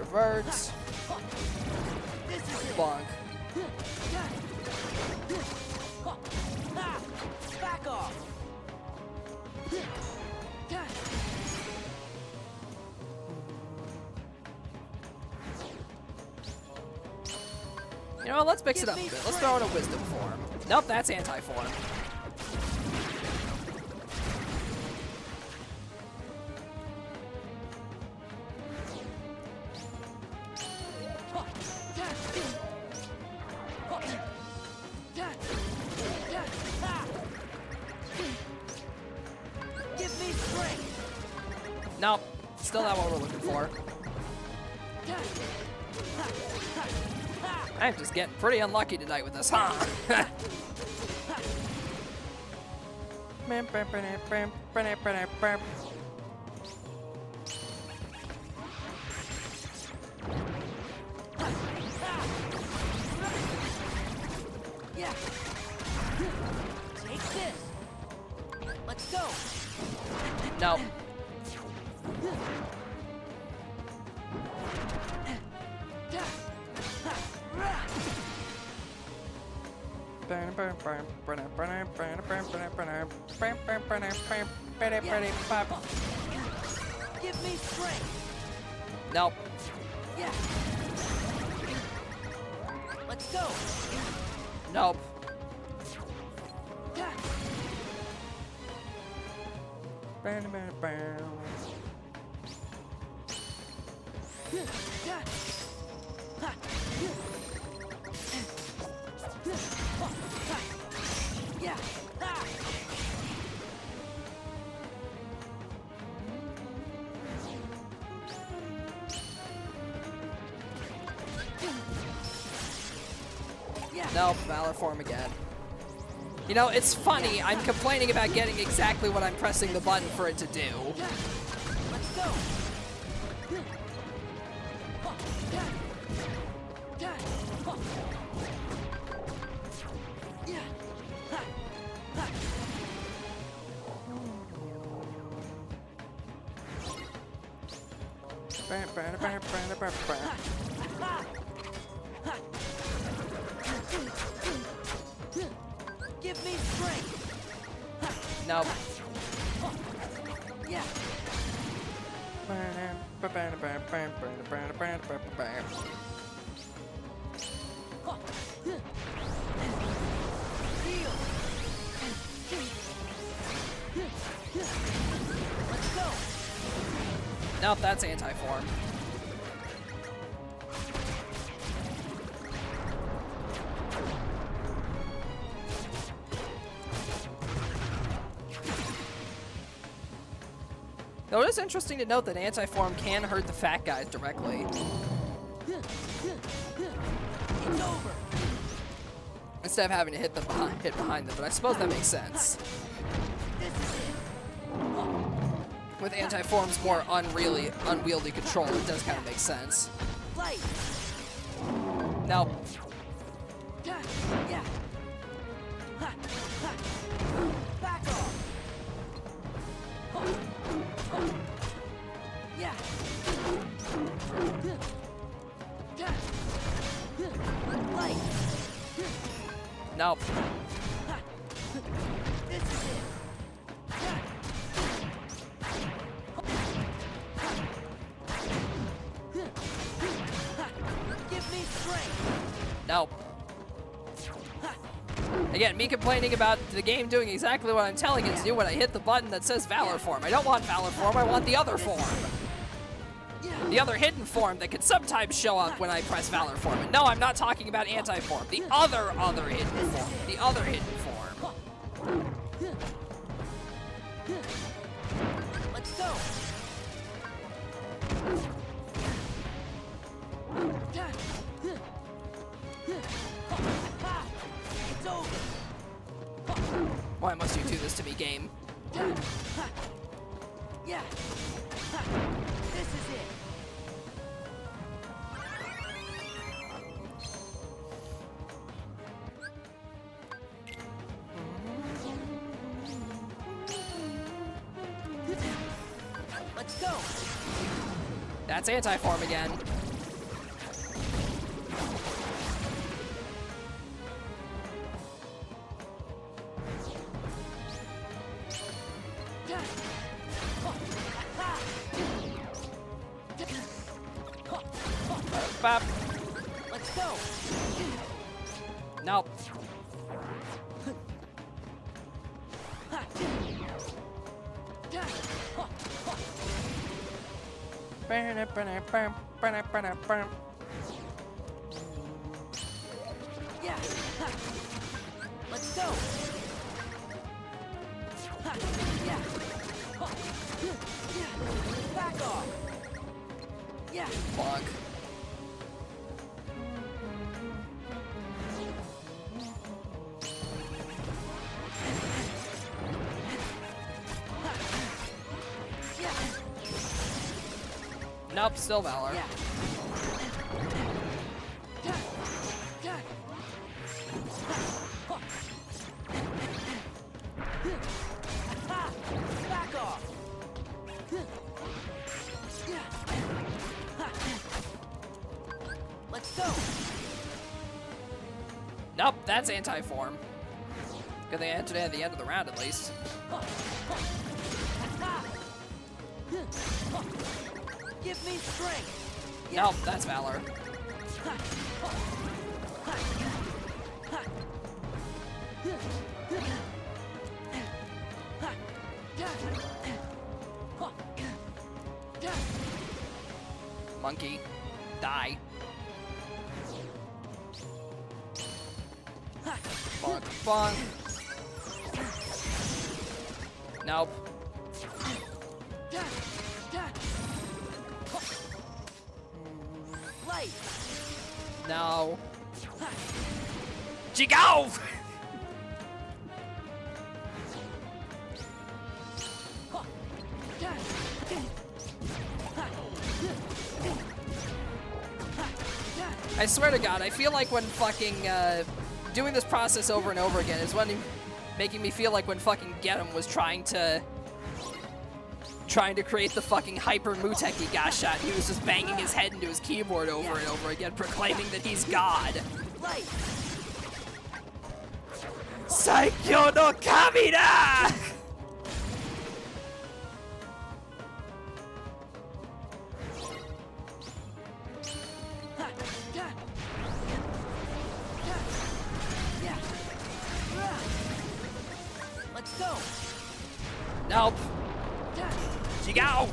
Reverts. Bonk. Back off. You know what, let's mix it up a bit. Let's throw in a wisdom form. Nope, that's anti-form. Give me strength. Nope. still not what we're looking for. I'm just getting pretty unlucky tonight with this, huh? Yeah. Take this. Let's go. No. Give me strength. Nope. Yeah. Let's go. Nope. Yeah. Nope, Valor form again. You know, it's funny, I'm complaining about getting exactly what I'm pressing the button for it to do. Let's go. Give me strength. Nope. Yeah. Heal. Let's go. Nope, that's anti-form. Though it is interesting to note that anti-form can hurt the fat guys directly. It's over. Instead of having to hit behind them, but I suppose that makes sense. With anti-form's more unwieldy control, it does kind of make sense. Light. Nope. Yeah. Back off. Yeah. Light. Nope. This is it. Give me strength. Nope. Again, me complaining about the game doing exactly what I'm telling it to do when I hit the button that says Valor Form. I don't want Valor Form, I want the other form. The other hidden form that could sometimes show up when I press Valor Form. And no, I'm not talking about anti-form. The other hidden form. The other hidden form. Let's go. It's over. Why must you do this to me, game? Yeah. This is it. Let's go. That's anti-form again. Bop. Let's go. Nope. Yeah. Let's go. Yeah. Back off. Yeah. Fuck. Nope, still Valor. Back off. Let's go. Nope, that's anti-form. Good thing I entered at the end of the round at least. Give me strength. Nope, that's Valor. Monkey, die. Bonk, bonk. Nope. Light. No. Go! I swear to God, I feel like when fucking doing this process over and over again is when making me feel like when fucking Getum was trying to create the fucking Hyper Muteki Gashat. He was just banging his head into his keyboard over and over again, proclaiming that he's God. Saikyo no Kamina! Let's go. Nope. Go!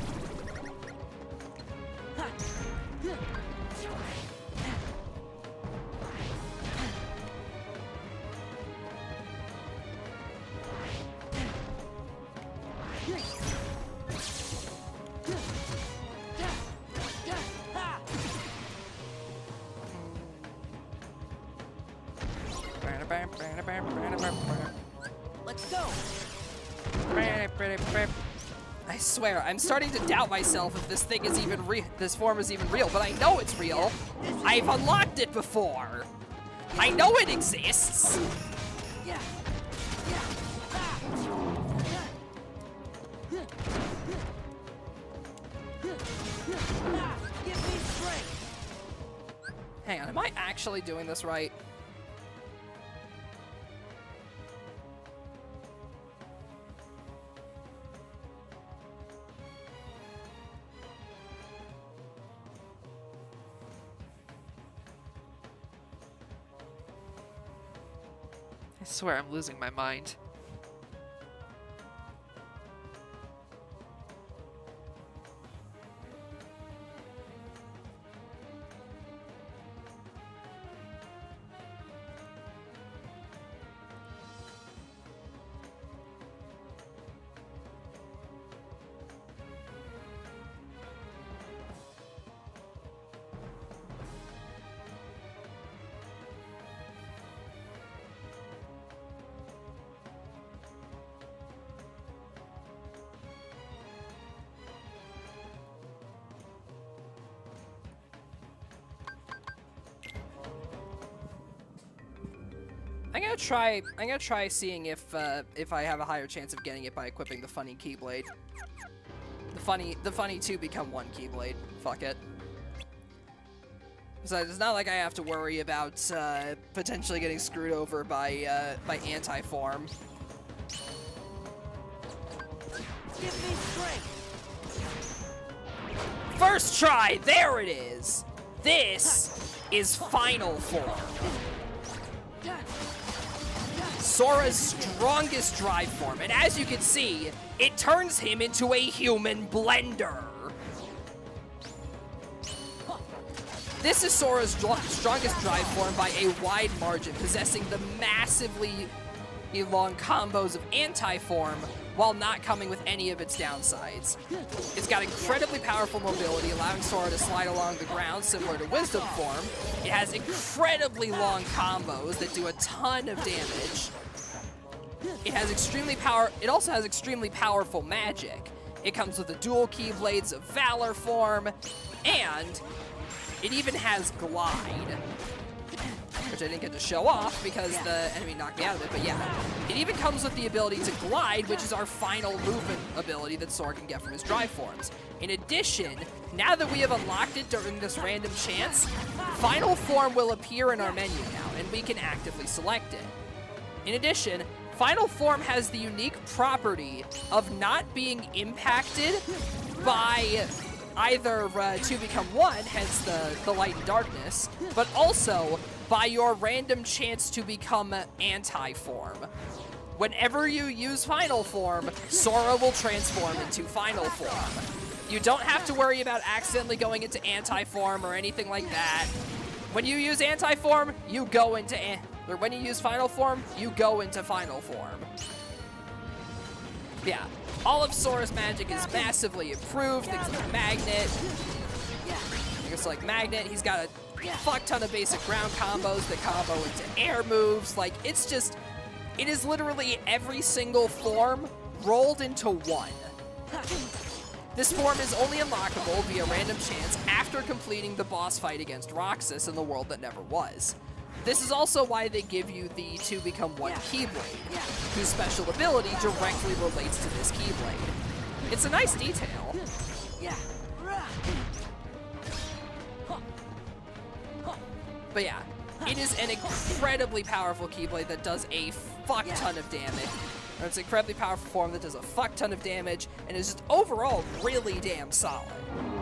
Let's go. I swear, I'm starting to doubt myself if this thing is even real. This form is even real, but I know it's real. I've unlocked it before. I know it exists. Give me strength. Hang on, am I actually doing this right? I swear I'm losing my mind. I'm gonna try seeing if I have a higher chance of getting it by equipping the funny Keyblade. The funny two become one Keyblade. Fuck it. So it's not like I have to worry about potentially getting screwed over by anti-form. Give me strength. First try, there it is. This is final form. Sora's strongest drive form, and as you can see, it turns him into a human blender. This is Sora's strongest drive form by a wide margin, possessing the massively the long combos of anti-form while not coming with any of its downsides. It's got incredibly powerful mobility, allowing Sora to slide along the ground similar to Wisdom Form. It has incredibly long combos that do a ton of damage. It also has extremely powerful magic. It comes with the dual Keyblades of Valor form, and it even has Glide, which I didn't get to show off because the enemy knocked me out of it, but yeah. It even comes with the ability to Glide, which is our final movement ability that Sora can get from his Drive forms. In addition, now that we have unlocked it during this random chance, Final Form will appear in our menu now, and we can actively select it. In addition, Final Form has the unique property of not being impacted by either 2 Become 1, hence the light and darkness, but also by your random chance to become anti-form. Whenever you use Final Form, Sora will transform into Final Form. You don't have to worry about accidentally going into anti-form or anything like that. When you use anti-form, you go into or when you use Final Form, you go into Final Form. Yeah, all of Sora's magic is massively improved. Things like Magnet. Things like Magnet, he's got a fuck ton of basic ground combos that combo into air moves. Like, it is literally every single form rolled into one. This form is only unlockable via random chance after completing the boss fight against Roxas in the world that never was. This is also why they give you the 2 Become 1 Keyblade, whose special ability directly relates to this Keyblade. It's a nice detail. But yeah, it is an incredibly powerful Keyblade that does a fuck ton of damage. Or it's an incredibly powerful form that does a fuck ton of damage and is just overall really damn solid.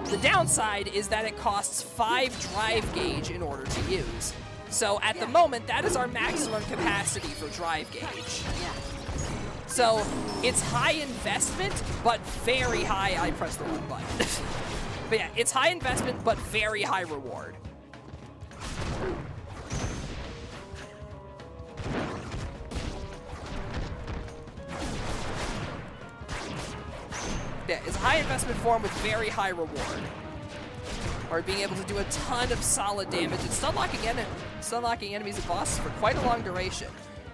The downside is that it costs 5 drive gauge in order to use. So at the moment, that is our maximum capacity for drive gauge. So it's high investment, but very high, I pressed the wrong button. But yeah, it's high investment, but very high reward. Yeah, it's a high investment form with very high reward. Or being able to do a ton of solid damage and stun locking enemies and bosses for quite a long duration.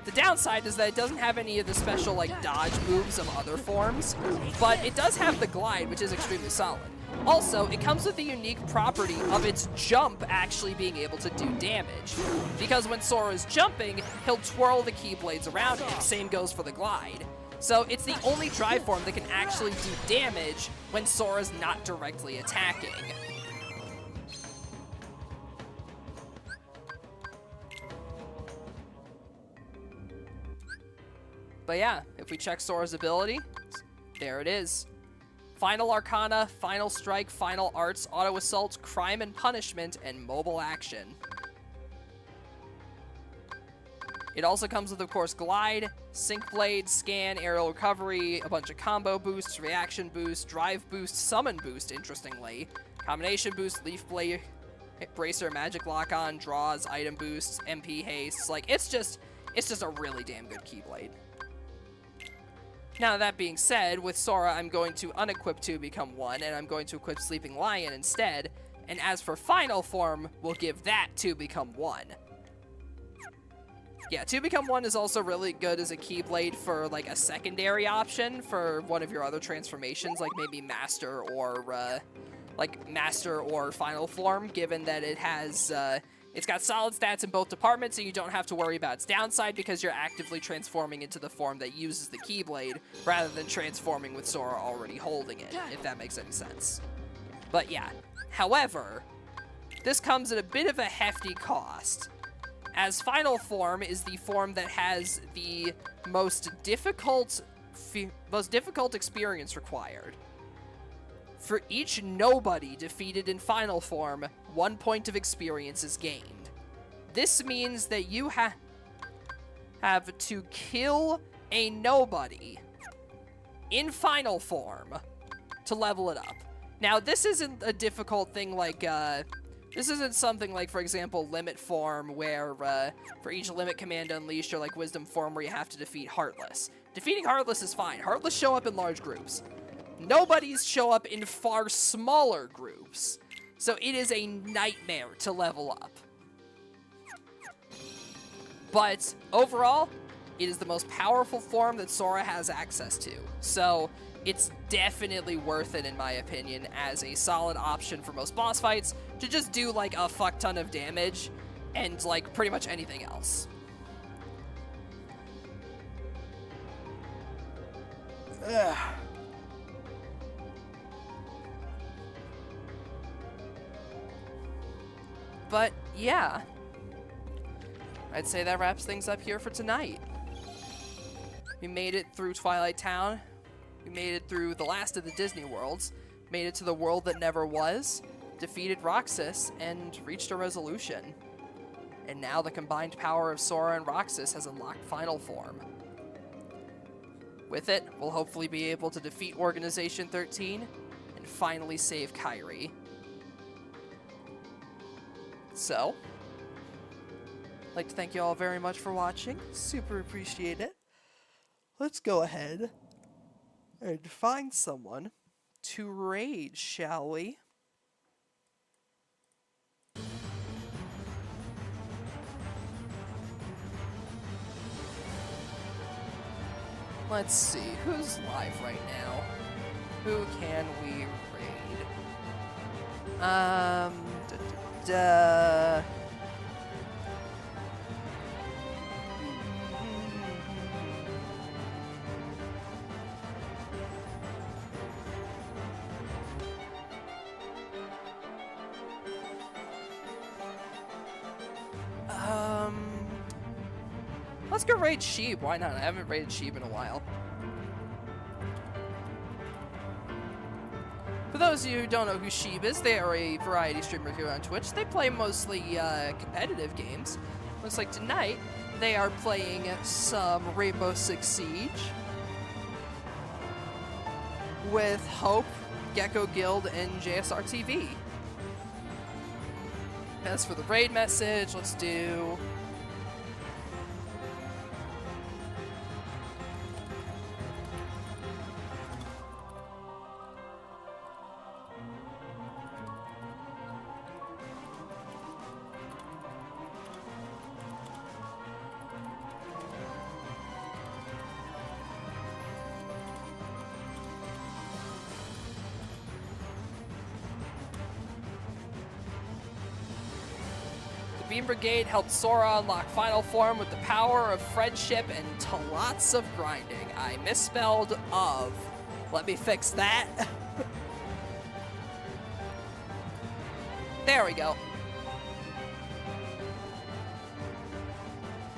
The downside is that it doesn't have any of the special like dodge moves of other forms, but it does have the glide, which is extremely solid. Also, it comes with the unique property of its jump actually being able to do damage. Because when Sora is jumping, he'll twirl the Keyblades around him. Same goes for the glide. So it's the only drive form that can actually do damage when Sora's not directly attacking. But yeah, if we check Sora's ability, there it is. Final Arcana, Final Strike, Final Arts, Auto Assault, Crime and Punishment, and Mobile Action. It also comes with, of course, Glide, Sync Blade, Scan, Aerial Recovery, a bunch of combo boosts, Reaction Boost, Drive Boost, Summon Boost, interestingly, Combination Boost, Leaf Blade, Bracer, Magic Lock-On, Draws, Item Boosts, MP Haste. Like, it's just a really damn good Keyblade. Now, that being said, with Sora, I'm going to unequip 2 Become 1, and I'm going to equip Sleeping Lion instead. And as for Final Form, we'll give that 2 Become 1. Yeah, 2 Become 1 is also really good as a Keyblade for, like, a secondary option for one of your other transformations, like maybe Master or Final Form, given that it has, it's got solid stats in both departments, so you don't have to worry about its downside because you're actively transforming into the form that uses the Keyblade, rather than transforming with Sora already holding it, if that makes any sense. But yeah, however, this comes at a bit of a hefty cost, as Final Form is the form that has the most difficult experience required. For each nobody defeated in Final Form, 1 point of experience is gained. This means that you have to kill a nobody in Final Form to level it up. Now, this isn't a difficult thing like This isn't something like, for example, Limit form, where for each Limit command unleashed, or like Wisdom form, where you have to defeat Heartless. Defeating Heartless is fine. Heartless show up in large groups. Nobody's show up in far smaller groups. So it is a nightmare to level up. But overall, it is the most powerful form that Sora has access to. So it's definitely worth it, in my opinion, as a solid option for most boss fights to just do like a fuck ton of damage and like pretty much anything else. Ugh. But yeah, I'd say that wraps things up here for tonight. We made it through Twilight Town. We made it through the last of the Disney worlds, made it to the world that never was, defeated Roxas, and reached a resolution. And now the combined power of Sora and Roxas has unlocked Final Form. With it, we'll hopefully be able to defeat Organization 13 and finally save Kairi. So, I'd like to thank you all very much for watching. Super appreciate it. Let's go ahead and find someone to raid, shall we? Let's see, who's live right now? Who can we raid? Let's go raid Sheeb. Why not? I haven't raided Sheeb in a while. For those of you who don't know who Sheeb is, they are a variety streamer here on Twitch. They play mostly competitive games. Looks like tonight they are playing some Rainbow Six Siege with Hope, Gecko Guild, and JSR TV. As for the raid message, let's do... Beam Brigade helped Sora unlock Final Form with the power of friendship and to lots of grinding. I misspelled of. Let me fix that. There we go.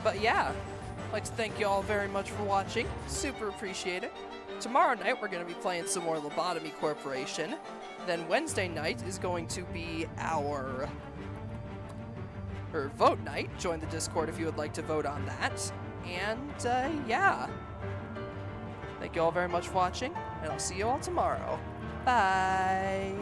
But yeah, I'd like to thank you all very much for watching. Super appreciate it. Tomorrow night we're going to be playing some more Lobotomy Corporation. Then Wednesday night is going to be our... vote night. Join the Discord if you would like to vote on that. And, yeah. Thank you all very much for watching, and I'll see you all tomorrow. Bye!